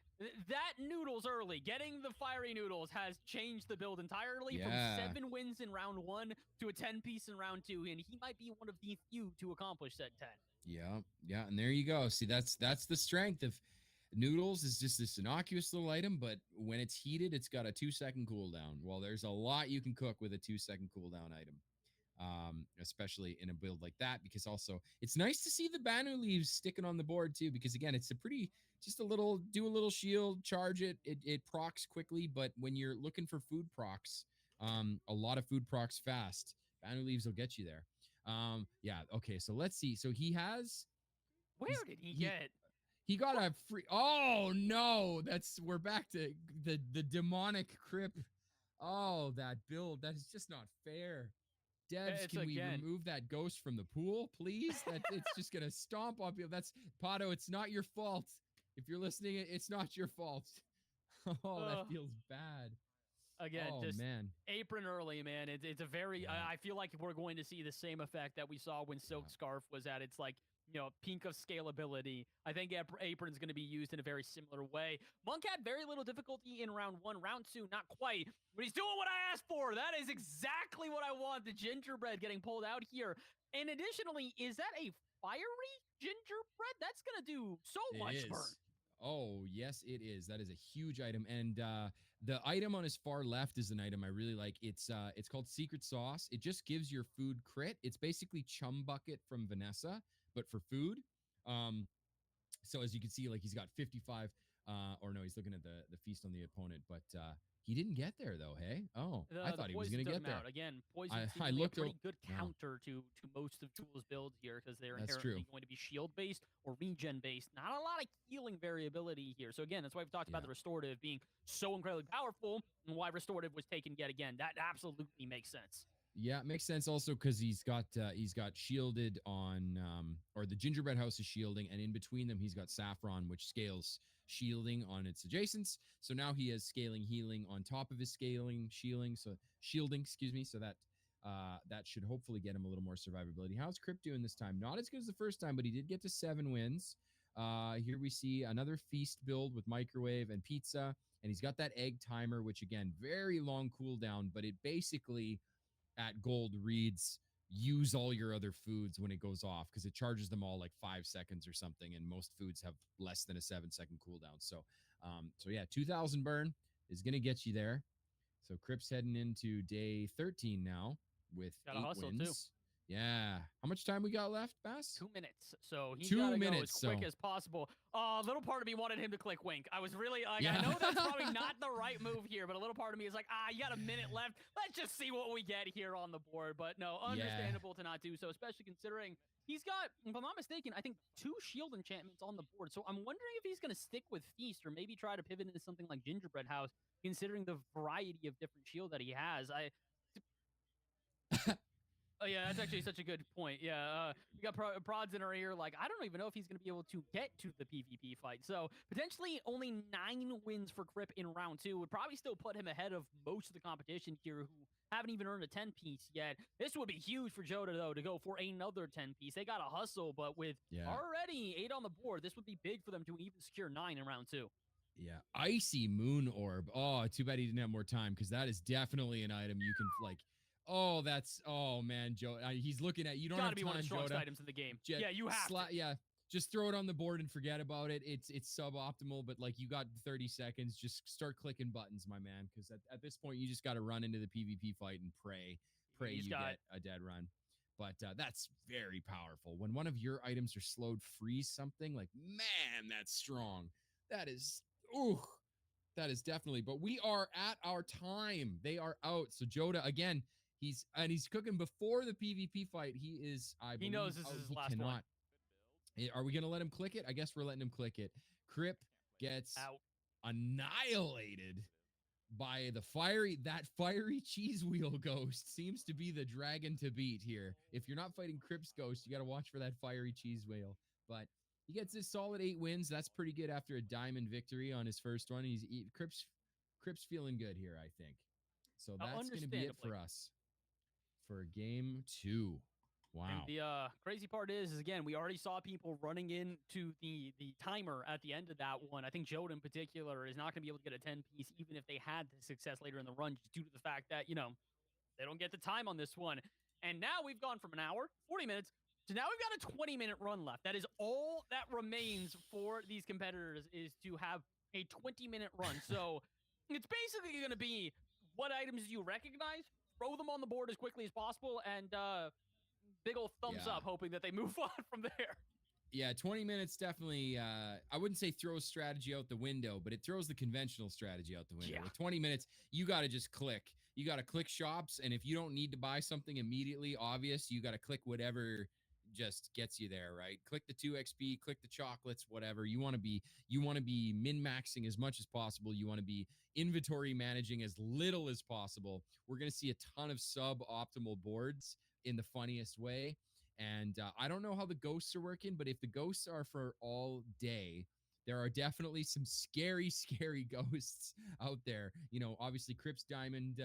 That noodles early, getting the fiery noodles has changed the build entirely from 7 wins in round 1 to a 10-piece in round 2. And he might be one of the few to accomplish that 10. Yeah. And there you go. See, that's the strength of noodles. Is just this innocuous little item, but when it's heated, it's got a 2-second cooldown. Well, there's a lot you can cook with a 2-second cooldown item, especially in a build like that, because also it's nice to see the Banu leaves sticking on the board too, because again, it's do a little shield, charge it. It procs quickly, but when you're looking for food procs, a lot of food procs fast, Banu leaves will get you there. Yeah. Okay. So let's see. So he has. Where did he get? He got a free. Oh no! We're back to the demonic crypt. Oh, that build, that is just not fair. Devs, can we remove that ghost from the pool, please? It's just gonna stomp on people. That's Pato. It's not your fault. If you're listening, it's not your fault. Oh, that feels bad. Again, apron early, man. It's a very. I feel like we're going to see the same effect that we saw when Silk Scarf was at its peak of scalability. I think apron's going to be used in a very similar way. Monk had very little difficulty in round 1. Round 2, not quite, but he's doing what I asked for. That is exactly what I want. The gingerbread getting pulled out here. And additionally, is that a fiery gingerbread? That's going to do so much burn. Oh, yes, it is. That is a huge item. And the item on his far left is an item I really like. It's called Secret Sauce. It just gives your food crit. It's basically Chum Bucket from Vanessa, but for food. So as you can see, like he's got 55, or no, he's looking at the feast on the opponent, but he didn't get there though. Hey, I thought he was going to get there. Again, poison I looked a pretty good counter to most of Jules' build here because they're inherently going to be shield based or regen based. Not a lot of healing variability here. So again, that's why we've talked about the restorative being so incredibly powerful and why restorative was taken yet again. That absolutely makes sense. Yeah, it makes sense also because he's got shielded on, or the gingerbread house is shielding, and in between them he's got saffron, which scales shielding on its adjacents. So now he has scaling healing on top of his shielding. So that should hopefully get him a little more survivability. How's Crypt doing this time? Not as good as the first time, but he did get to 7 wins. Here we see another feast build with microwave and pizza, and he's got that egg timer, which again, very long cooldown, but it basically at gold reads use all your other foods when it goes off because it charges them all like 5 seconds or something, and most foods have less than a 7-second cooldown. So yeah, 2,000 burn is gonna get you there. So Crip's heading into day 13 now with 8 wins. Yeah. How much time we got left, Bass? 2 minutes. So he's got to go as quick as possible. A little part of me wanted him to click wink. I was really like, I know that's probably not the right move here, but a little part of me is like, you got a minute left. Let's just see what we get here on the board. But no, understandable to not do so, especially considering he's got, if I'm not mistaken, I think 2 shield enchantments on the board. So I'm wondering if he's going to stick with Feast or maybe try to pivot into something like Gingerbread House, considering the variety of different shield that he has. Oh, yeah, that's actually such a good point. Yeah, we got prods in our ear. Like, I don't even know if he's going to be able to get to the PvP fight. So, potentially only 9 wins for Crip in round 2 would probably still put him ahead of most of the competition here who haven't even earned a 10-piece yet. This would be huge for Joda, though, to go for another 10-piece. They got to hustle, but with already 8 on the board, this would be big for them to even secure 9 in round 2. Yeah, Icy Moon Orb. Oh, too bad he didn't have more time, because that is definitely an item you can, like... Oh, man, Joe. He's looking at you. Don't have to be one of the strongest items in the game. Yeah, you have to. Yeah, just throw it on the board and forget about it. It's suboptimal, but like you got 30 seconds. Just start clicking buttons, my man, because at this point you just got to run into the PvP fight and pray you get a dead run. But that's very powerful. When one of your items are slowed, freeze something, like, man, that's strong. That is, that is definitely. But we are at our time. They are out. So Joda, again, he's cooking before the PvP fight. He is, he knows this is his last one. Are we going to let him click it? I guess we're letting him click it. Crip gets annihilated by that fiery cheese wheel ghost. Seems to be the dragon to beat here. If you're not fighting Crip's ghost, you got to watch for that fiery cheese wheel. But he gets his solid 8 wins. That's pretty good after a diamond victory on his first one. Crip's feeling good here, I think. So that's going to be it for us for game 2. Wow. And the crazy part is again, we already saw people running into the timer at the end of that one. I think Joda in particular is not going to be able to get a 10-piece, even if they had the success later in the run, just due to the fact that, they don't get the time on this one. And now we've gone from an hour, 40 minutes, to now we've got a 20-minute run left. That is all that remains for these competitors, is to have a 20-minute run. So it's basically going to be, what items do you recognize? Throw them on the board as quickly as possible, and big old thumbs up, hoping that they move on from there. Yeah, 20 minutes definitely, I wouldn't say throws strategy out the window, but it throws the conventional strategy out the window. Yeah. With 20 minutes, you got to just click. You got to click shops, and if you don't need to buy something immediately obvious, you got to click whatever just gets you there, right? Click the 2 XP, click the chocolates, whatever. You want to be min-maxing as much as possible. You want to be inventory managing as little as possible. We're going to see a ton of suboptimal boards in the funniest way. And I don't know how the ghosts are working, but if the ghosts are for all day, there are definitely some scary ghosts out there. Obviously Crip's Diamond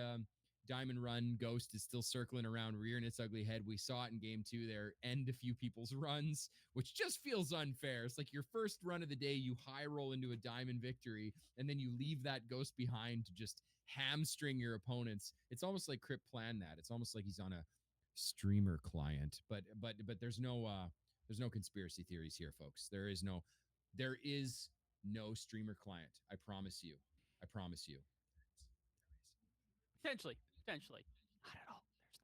Run ghost is still circling around, rearing its ugly head. We saw it in game 2 there, end a few people's runs, which just feels unfair. It's like your first run of the day, you high roll into a diamond victory, and then you leave that ghost behind to just hamstring your opponents. It's almost like Crip planned that. It's almost like he's on a streamer client, but there's no conspiracy theories here, folks. There is no streamer client. I promise you. Potentially. I don't know. There's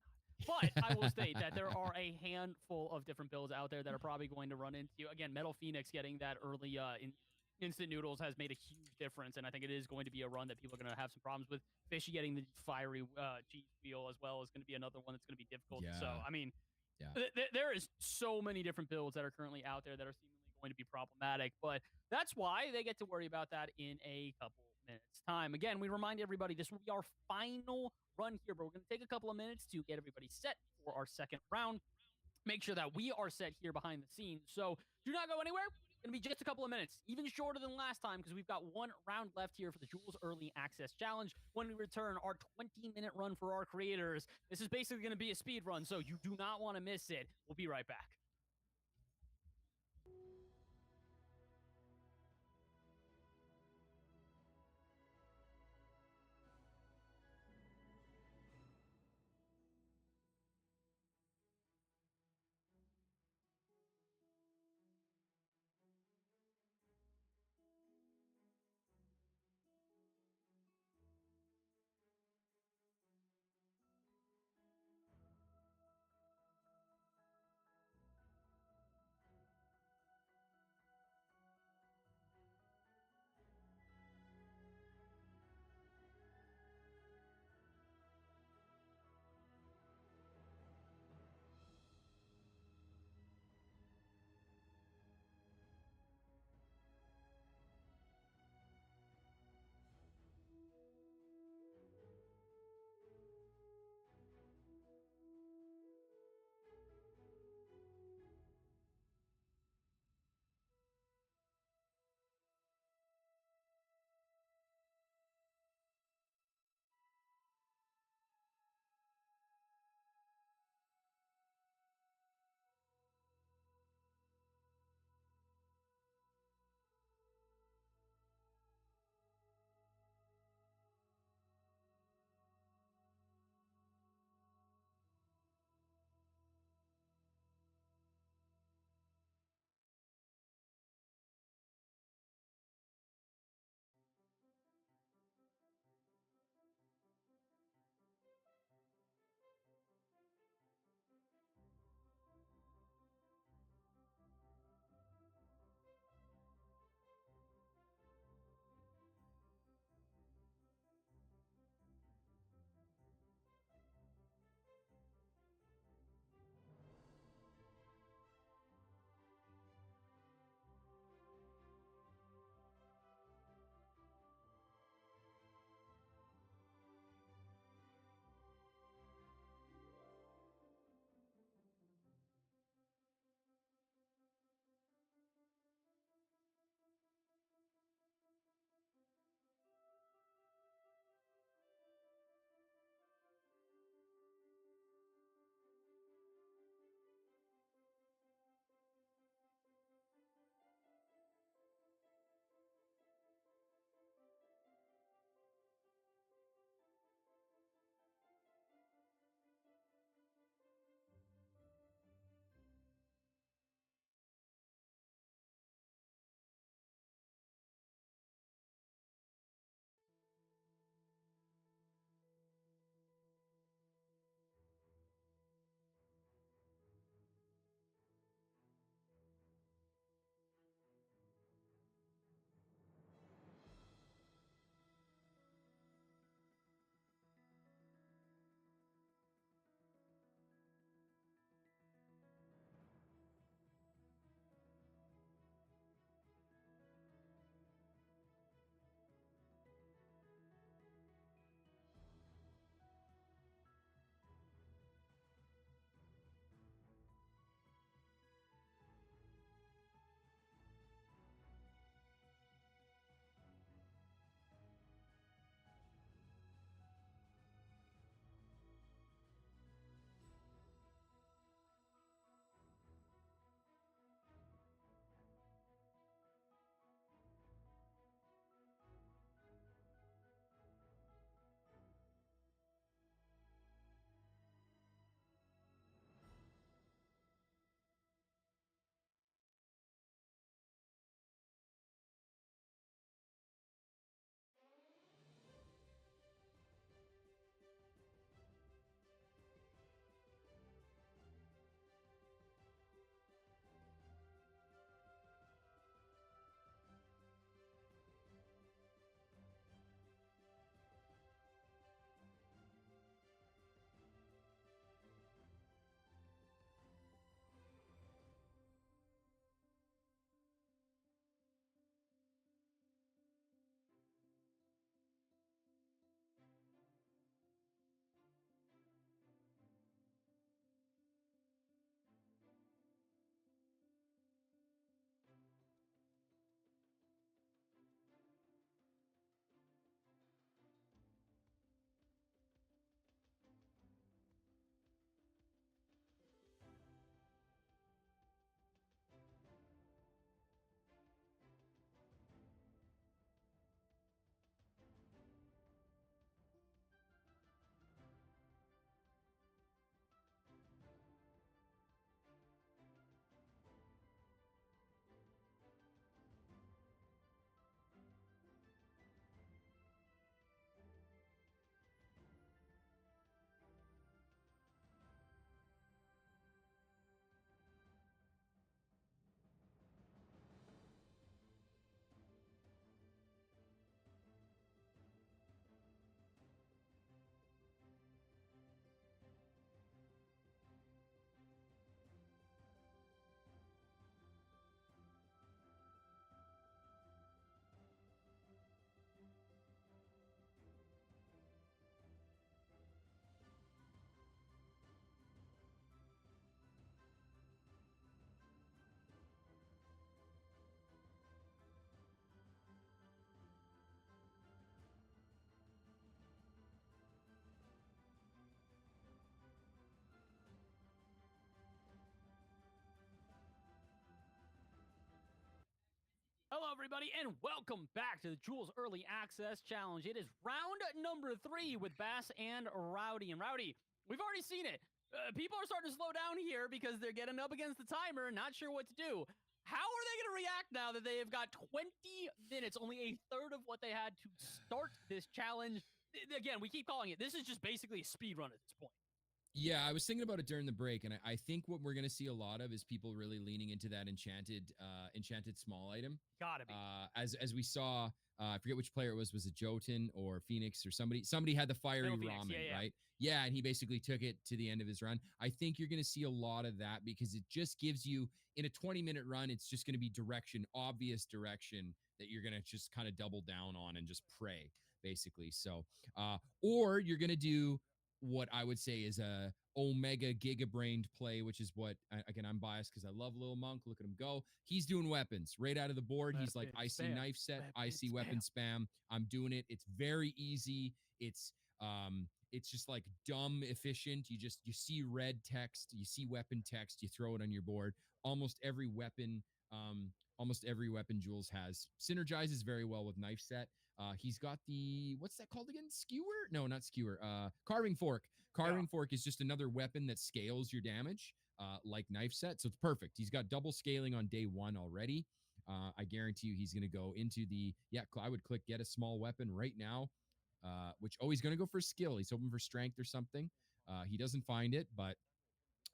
not. But I will state that there are a handful of different builds out there that are probably going to run into, again, Metal Phoenix getting that early instant noodles has made a huge difference, and I think it is going to be a run that people are going to have some problems with. Fishy getting the fiery cheese wheel as well is going to be another one that's going to be difficult. Yeah. So, I mean, there is so many different builds that are currently out there that are seemingly going to be problematic, but that's why they get to worry about that in a couple minutes time. Again, we remind everybody this will be our final run here, but we're going to take a couple of minutes to get everybody set for our second round. Make sure that we are set here behind the scenes. So do not go anywhere. It's going to be just a couple of minutes, even shorter than last time, because we've got one round left here for the Jules Early Access Challenge. When we return, our 20-minute run for our creators. This is basically going to be a speed run, so you do not want to miss it. We'll be right back. Hello, everybody, and welcome back to the Jules Early Access Challenge. It is round number 3 with Bass and Rowdy. And Rowdy, we've already seen it. People are starting to slow down here because they're getting up against the timer and not sure what to do. How are they going to react now that they have got 20 minutes, only a third of what they had to start this challenge? Again, we keep calling it. This is just basically a speed run at this point. Yeah, I was thinking about it during the break, and I think what we're going to see a lot of is people really leaning into that enchanted small item. Gotta be. As we saw, I forget which player it was it Jotun or Phoenix or somebody? Somebody had the fiery ramen, right? Yeah, and he basically took it to the end of his run. I think you're going to see a lot of that because it just gives you, in a 20-minute run, it's just going to be obvious direction that you're going to just kind of double down on and just pray, basically. So, or you're going to do what I would say is a Omega Giga-brained play, which is what, again, I'm biased because I love Lil Monk. Look at him go. He's doing weapons right out of the board. He's like, I see knife set, I see weapon spam. I'm doing it. It's very easy. It's just like dumb efficient. You see red text, you see weapon text, you throw it on your board. Almost every weapon Jules has synergizes very well with knife set. He's got the, what's that called again? Skewer? No, not skewer. Carving fork. Carving fork is just another weapon that scales your damage, like knife set. So it's perfect. He's got double scaling on day 1 already. I guarantee you he's going to go into the, I would click get a small weapon right now, which, he's going to go for skill. He's hoping for strength or something. He doesn't find it, but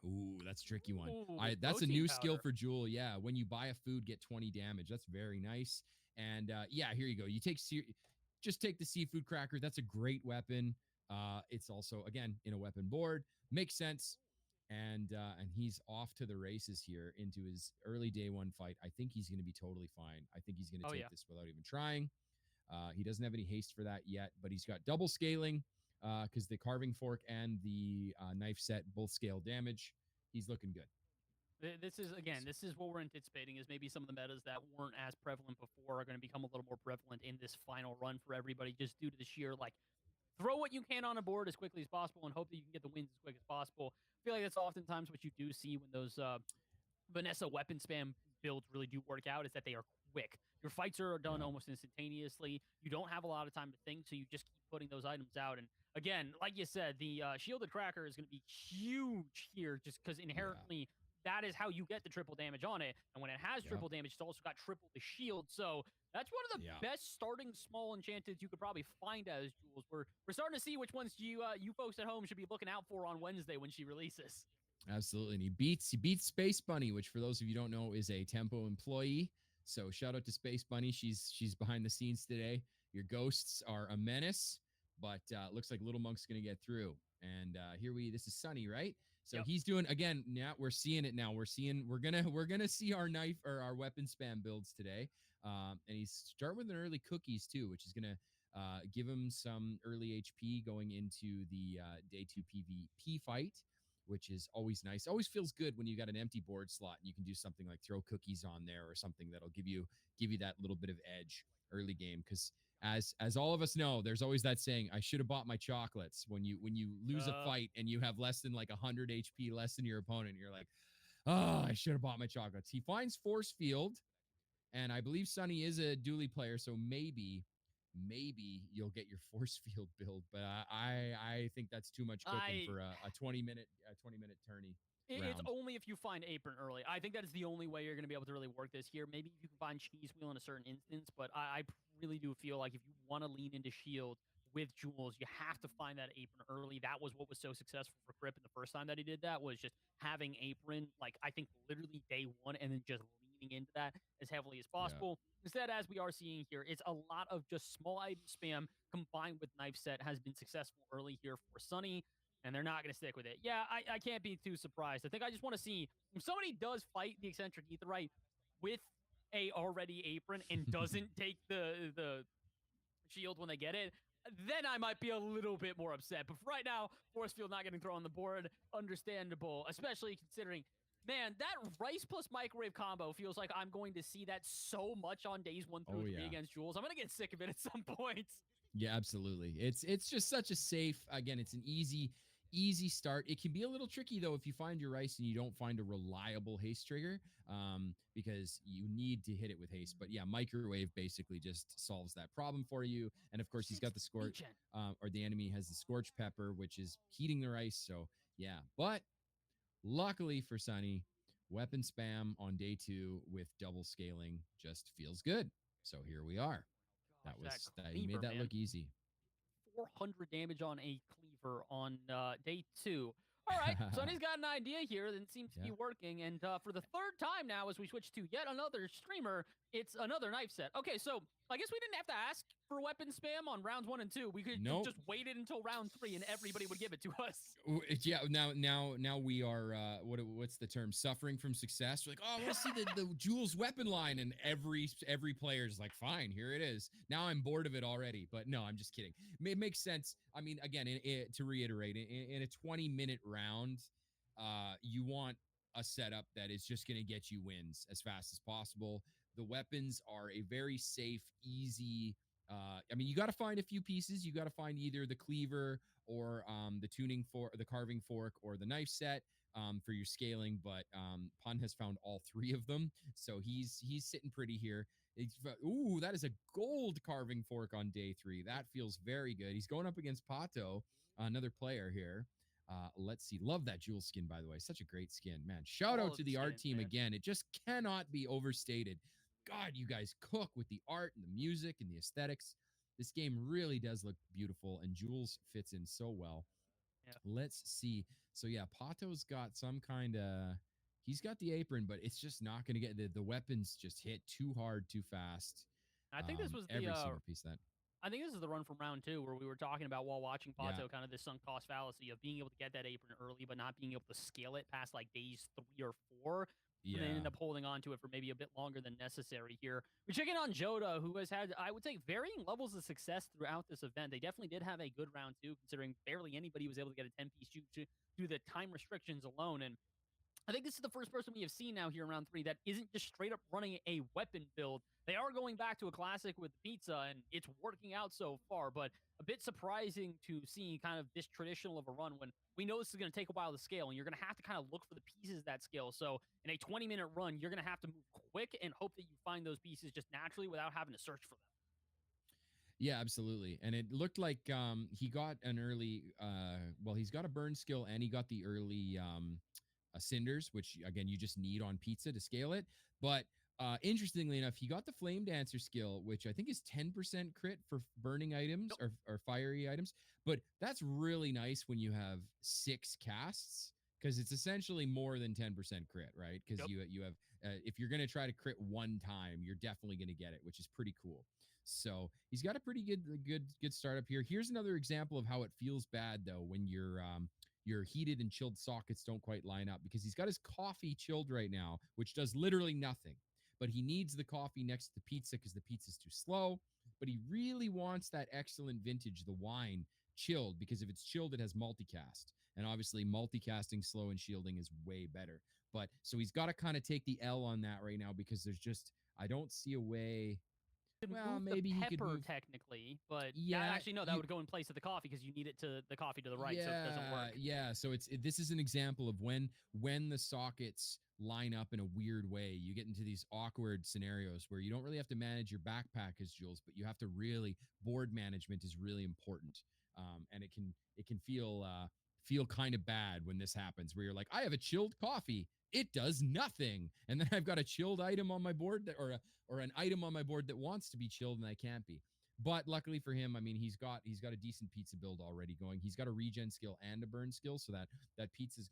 ooh, that's a tricky one. Ooh, that's a new skill for Jewel. Yeah, when you buy a food, get 20 damage. That's very nice. And here you go. You just take the seafood cracker. That's a great weapon. It's also, again, in a weapon board. Makes sense. And he's off to the races here into his early day 1 fight. I think he's going to be totally fine. I think he's going to take this without even trying. He doesn't have any haste for that yet, but he's got double scaling because the carving fork and the knife set both scale damage. He's looking good. This is what we're anticipating is maybe some of the metas that weren't as prevalent before are going to become a little more prevalent in this final run for everybody, just due to the sheer, throw what you can on a board as quickly as possible and hope that you can get the wins as quick as possible. I feel like that's oftentimes what you do see when those Vanessa weapon spam builds really do work out, is that they are quick. Your fights are done almost instantaneously. You don't have a lot of time to think, so you just keep putting those items out. And again, like you said, the shielded cracker is going to be huge here just because inherently that is how you get the triple damage on it. And when it has triple damage, it's also got triple the shield. So that's one of the best starting small enchanteds you could probably find as Jules. We're starting to see which ones you folks at home should be looking out for on Wednesday when she releases. Absolutely. And he beats Space Bunny, which for those of you who don't know is a Tempo employee. So shout out to Space Bunny. She's behind the scenes today. Your ghosts are a menace, but looks like Little Monk's going to get through. And this is Sunny, right? So he's doing, again, now we're seeing it now. We're gonna see our knife or our weapon spam builds today. And he's starting with an early cookies too, which is gonna give him some early HP going into the day 2 PvP fight, which is always nice. Always feels good when you got an empty board slot and you can do something like throw cookies on there or something that'll give you that little bit of edge early game. Because as all of us know, there's always that saying, I should have bought my chocolates. When you lose a fight and you have less than 100 HP less than your opponent, you're like, oh, I should have bought my chocolates. He finds Force Field, and I believe Sunny is a dually player, so maybe you'll get your Force Field build, but I think that's too much cooking for a 20-minute tourney. It's only if you find Apron early. I think that is the only way you're going to be able to really work this here. Maybe you can find Cheese Wheel in a certain instance, but I really do feel like if you want to lean into Shield with Jules, you have to find that Apron early. That was what was so successful for Crip, and the first time that he did that was just having Apron, I think literally day 1, and then just leaning into that as heavily as possible. Yeah. Instead, as we are seeing here, it's a lot of just small item spam combined with knife set has been successful early here for Sunny. And they're not going to stick with it. Yeah, I can't be too surprised. I think I just want to see if somebody does fight the eccentric Aetheryte with a already apron and doesn't take the shield when they get it, then I might be a little bit more upset. But for right now, Force Field not getting thrown on the board, understandable, especially considering, man, that rice plus microwave combo feels like I'm going to see that so much on days 1 through 3 against Jules. I'm going to get sick of it at some point. Yeah, absolutely. It's just such a safe, again, it's an easy easy start. It can be a little tricky, though, if you find your ice and you don't find a reliable haste trigger, because you need to hit it with haste. But yeah, microwave basically just solves that problem for you. And of course, he's got the scorch, or the enemy has the scorch pepper, which is heating their ice. So yeah, but luckily for Sunny, weapon spam on day 2 with double scaling just feels good. So here we are. That was he made that look easy. 400 damage on a cleaver on day 2. All right, Sonny's got an idea here that seems to be working. And for the 3rd time now, as we switch to yet another streamer, it's another knife set. Okay, so I guess we didn't have to ask for weapon spam on rounds 1 and 2. We could just waited until round 3 and everybody would give it to us. Yeah, now we are what's the term? Suffering from success. We're like, oh, let's see the Jules weapon line, and every player's like, fine, here it is. Now I'm bored of it already. But no, I'm just kidding. It makes sense. I mean, again, to reiterate, in a 20-minute round, you want a setup that is just going to get you wins as fast as possible. The weapons are a very safe, easy. I mean, you got to find a few pieces. You got to find either the cleaver or the tuning for the carving fork or the knife set for your scaling. But Pun has found all 3 of them, so he's sitting pretty here. Ooh, that is a gold carving fork on day 3. That feels very good. He's going up against Pato, another player here. Let's see. Love that Jules skin, by the way. Such a great skin, man. Shout out to the art team again. It just cannot be overstated. God, you guys cook with the art and the music and the aesthetics. This game really does look beautiful, and Jules fits in so well. Yeah. Let's see. So yeah, Pato's got some kind of, he's got the apron, but it's just not going to get the weapons just hit too hard, too fast. I think this was every single piece of that. I think this is the run from round 2 where we were talking about while watching Pato, kind of this sunk cost fallacy of being able to get that apron early, but not being able to scale it past like days 3 or 4. Yeah. And they ended up holding on to it for maybe a bit longer than necessary here. We check in on Joda, who has had, I would say, varying levels of success throughout this event. They definitely did have a good round 2, considering barely anybody was able to get a 10-piece due to the time restrictions alone. And I think this is the first person we have seen now here in round 3 that isn't just straight up running a weapon build. They are going back to a classic with pizza, and it's working out so far, but a bit surprising to see kind of this traditional of a run when we know this is going to take a while to scale, and you're going to have to kind of look for the pieces that scale. So in a 20-minute run, you're going to have to move quick and hope that you find those pieces just naturally without having to search for them. Yeah, absolutely. And it looked like he got an early, well, he's got a burn skill, and he got the early cinders, which again, you just need on pizza to scale it. But interestingly enough, he got the flame dancer skill, which I think is 10% crit for burning items or fiery items. But that's really nice when you have 6 casts, because it's essentially more than 10% crit, right? Because you have if you're going to try to crit one time, you're definitely going to get it, which is pretty cool. So he's got a pretty good startup here. Here's another example of how it feels bad though when your heated and chilled sockets don't quite line up, because he's got his coffee chilled right now, which does literally nothing. But he needs the coffee next to the pizza because the pizza's too slow. But he really wants that excellent vintage, the wine, chilled, because if it's chilled, it has multicast. And obviously, multicasting slow and shielding is way better. But so he's got to kind of take the L on that right now, because there's just, I don't see a way. Well, maybe he could move technically, but actually no, that would go in place of the coffee because you need it to the coffee to the right, so it doesn't work. Yeah, so this is an example of when the sockets line up in a weird way, you get into these awkward scenarios where you don't really have to manage your backpack as Jules, but you have to really, board management is really important, and it can feel kind of bad when this happens, where you're like, I have a chilled coffee. It does nothing. And then I've got a chilled item on my board that, or an item on my board that wants to be chilled and I can't be. But luckily for him, I mean, he's got a decent pizza build already going. He's got a regen skill and a burn skill, so that pizza is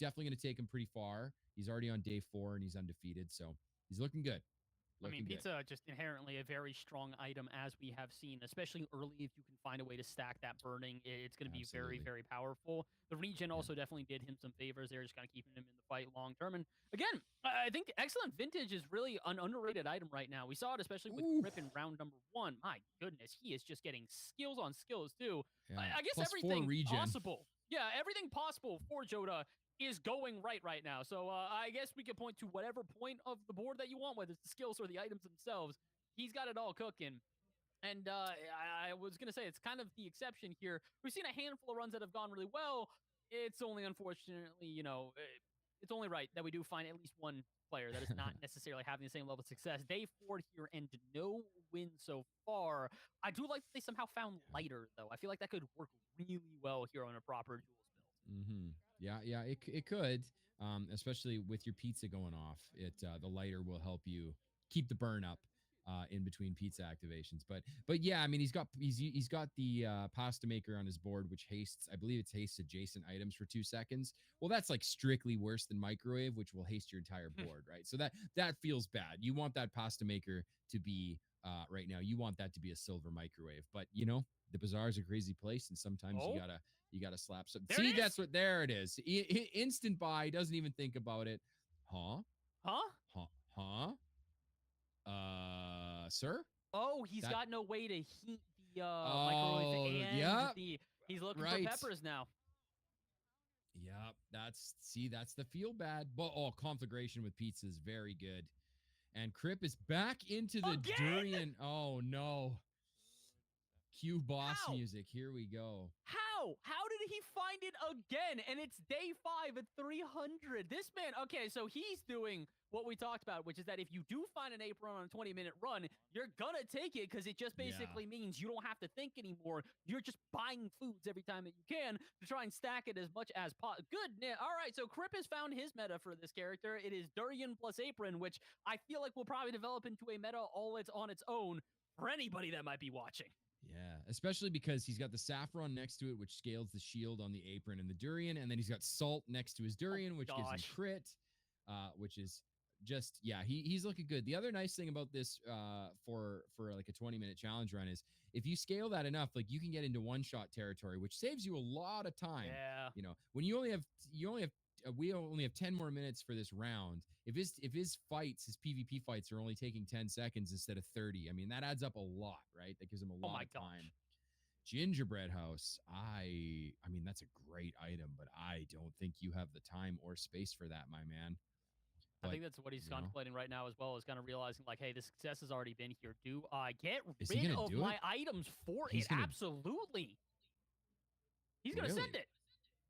definitely gonna take him pretty far. He's already on day 4 and he's undefeated, so he's looking good. Pizza just inherently a very strong item, as we have seen, especially early. If you can find a way to stack that burning, it's going to be very, very powerful. The regen also definitely did him some favors there, just kind of keeping him in the fight long term. And again, I think excellent vintage is really an underrated item right now. We saw it especially with Grip in round number 1. My goodness, he is just getting skills on skills too. Yeah. I guess plus everything possible. Yeah, everything possible for Joda is going right now. So I guess we could point to whatever point of the board that you want, whether it's the skills or the items themselves. He's got it all cooking. And I was going to say, it's kind of the exception here. We've seen a handful of runs that have gone really well. It's only, unfortunately, it's only right that we do find at least one player that is not necessarily having the same level of success. Day 4 here and no win so far. I do like that they somehow found lighter, though. I feel like that could work really well here on a proper Jules build. Yeah, it could, especially with your pizza going off. The lighter will help you keep the burn up in between pizza activations. But yeah, I mean, he's got the pasta maker on his board, which hastes, I believe it's hastes adjacent items for 2 seconds. Well, that's like strictly worse than microwave, which will haste your entire board, right? So that feels bad. You want that pasta maker to be right now. You want that to be a silver microwave, but the Bazaar is a crazy place, and sometimes you gotta slap some. See, that's what there it is. Instant buy, doesn't even think about it. Huh? Sir? Oh, he's got no way to heat the microwave, and he's looking for peppers now. Yep, that's the feel bad. But conflagration with pizza is very good. And Crip is back into the durian. Oh no. Cue boss music. Here we go. How did he find it again? And it's day 5 at 300. This man, okay, so he's doing what we talked about, which is that if you do find an apron on a 20-minute run, you're gonna take it because it just basically means you don't have to think anymore. You're just buying foods every time that you can to try and stack it as much as possible. Good. All right, so Crip has found his meta for this character. It is durian plus apron, which I feel like will probably develop into a meta all on its own for anybody that might be watching. Yeah, especially because he's got the saffron next to it, which scales the shield on the apron and the durian, and then he's got salt next to his durian, which gives him crit, which is just, he's looking good. The other nice thing about this for like a 20-minute challenge run is if you scale that enough, like you can get into one-shot territory, which saves you a lot of time. Yeah. When we only have 10 more minutes for this round. If his PvP fights are only taking 10 seconds instead of 30, I mean, that adds up a lot, right? That gives him a lot of time. Gingerbread house. I mean, that's a great item, but I don't think you have the time or space for that, my man. I think that's what he's contemplating right now as well, is kind of realizing like, hey, the success has already been here. Do I get rid of my items for it? Absolutely. He's going to send it.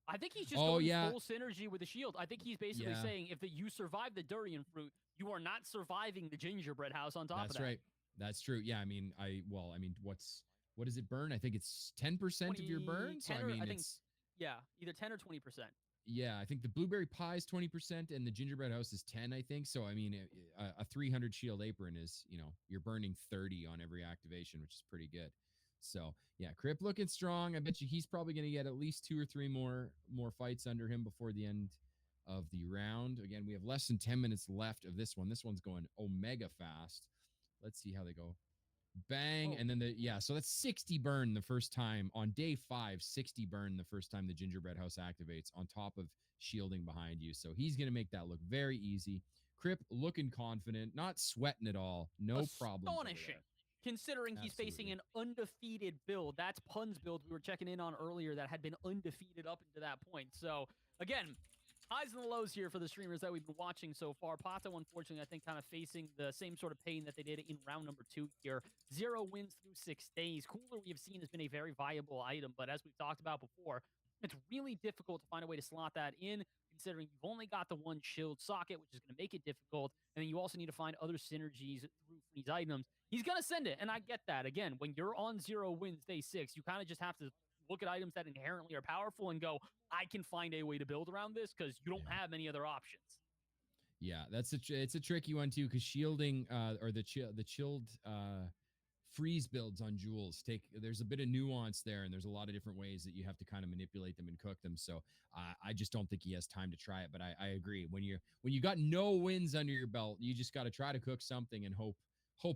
I think he's just going full synergy with the shield. I think he's basically saying if you survive the durian fruit, you are not surviving the gingerbread house on top of that. That's right. That's true. Yeah, I mean, what does it burn? I think it's 10% of your burn. So either 10 or 20%. Yeah, I think the blueberry pie is 20% and the gingerbread house is 10, I think. So, I mean, a 300 shield apron is, you're burning 30 on every activation, which is pretty good. So, yeah, Crip looking strong. I bet you he's probably going to get at least 2 or 3 more fights under him before the end of the round. Again, we have less than 10 minutes left of this one. This one's going omega fast. Let's see how they go. Bang. And then so that's 60 burn the first time on day 5, 60 burn the first time the gingerbread house activates on top of shielding behind you. So he's going to make that look very easy. Crip looking confident, not sweating at all. No problem. Astonishing. Considering he's facing an undefeated build. That's Pun's build we were checking in on earlier that had been undefeated up into that point. So, again, highs and lows here for the streamers that we've been watching so far. Pato, unfortunately, I think kind of facing the same sort of pain that they did in round number 2 here. 0 wins through 6 days. Cooler we have seen has been a very viable item, but as we've talked about before, it's really difficult to find a way to slot that in, considering you've only got the one shield socket, which is going to make it difficult, and then you also need to find other synergies through these items. He's going to send it, and I get that. Again, when you're on 0 wins day 6, you kind of just have to look at items that inherently are powerful and go, I can find a way to build around this because you don't have any other options. Yeah, it's a tricky one too, because shielding or the chilled freeze builds on Jules there's a bit of nuance there, and there's a lot of different ways that you have to kind of manipulate them and cook them. So I just don't think he has time to try it. But I agree, when you got no wins under your belt, you just got to try to cook something and hope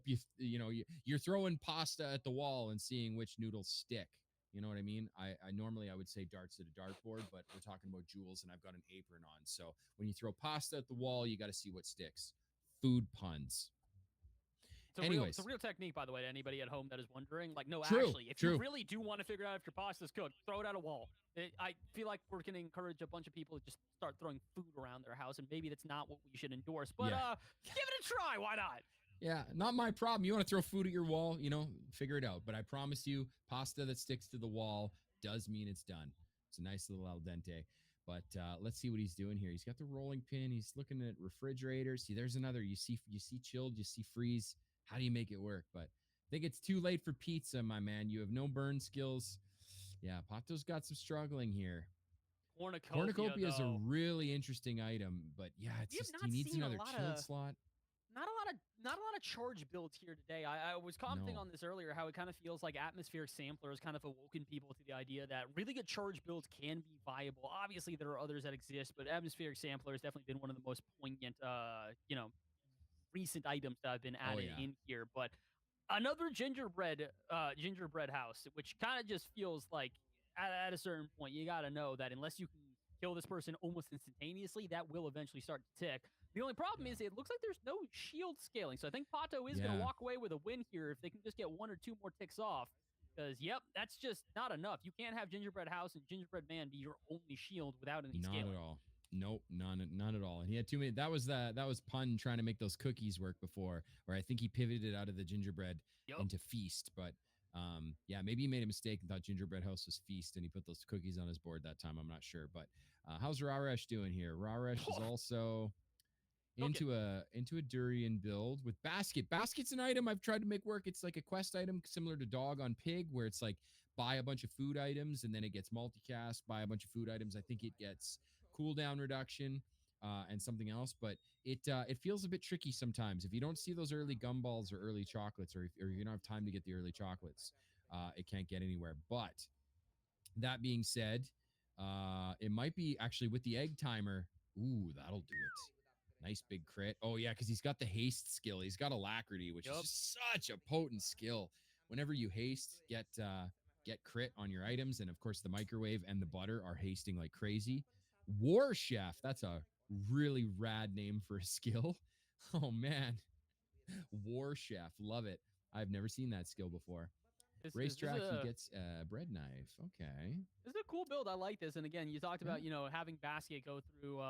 you're throwing pasta at the wall and seeing which noodles stick. You know what I mean? I normally I would say darts at a dartboard, but we're talking about Jules and I've got an apron on. So when you throw pasta at the wall, you got to see what sticks. Food puns. It's a real technique, by the way, to anybody at home that is wondering. Like, no, actually, if you really do want to figure out if your pasta's cooked, throw it at a wall. I feel like we're going to encourage a bunch of people to just start throwing food around their house, and maybe that's not what we should endorse. But give it a try. Why not? Yeah, not my problem. You want to throw food at your wall, figure it out. But I promise you, pasta that sticks to the wall does mean it's done. It's a nice little al dente. But let's see what he's doing here. He's got the rolling pin. He's looking at refrigerators. See, there's another. You see chilled, you see freeze. How do you make it work? But I think it's too late for pizza, my man. You have no burn skills. Yeah, Pato's got some struggling here. Cornucopia is a really interesting item, but yeah, it's just he needs another chilled slot. Not a lot of charge builds here today. I was commenting on this earlier, how it kind of feels like Atmospheric Sampler has kind of awoken people to the idea that really good charge builds can be viable. Obviously, there are others that exist, but Atmospheric Sampler has definitely been one of the most poignant, recent items that have been added in here. But another gingerbread house, which kind of just feels like at a certain point, you got to know that unless you can kill this person almost instantaneously, that will eventually start to tick. The only problem is it looks like there's no shield scaling. So I think Pato is going to walk away with a win here if they can just get 1 or 2 more ticks off. Because, yep, that's just not enough. You can't have Gingerbread House and Gingerbread Man be your only shield without any scaling. Not at all. Nope, none at all. And he had too many. That was Pun trying to make those cookies work before, where I think he pivoted out of the gingerbread into Feast. But maybe he made a mistake and thought Gingerbread House was Feast, and he put those cookies on his board that time. I'm not sure. But how's Raresh doing here? Raresh is also into a durian build with basket. Basket's an item I've tried to make work. It's like a quest item similar to Dog on Pig, where it's like buy a bunch of food items and then it gets multicast. Buy a bunch of food items. I think it gets cooldown reduction and something else, but it feels a bit tricky sometimes. If you don't see those early gumballs or early chocolates, or you don't have time to get the early chocolates, it can't get anywhere. But that being said, it might be actually with the egg timer. Ooh, that'll do it. Nice big crit. Oh, yeah, because he's got the haste skill. He's got Alacrity, which is just such a potent skill. Whenever you haste, get crit on your items. And, of course, the microwave and the butter are hasting like crazy. War Chef. That's a really rad name for a skill. Oh, man. War Chef. Love it. I've never seen that skill before. Racetrack, he gets a bread knife. Okay. This is a cool build. I like this. And again, you talked about, having Basket go through,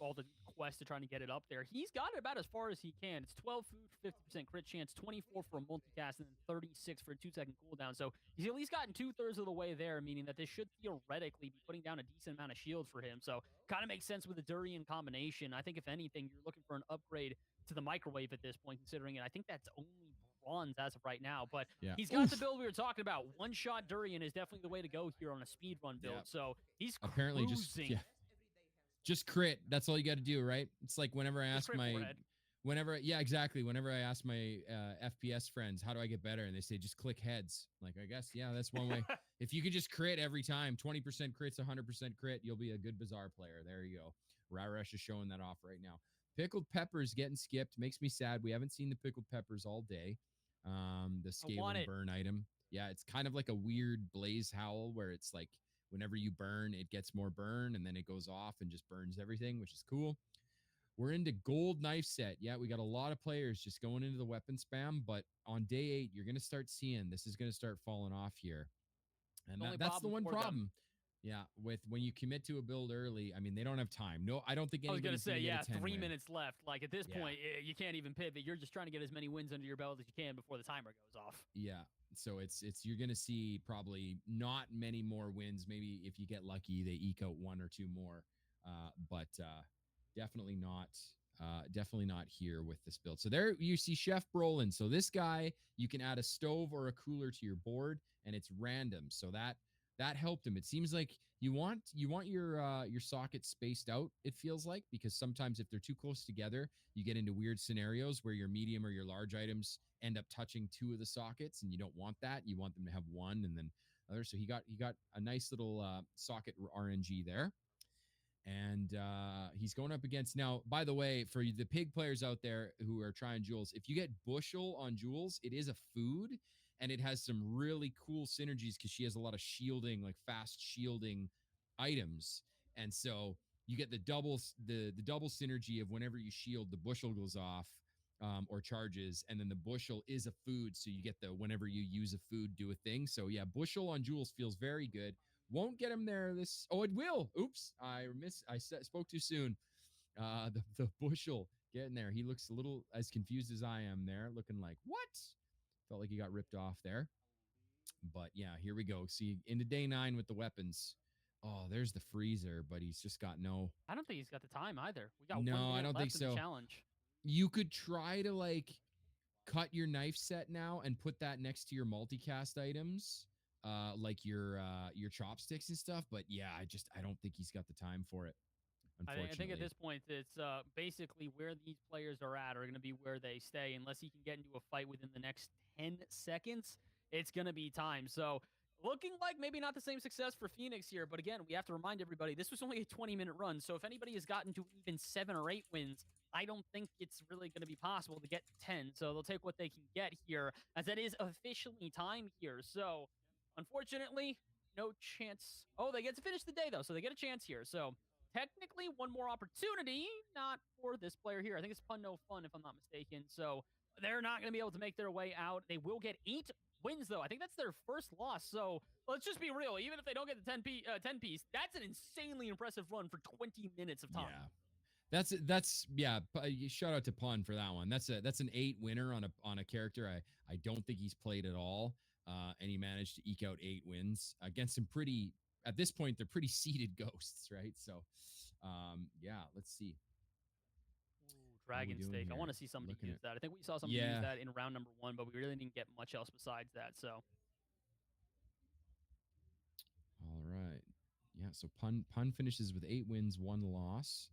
all the quests to trying to get it up there. He's got it about as far as he can. It's 12 food for 50% crit chance, 24 for a multicast, and then 36 for a 2-second cooldown. So he's at least gotten 2/3 of the way there, meaning that this should theoretically be putting down a decent amount of shield for him. So kind of makes sense with the Durian combination. I think if anything, you're looking for an upgrade to the microwave at this point, considering it. I think that's only bronze as of right now, but he's got the build we were talking about. One-shot Durian is definitely the way to go here on a speed run build. So he's apparently cruising. Just crit. That's all you got to do, right? It's like whenever I ask whenever I ask my FPS friends, how do I get better? And they say, just click heads. I'm like, I guess, that's one way. If you could just crit every time, 20% crits, 100% crit, you'll be a good Bazaar player. There you go. Raresh is showing that off right now. Pickled peppers getting skipped. Makes me sad. We haven't seen the pickled peppers all day. The scale and burn item. Yeah, it's kind of like a weird blaze howl where it's like whenever you burn, it gets more burn and then it goes off and just burns everything, which is cool. We're into gold knife set. Yeah, we got a lot of players just going into the weapon spam, but on day 8, you're going to start seeing this is going to start falling off here. And that's the one problem. Yeah, with when you commit to a build early, I mean, they don't have time. No, I don't think anybody's going to get a 10 3 minutes left. Like, at this point, you can't even pivot. You're just trying to get as many wins under your belt as you can before the timer goes off. Yeah, so it's you're going to see probably not many more wins. Maybe if you get lucky, they eke out 1 or 2 more. But definitely not here with this build. So there you see Chef Brolin. So this guy, you can add a stove or a cooler to your board, and it's random. So that helped him. It seems like you want your sockets spaced out, it feels like, because sometimes if they're too close together, you get into weird scenarios where your medium or your large items end up touching 2 of the sockets, and you don't want that. You want them to have 1 and then other. So he got a nice little socket RNG there. And he's going up against, now, by the way, for the pig players out there who are trying Jules, if you get Bushel on Jules, it is a food. And it has some really cool synergies because she has a lot of shielding, like fast shielding items. And so you get the double synergy of whenever you shield, the bushel goes off or charges. And then the bushel is a food. So you get the whenever you use a food, do a thing. So yeah, bushel on Jules feels very good. Won't get him there. Oh, it will. Oops. I spoke too soon. The bushel Getting there. He looks a little as confused as I am there, looking like, what? Felt like he got ripped off there. But yeah, here we go. See, into day 9 with the weapons. Oh, there's the freezer, but he's just got no... I don't think he's got the time either. We got no, 1 minute I don't left think in so. the challenge. You could try to, like, cut your knife set now and put that next to your multicast items, like your chopsticks and stuff. But yeah, I don't think he's got the time for it. Unfortunately. I think at this point, it's basically where these players are going to be where they stay. Unless he can get into a fight within the next 10 seconds, it's going to be time. So looking like maybe not the same success for Phoenix here. But again, we have to remind everybody, this was only a 20-minute run. So if anybody has gotten to even 7 or 8 wins, I don't think it's really going to be possible to get 10. So they'll take what they can get here, as that is officially time here. So unfortunately, no chance. Oh, they get to finish the day, though. So they get a chance here. So technically, one more opportunity, not for this player here. I think it's Pun No Fun, if I'm not mistaken. So they're not going to be able to make their way out. They will get 8 wins, though. I think that's their first loss. So let's just be real. Even if they don't get the 10 piece, that's an insanely impressive run for 20 minutes of time. Yeah. That's yeah. Shout out to Pun for that one. That's an 8 winner on a character I don't think he's played at all, and he managed to eke out 8 wins against some pretty. At this point, they're pretty seeded ghosts, right? So, yeah. Let's see. Ooh, Dragon Steak. I want to see somebody use that. I think we saw somebody use that in round number 1, but we really didn't get much else besides that. So, all right. Yeah. So Pun finishes with 8 wins, 1 loss.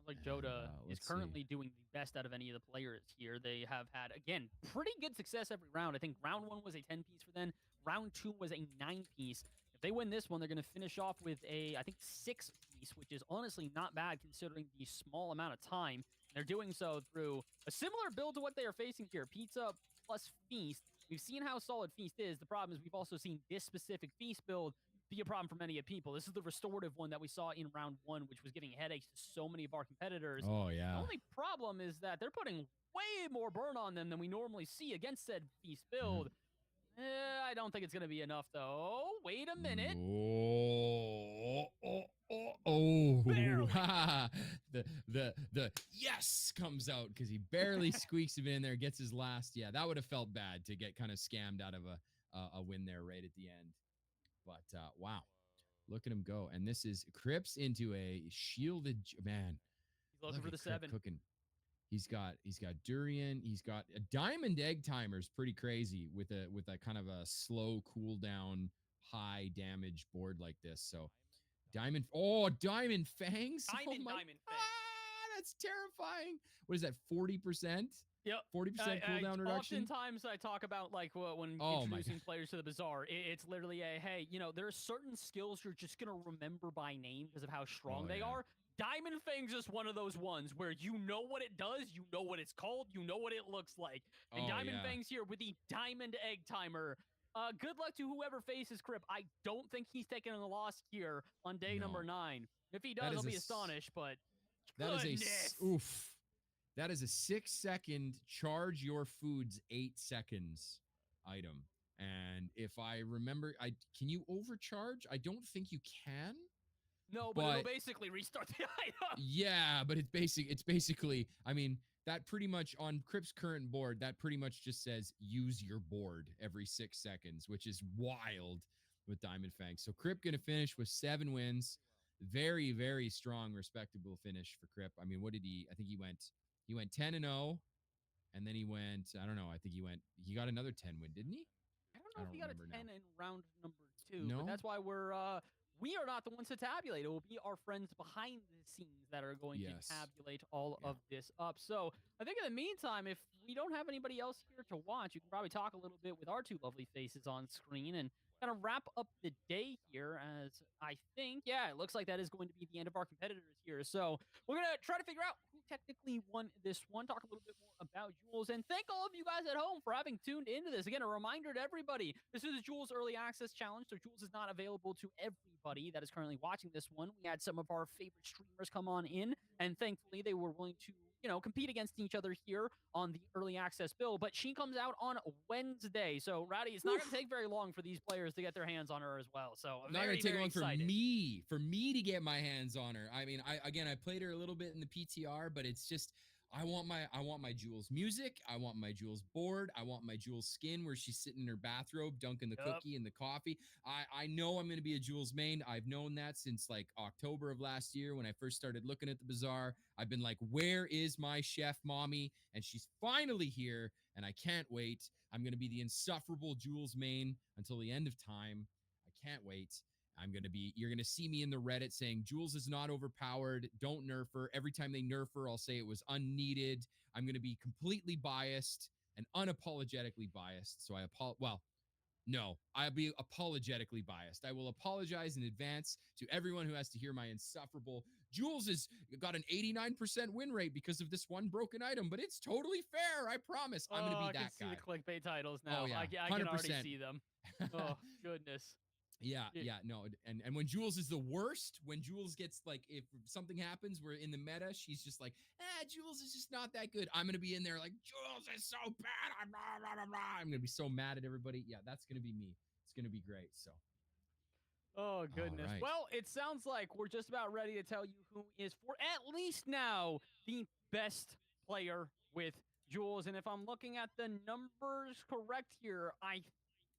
Like Joda is currently doing the best out of any of the players here. They have had, again, pretty good success every round. I think round 1 was a 10-piece for them. Round 2 was a 9-piece. If they win this one, they're going to finish off with a, I think, 6-piece, which is honestly not bad considering the small amount of time. They're doing so through a similar build to what they are facing here. Pizza plus Feast. We've seen how solid Feast is. The problem is we've also seen this specific Feast build be a problem for many people. This is the restorative one that we saw in round 1, which was giving headaches to so many of our competitors. Oh, yeah. The only problem is that they're putting way more burn on them than we normally see against said Feast build. I don't think it's going to be enough, though. Wait a minute. The yes comes out because he barely squeaks it in there, gets his last. Yeah, that would have felt bad to get kind of scammed out of a win there right at the end. But wow, look at him go. And this is Crips into a shielded man. He's looking for the 7. Cooking. He's got durian. He's got a diamond egg timer's pretty crazy with a kind of a slow cooldown, high damage board like this. So diamond fangs. Diamond fangs. That's terrifying. What is that? 40%? Yep. 40% cooldown reduction. Oftentimes I talk about like when introducing players to the Bazaar, it's literally a, hey, you know, there are certain skills you're just going to remember by name because of how strong they are. Diamond Fang's just one of those ones where you know what it does, you know what it's called, you know what it looks like. And Diamond Fang's here with the Diamond Egg Timer. Good luck to whoever faces Crip. I don't think he's taking a loss here on day number 9. If he does, I'll be astonished, but that is that is a 6-second charge your foods 8 seconds item. And if I remember, can you overcharge? I don't think you can. No, but it'll basically restart the item. Yeah, but it's basically, I mean, that pretty much on Crip's current board, that pretty much just says use your board every 6 seconds, which is wild with Diamond Fang. So Crip gonna finish with 7 wins. Very, very strong, respectable finish for Crip. I mean, what did he? I think he went 10-0, and then he went. I don't know. I think he got another 10 win, didn't he? I don't know if he got a 10 in round number 2. No, but that's why we are not the ones to tabulate. It will be our friends behind the scenes that are going to tabulate all of this up. So I think in the meantime, if we don't have anybody else here to watch, you can probably talk a little bit with our 2 lovely faces on screen and kind of wrap up the day here, as I think, it looks like that is going to be the end of our competitors here. So we're going to try to figure out who technically won this one, talk a little bit more about Jules, and thank all of you guys at home for having tuned into this. Again, a reminder to everybody, this is the Jules Early Access Challenge, so Jules is not available to everybody that is currently watching this one. We had some of our favorite streamers come on in, and thankfully they were willing to compete against each other here on the early access build, but she comes out on Wednesday. So, Rowdy, it's not going to take very long for these players to get their hands on her as well. So, I'm not going to take long for me to get my hands on her. I mean, I played her a little bit in the PTR, but it's just, I want my Jules music. I want my Jules board. I want my Jules skin where she's sitting in her bathrobe, dunking the cookie and the coffee. I know I'm going to be a Jules main. I've known that since like October of last year when I first started looking at the Bazaar. I've been like, where is my chef mommy? And she's finally here, and I can't wait. I'm going to be the insufferable Jules main until the end of time. I can't wait. You're going to see me in the Reddit saying Jules is not overpowered. Don't nerf her. Every time they nerf her, I'll say it was unneeded. I'm going to be completely biased and unapologetically biased. So I'll be apologetically biased. I will apologize in advance to everyone who has to hear my insufferable. Jules has got an 89% win rate because of this one broken item, but it's totally fair. I promise. I'm going to be that guy. I can see the clickbait titles now. Oh, yeah. I can already see them. Oh, goodness. Yeah, no. And when Jules is the worst, when Jules gets like, if something happens, we're in the meta, she's just like, Jules is just not that good. I'm going to be in there like, Jules is so bad. I'm going to be so mad at everybody. Yeah, that's going to be me. It's going to be great. So. Oh, goodness. Right. Well, it sounds like we're just about ready to tell you who is, for at least now, the best player with Jules. And if I'm looking at the numbers correct here, I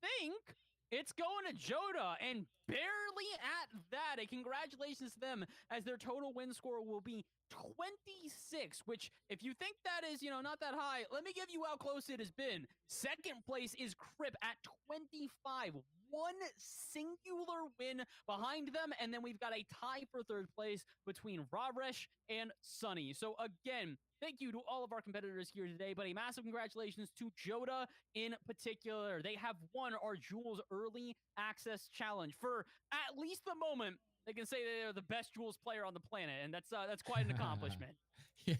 think it's going to Joda, and barely at that. A congratulations to them, as their total win score will be 26, which, if you think that is, not that high, let me give you how close it has been. Second place is Crip at 25. One singular win behind them, and then we've got a tie for third place between Ravresh and Sunny. So again, thank you to all of our competitors here today, but a massive congratulations to Joda in particular. They have won our Jules Early Access Challenge. For at least the moment, they can say they're the best Jules player on the planet, and that's quite an accomplishment. Yeah,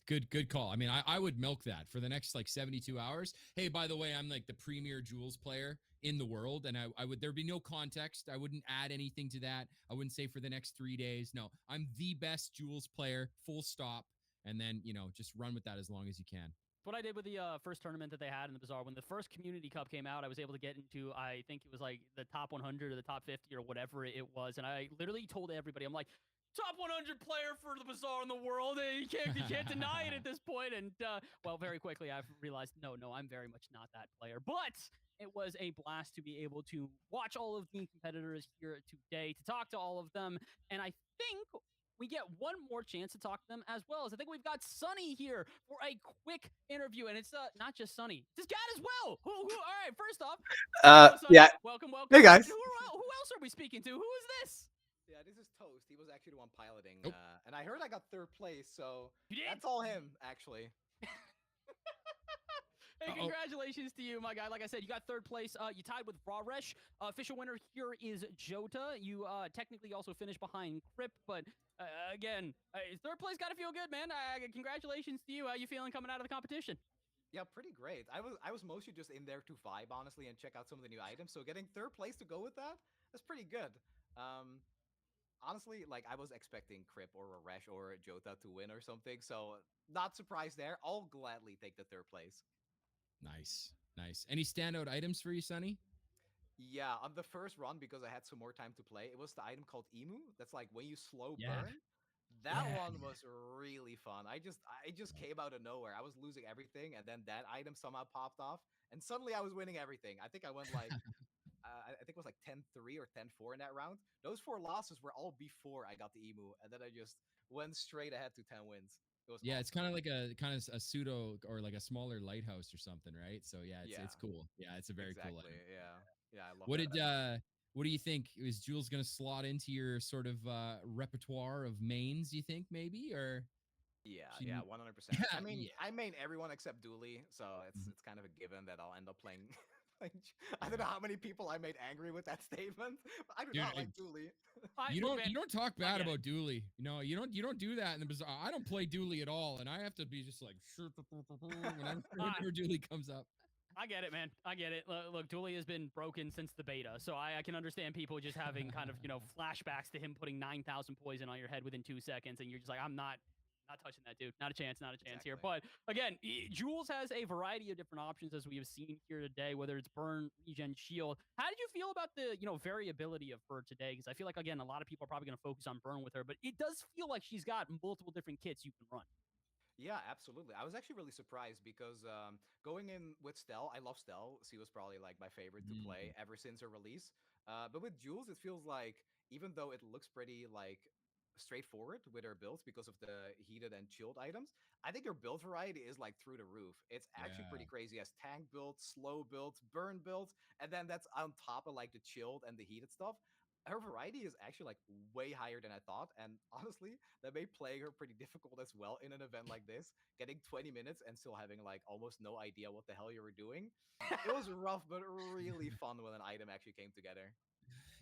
good call. I mean, I would milk that for the next like 72 hours. Hey, by the way, I'm like the premier Jules player in the world, and there'd be no context. I wouldn't add anything to that. I wouldn't say for the next 3 days. No, I'm the best Jules player, full stop. And then, just run with that as long as you can. What I did with the first tournament that they had in the Bazaar, when the first Community Cup came out, I was able to get into, I think it was like the top 100 or the top 50 or whatever it was. And I literally told everybody, I'm like, top 100 player for the Bazaar in the world. You can't deny it at this point. And very quickly I've realized, no, I'm very much not that player. But it was a blast to be able to watch all of the competitors here today, to talk to all of them. And I think we get one more chance to talk to them as well, as I think we've got Sunny here for a quick interview. And it's not just Sunny, it's his dad as well. All right, first off, yeah, welcome. Hey guys. Who else are we speaking to? Who is this? Yeah, this is Toast. He was actually the one piloting, and I heard I got third place, so that's all him, actually. Hey, congratulations to you, my guy. Like I said, you got third place. You tied with Ravresh. Official winner here is Jota. You technically also finished behind Crip, but again, third place got to feel good, man. Congratulations to you. How you feeling coming out of the competition? Yeah, pretty great. I was mostly just in there to vibe, honestly, and check out some of the new items. So getting third place to go with that's pretty good. Honestly, like I was expecting Crip or Ravresh or Jota to win or something, so not surprised there. I'll gladly take the third place. Nice. Any standout items for you, Sunny? Yeah, on the first run, because I had some more time to play, it was the item called Emu. That's like when you slow burn. That one was really fun. I just came out of nowhere. I was losing everything, and then that item somehow popped off, and suddenly I was winning everything. I think I went like I think it was like 10-3 or 10-4 in that round. Those 4 losses were all before I got the Emu, and then I just went straight ahead to 10 wins. Yeah, awesome. It's kind of like a pseudo or like a smaller lighthouse or something, right? So it's cool. Yeah, it's a very cool item. Yeah, I love that. What do you think? Is Jules going to slot into your sort of repertoire of mains, do you think, maybe? Or Yeah, 100%. I mean, I main everyone except Dooley, so it's kind of a given that I'll end up playing. I don't know how many people I made angry with that statement. But I do not like Dooley. You don't talk bad about Dooley. You don't do that in the Bazaar. I don't play Dooley at all, and I have to be just like whenever Dooley comes up. I get it, man. I get it. Look, Dooley has been broken since the beta, so I can understand people just having kind of flashbacks to him putting 9,000 poison on your head within 2 seconds, and you're just like, I'm not touching that, dude. Not a chance here. But again, Jules has a variety of different options, as we have seen here today, whether it's burn, regen, shield. How did you feel about the variability of her today? Because I feel like, again, a lot of people are probably going to focus on burn with her, but it does feel like she's got multiple different kits you can run. Yeah, absolutely. I was actually really surprised because going in with Stell, I love Stell. She was probably like my favorite to play ever since her release. But with Jules, it feels like even though it looks pretty like straightforward with her builds because of the heated and chilled items, I think her build variety is like through the roof. It's actually pretty crazy. As tank builds, slow builds, burn builds, and then that's on top of like the chilled and the heated stuff. Her variety is actually like way higher than I thought, and honestly, that made playing her pretty difficult as well in an event like this. Getting 20 minutes and still having like almost no idea what the hell you were doing. It was rough, but really fun when an item actually came together.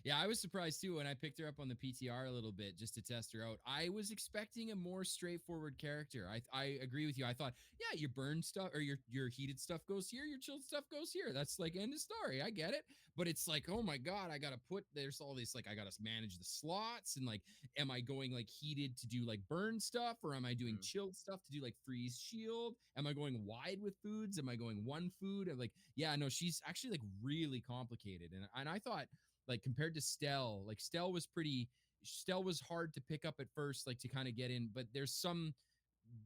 Yeah, I was surprised too when I picked her up on the PTR a little bit just to test her out. I was expecting a more straightforward character. I agree with you. I thought, yeah, your burn stuff or your heated stuff goes here, your chilled stuff goes here. That's like end of story. I get it. But it's like, oh my God, I gotta there's all this, like I gotta manage the slots and like, am I going like heated to do like burn stuff or am I doing chilled stuff to do like freeze shield? Am I going wide with foods? Am I going one food? I'm like, yeah, no, she's actually like really complicated. And I thought, like compared to Stell, like Stell was hard to pick up at first, like to kind of get in, but there's some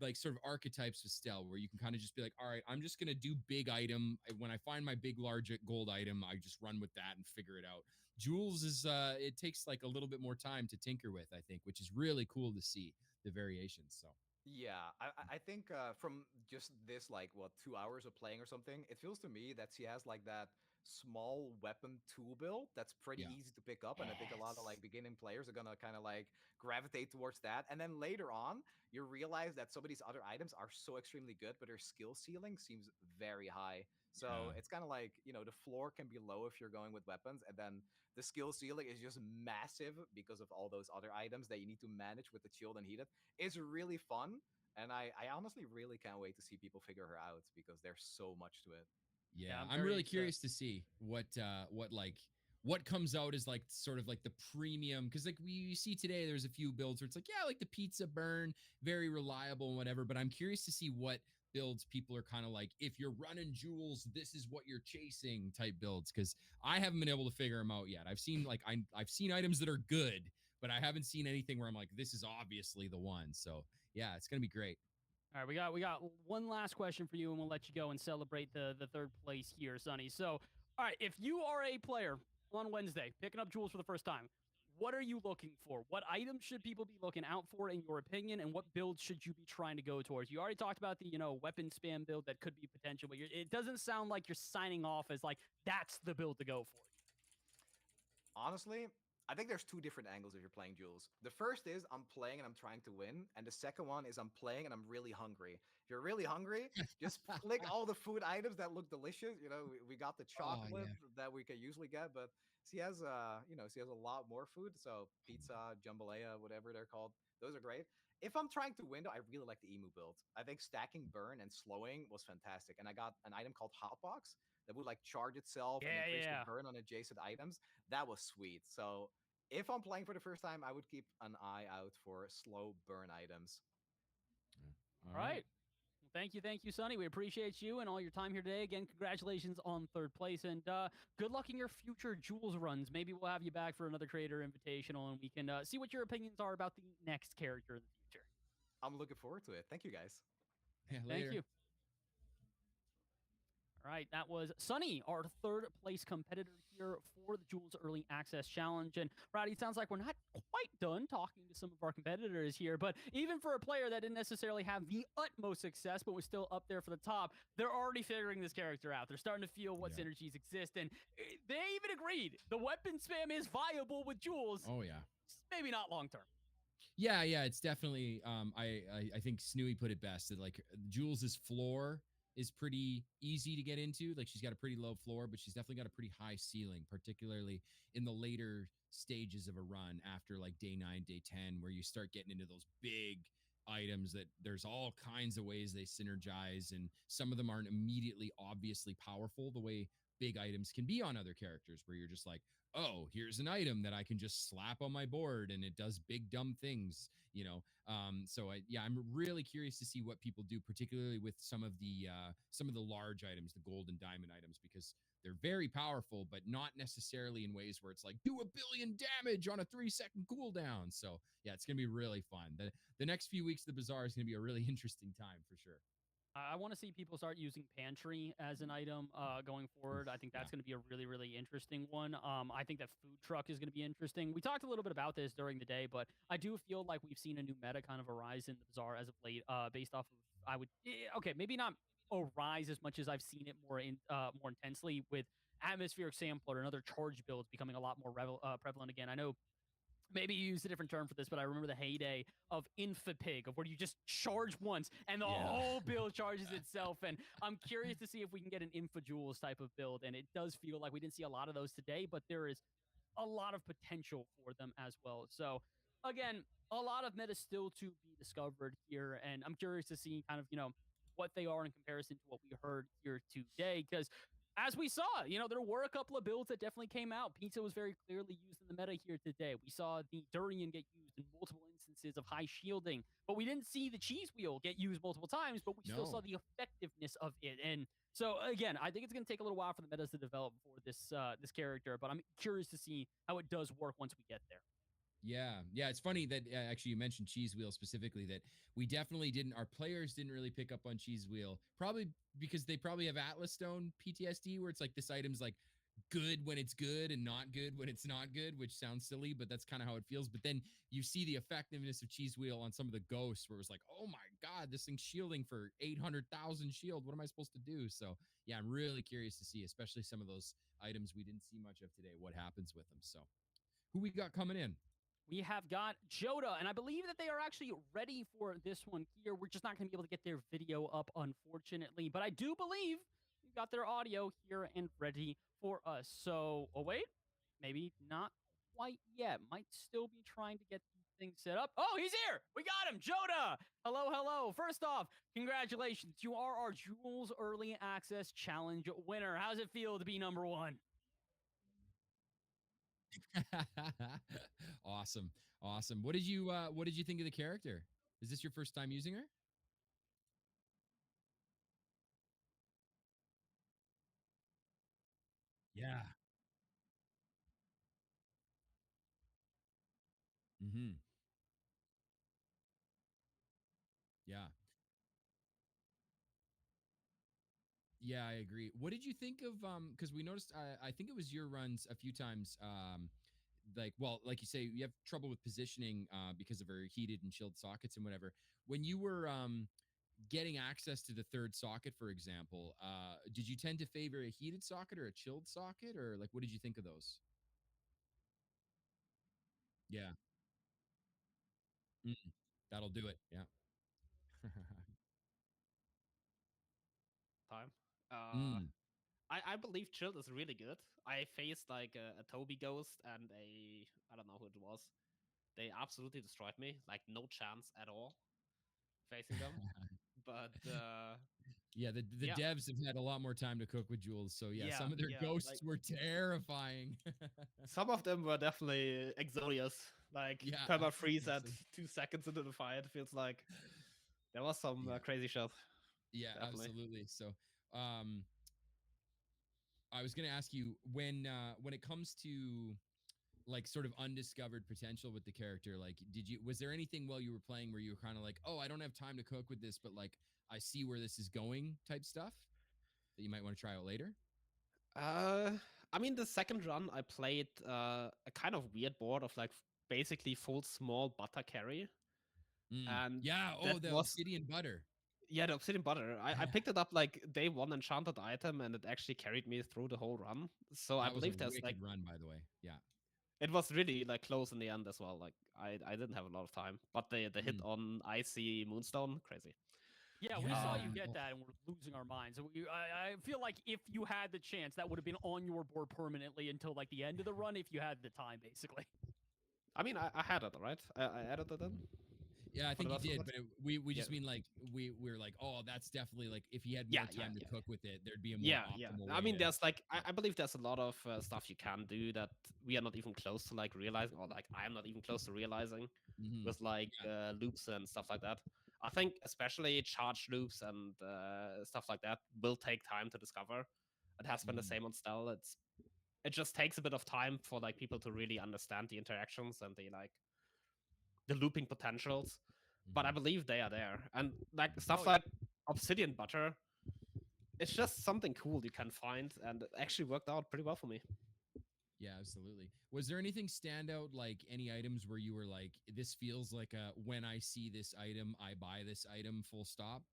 like sort of archetypes with Stell where you can kind of just be like, all right, I'm just going to do big item. When I find my big, large gold item, I just run with that and figure it out. Jules is, it takes like a little bit more time to tinker with, I think, which is really cool to see the variations. So. Yeah, I think from just this, like, what, 2 hours of playing or something, it feels to me that she has, like, that small weapon tool build that's pretty easy to pick up. And I think a lot of, like, beginning players are gonna kind of, like, gravitate towards that. And then later on, you realize that some of these other items are so extremely good, but their skill ceiling seems very high. So it's kind of like, you know, the floor can be low if you're going with weapons, and then the skill ceiling is just massive because of all those other items that you need to manage with the chilled and heated. It's really fun, and I honestly really can't wait to see people figure her out because there's so much to it. Yeah, I'm really curious to see what comes out as like sort of like the premium, because like we see today there's a few builds where it's like, yeah, like the pizza burn, very reliable and whatever, but I'm curious to see what builds people are kind of like, if you're running Jules, this is what you're chasing type builds, because I haven't been able to figure them out yet. I've seen items that are good, but I haven't seen anything where I'm like, this is obviously the one. So yeah, it's gonna be great. All right, we got one last question for you, and we'll let you go and celebrate the third place here, Sonny. So, all right, if you are a player on Wednesday picking up Jules for the first time, what are you looking for? What items should people be looking out for, in your opinion, and what builds should you be trying to go towards? You already talked about the, weapon spam build that could be potential, but it doesn't sound like you're signing off as like that's the build to go for. Honestly, I think there's two different angles if you're playing Jules. The first is I'm playing and I'm trying to win, and the second one is I'm playing and I'm really hungry. If you're really hungry, just click all the food items that look delicious. You know, we got the chocolate that we can usually get, but she has she has a lot more food. So pizza, jambalaya, whatever they're called, those are great. If I'm trying to win, though, I really like the emu build. I think stacking burn and slowing was fantastic, and I got an item called Hotbox that would like charge itself and increase the burn on adjacent items. That was sweet. So if I'm playing for the first time, I would keep an eye out for slow burn items. All right. Well, thank you, Sonny. We appreciate you and all your time here today. Again, congratulations on third place, and good luck in your future Jules runs. Maybe we'll have you back for another Creator Invitational, and we can see what your opinions are about the next character in the future. I'm looking forward to it. Thank you, guys. Yeah, later. Thank you. All right, that was Sonny, our third place competitor here for the Jules Early Access Challenge. And Roddy, it sounds like we're not quite done talking to some of our competitors here, but even for a player that didn't necessarily have the utmost success, but was still up there for the top, they're already figuring this character out. They're starting to feel what synergies exist, and they even agreed the weapon spam is viable with Jules. Oh, yeah. Maybe not long term. Yeah, it's definitely, I think Snooey put it best, that like Jules's floor is pretty easy to get into. Like she's got a pretty low floor, but she's definitely got a pretty high ceiling, particularly in the later stages of a run after like day 9, day 10, where you start getting into those big items that there's all kinds of ways they synergize, and some of them aren't immediately obviously powerful the way big items can be on other characters, where you're just like, oh, here's an item that I can just slap on my board and it does big dumb things, So I'm really curious to see what people do, particularly with some of the large items, the gold and diamond items, because they're very powerful, but not necessarily in ways where it's like do 1 billion damage on a 3-second cooldown. So yeah, it's gonna be really fun. The next few weeks of the Bazaar is gonna be a really interesting time for sure. I want to see people start using pantry as an item going forward. I think that's going to be a really, really interesting one. I think that food truck is going to be interesting. We talked a little bit about this during the day, but I do feel like we've seen a new meta kind of arise in the Bazaar as of late, based off of maybe not arise as much as I've seen it more intensely with atmospheric sampler and other charge builds becoming a lot more prevalent again. I know maybe you used a different term for this, but I remember the heyday of Infapig, of where you just charge once and the whole build charges itself. And I'm curious to see if we can get an Jules type of build. And it does feel like we didn't see a lot of those today, but there is a lot of potential for them as well. So again, a lot of meta still to be discovered here. And I'm curious to see kind of, what they are in comparison to what we heard here today. Because as we saw, there were a couple of builds that definitely came out. Pizza was very clearly used in the meta here today. We saw the Durian get used in multiple instances of high shielding, but we didn't see the cheese wheel get used multiple times, but we still saw the effectiveness of it. And so again, I think it's going to take a little while for the metas to develop for this character, but I'm curious to see how it does work once we get there. Yeah. It's funny that actually you mentioned Cheese Wheel specifically, that we definitely our players didn't really pick up on Cheese Wheel, probably because they probably have Atlas Stone PTSD, where it's like this item's like good when it's good and not good when it's not good, which sounds silly, but that's kind of how it feels. But then you see the effectiveness of Cheese Wheel on some of the ghosts, where it was like, oh my God, this thing's shielding for 800,000 shield. What am I supposed to do? So yeah, I'm really curious to see, especially some of those items we didn't see much of today, what happens with them. So who we got coming in? We have got Joda, and I believe that they are actually ready for this one here. We're just not going to be able to get their video up, unfortunately, but I do believe we got their audio here and ready for us. So, wait, maybe not quite yet. Might still be trying to get these things set up. Oh, he's here! We got him! Joda! Hello. First off, congratulations. You are our Jules Early Access Challenge winner. How's it feel to be number one? Awesome. What did you think of the character? Is this your first time using her? Yeah. Yeah. Yeah, I agree. What did you think of because we noticed I think it was your runs a few times, like you say, you have trouble with positioning because of her heated and chilled sockets and whatever. When you were getting access to the third socket, for example, did you tend to favor a heated socket or a chilled socket, or like what did you think of those? Yeah. That'll do it. Yeah. Time. I believe chilled is really good. I faced like a Toby ghost and I don't know who it was. They absolutely destroyed me. Like no chance at all facing them. But yeah, the devs have had a lot more time to cook with Jules, so yeah, some of their ghosts were terrifying. Some of them were definitely Exodius, like perma freeze at 2 seconds into the fight. It feels like there was some crazy shit. Yeah, definitely. Absolutely. So, I was going to ask you when it comes to like sort of undiscovered potential with the character, like was there anything while you were playing where you were kind of like, oh, I don't have time to cook with this, but like I see where this is going type stuff that you might want to try out later? I mean, the second run I played a kind of weird board of like basically full small butter carry. And the obsidian butter. Yeah, the obsidian butter. I picked it up like day one enchanted item, and it actually carried me through the whole run. So I believe there's like run, by the way. Yeah. It was really like close in the end as well. Like I didn't have a lot of time, but the hit on Icy Moonstone, crazy. Yeah, we saw you get that, and we're losing our minds. I feel like if you had the chance, that would have been on your board permanently until like the end of the run, if you had the time, basically. I mean, I had it, right? I added it in. Yeah, I think you did, but we just mean like we're like, oh, that's definitely like if he had more time to cook with it, there'd be a more optimal way. I mean, there's like I believe there's a lot of stuff you can do that we are not even close to like realizing, or like I'm not even close to realizing with like loops and stuff like that. I think especially charge loops and stuff like that will take time to discover. It has been the same on Stell. It just takes a bit of time for like people to really understand the interactions and the looping potentials. But I believe they are there. And like stuff like obsidian butter, it's just something cool you can find, and it actually worked out pretty well for me. Yeah, absolutely. Was there anything stand out, like any items where you were like, this feels like a when I see this item, I buy this item, full stop?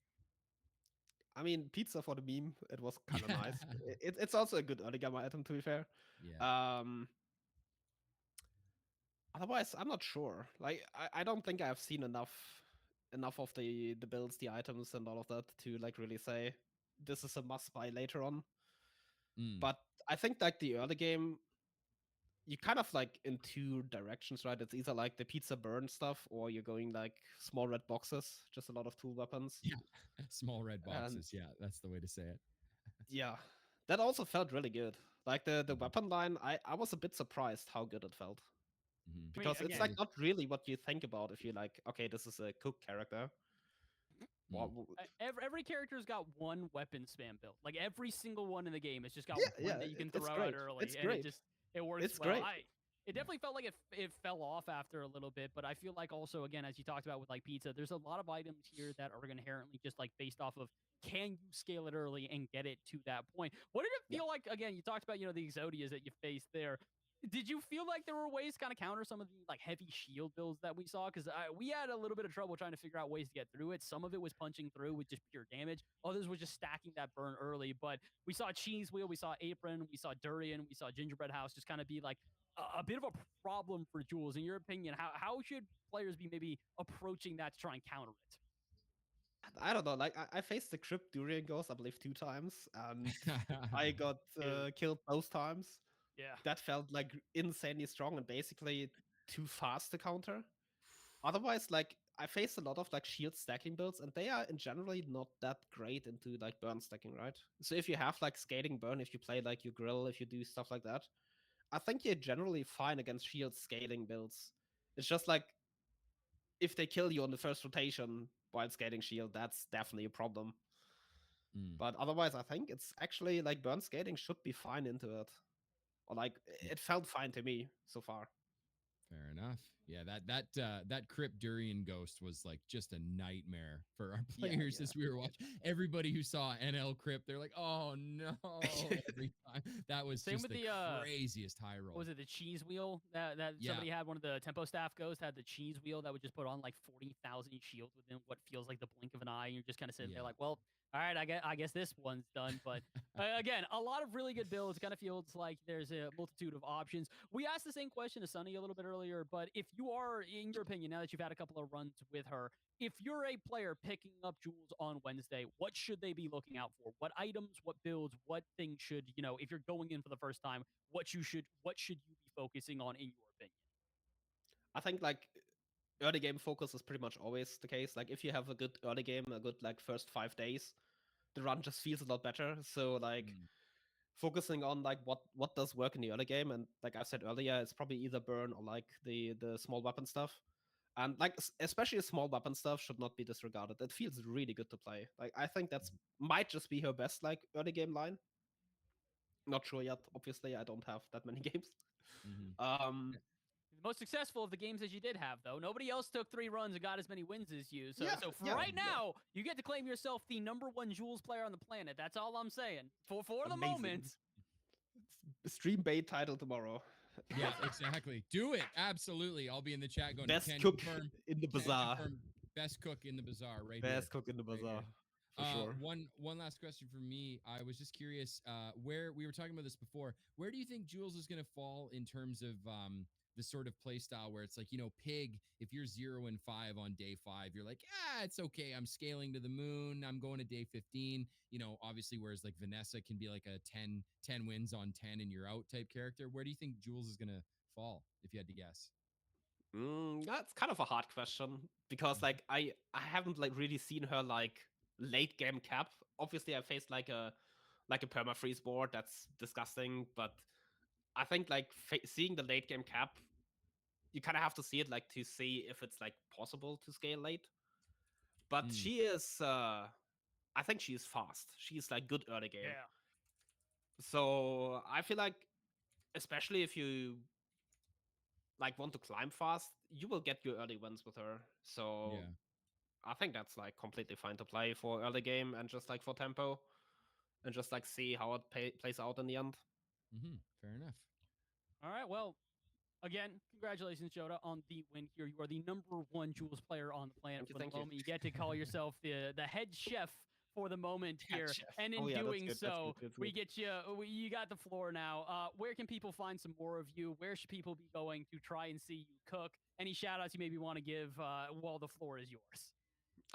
I mean, pizza for the meme, it was kind of nice. It's also a good early game item, to be fair. Yeah. Otherwise, I'm not sure. Like, I don't think I've seen enough of the builds, the items, and all of that to like really say this is a must buy later on. But I think like the early game, you kind of like in two directions, right? It's either like the pizza burn stuff, or you're going like small red boxes, just a lot of tool weapons. Yeah, small red boxes. Yeah, that's the way to say it. Yeah, that also felt really good. Like the weapon line, I was a bit surprised how good it felt. Because it's like not really what you think about if you're like, okay, this is a cook character. Every character's got one weapon spam build. Like every single one in the game has just got one that you can throw out early, it's great. It works it's well. Great. It definitely felt like it fell off after a little bit, but I feel like also, again, as you talked about with like pizza, there's a lot of items here that are inherently just like based off of can you scale it early and get it to that point. What did it feel like? Again, you talked about, the Exodias that you faced there. Did you feel like there were ways to kind of counter some of the like heavy shield builds that we saw? Because we had a little bit of trouble trying to figure out ways to get through it. Some of it was punching through with just pure damage. Others was just stacking that burn early. But we saw Cheese Wheel, we saw Apron, we saw Durian, we saw Gingerbread House just kind of be like a bit of a problem for Jules. In your opinion, how should players be maybe approaching that to try and counter it? I don't know. Like I faced the Crypt Durian Ghost, I believe, 2 times, and I got killed both times. Yeah, that felt like insanely strong and basically too fast to counter. Otherwise, like I faced a lot of like shield stacking builds, and they are in generally not that great into like burn stacking, right? So if you have like scaling burn, if you play like your grill, if you do stuff like that, I think you're generally fine against shield scaling builds. It's just like if they kill you on the first rotation while scaling shield, that's definitely a problem. But otherwise, I think it's actually like burn scaling should be fine into it. Or like it felt fine to me so far. Fair enough. Yeah, that Crypt Durian Ghost was like just a nightmare for our players as we were watching. Everybody who saw NL Crypt, they're like, "Oh no!" Every time. That was same just with the craziest high roll. Was it the cheese wheel that somebody had? One of the tempo staff ghosts had the cheese wheel that would just put on like 40,000 shield within what feels like the blink of an eye. And you're just kind of sitting there like, well, all right, I guess this one's done. But again, a lot of really good builds. Kind of feels like there's a multitude of options. We asked the same question to Sunny a little bit earlier, but if you are, in your opinion, now that you've had a couple of runs with her, if you're a player picking up Jules on Wednesday, what should they be looking out for? What items, what builds, what things should, if you're going in for the first time, what should you be focusing on in your opinion? I think like early game focus is pretty much always the case. Like if you have a good early game, a good like first 5 days, the run just feels a lot better. So like focusing on like what does work in the early game, and like I said earlier, it's probably either burn or like the small weapon stuff. And like especially small weapon stuff should not be disregarded. It feels really good to play. Like I think that's might just be her best like early game line. Not sure yet. Obviously, I don't have that many games. The most successful of the games that you did have, though. Nobody else took 3 runs and got as many wins as you. So, right now, you get to claim yourself the #1 Jules player on the planet. That's all I'm saying. For the moment. Stream bait title tomorrow. Yeah, exactly. Do it. Absolutely. I'll be in the chat going, best cook in the Bazaar. Best cook in the Bazaar, right? Best cook in the Bazaar. For sure. One last question for me. I was just curious, where we were talking about this before. Where do you think Jules is going to fall in terms of the sort of play style where it's like, Pig, if you're 0 and 5 on day 5, you're like, it's okay. I'm scaling to the moon. I'm going to day 15, obviously, whereas like Vanessa can be like a 10 wins on 10 and you're out type character. Where do you think Jules is going to fall if you had to guess? That's kind of a hard question because like I haven't like really seen her like late game cap. Obviously, I faced like a perma freeze board that's disgusting, but I think like seeing the late game cap, you kind of have to see it like to see if it's like possible to scale late. But she is, I think she is fast. She's like good early game. Yeah. So I feel like, especially if you like want to climb fast, you will get your early wins with her. So yeah. I think that's like completely fine to play for early game and just like for tempo, and just like see how it plays out in the end. Fair enough. All right. Well, again, congratulations, Joda, on the win here. You are the #1 Jules player on the planet for the moment. You get to call yourself the head chef for the moment here, and in doing so, we get you got the floor now. Where can people find some more of you? Where should people be going to try and see you cook? Any shout outs you maybe want to give while the floor is yours?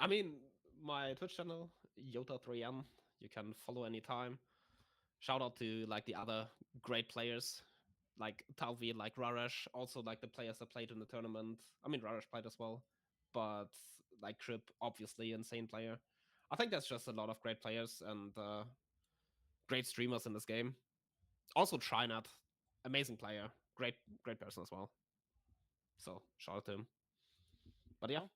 I mean, my Twitch channel, Yota3M, you can follow anytime. Shout out to like the other great players, like Talvi, like Raresh, also like the players that played in the tournament. I mean, Raresh played as well, but like Trip, obviously insane player. I think that's just a lot of great players and great streamers in this game. Also Trinat, amazing player, great person as well. So shout out to him. But yeah. Well,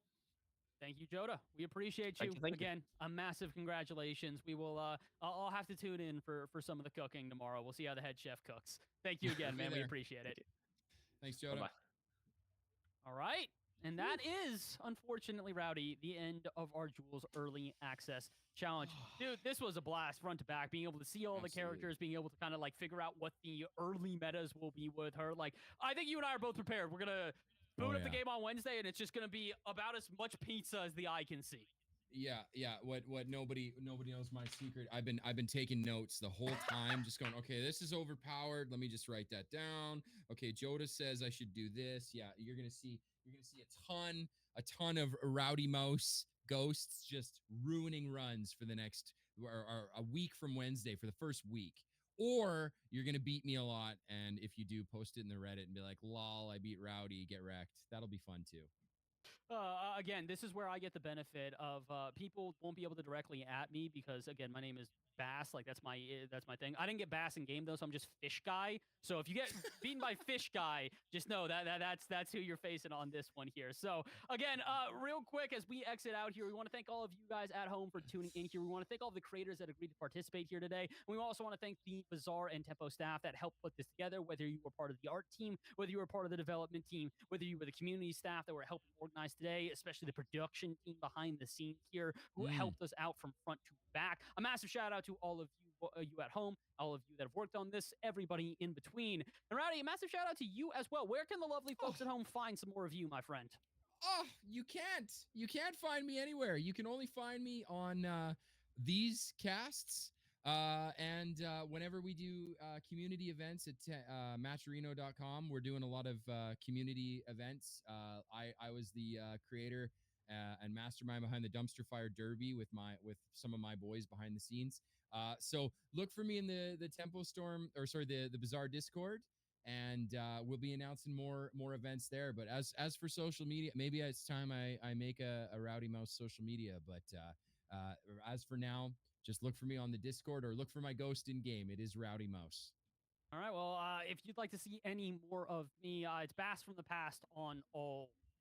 thank you, Joda. We appreciate you. Thank Again, you. A massive congratulations. We will I'll have to tune in for some of the cooking tomorrow. We'll see how the head chef cooks. Thank you again, man. We appreciate it. Thanks, Joda. Bye-bye. All right. And that is, unfortunately, Rowdy, the end of our Jules Early Access Challenge. Dude, this was a blast front to back, being able to see all the characters, being able to kind of like figure out what the early metas will be with her. Like, I think you and I are both prepared. We're going to boot up the game on Wednesday, and it's just going to be about as much pizza as the eye can see. Yeah. What nobody knows my secret. I've been taking notes the whole time, just going, okay, this is overpowered. Let me just write that down. Okay, Joda says I should do this. Yeah, you're gonna see a ton of Rowdy Mouse ghosts just ruining runs for the next or a week from Wednesday for the first week. Or you're gonna beat me a lot, and if you do, post it in the Reddit and be like, "Lol, I beat Rowdy, get wrecked." That'll be fun too. Again, this is where I get the benefit of people won't be able to directly at me because, again, my name is Bass. Like, that's my thing. I didn't get Bass in game, though, so I'm just Fish Guy. So if you get beaten by Fish Guy, just know that's who you're facing on this one here. So, again, real quick, as we exit out here, we want to thank all of you guys at home for tuning in here. We want to thank all the creators that agreed to participate here today. And we also want to thank the Bazaar and Tempo staff that helped put this together, whether you were part of the art team, whether you were part of the development team, whether you were the community staff that were helping organize today, especially the production team behind the scenes here who helped us out from front to back. A massive shout out to all of you at home, all of you that have worked on this, everybody in between. And Rowdy, a massive shout out to you as well. Where can the lovely folks at home find some more of you, my friend? Oh, you can't find me anywhere. You can only find me on these casts. And whenever we do community events at matcherino.com, we're doing a lot of community events. I was the creator and mastermind behind the Dumpster Fire Derby with some of my boys behind the scenes. So look for me in the Tempo Storm, or sorry, the Bazaar Discord, and we'll be announcing more events there. But as for social media, maybe it's time I make a Rowdy Mouse social media. But as for now, just look for me on the Discord or look for my ghost in game. It is Rowdy Mouse. All right. Well, if you'd like to see any more of me, it's Bass from the Past on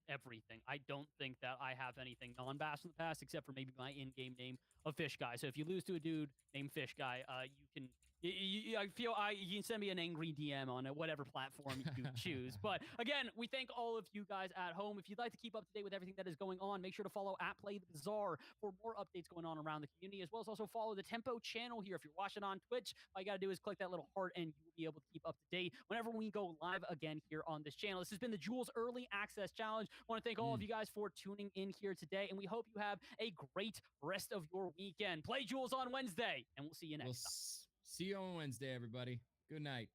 everything. I don't think that I have anything non-Bass from the Past except for maybe my in-game name of Fish Guy. So if you lose to a dude named Fish Guy, you can you can send me an angry DM on whatever platform you choose. But again, we thank all of you guys at home. If you'd like to keep up to date with everything that is going on, make sure to follow @PlayTheBazaar for more updates going on around the community, as well as also follow the Tempo channel here. If you're watching on Twitch, all you got to do is click that little heart and you will be able to keep up to date whenever we go live again here on this channel. This has been the Jules Early Access Challenge. I want to thank all of you guys for tuning in here today, and we hope you have a great rest of your weekend. Play Jules on Wednesday, and we'll see you next time. See you on Wednesday, everybody. Good night.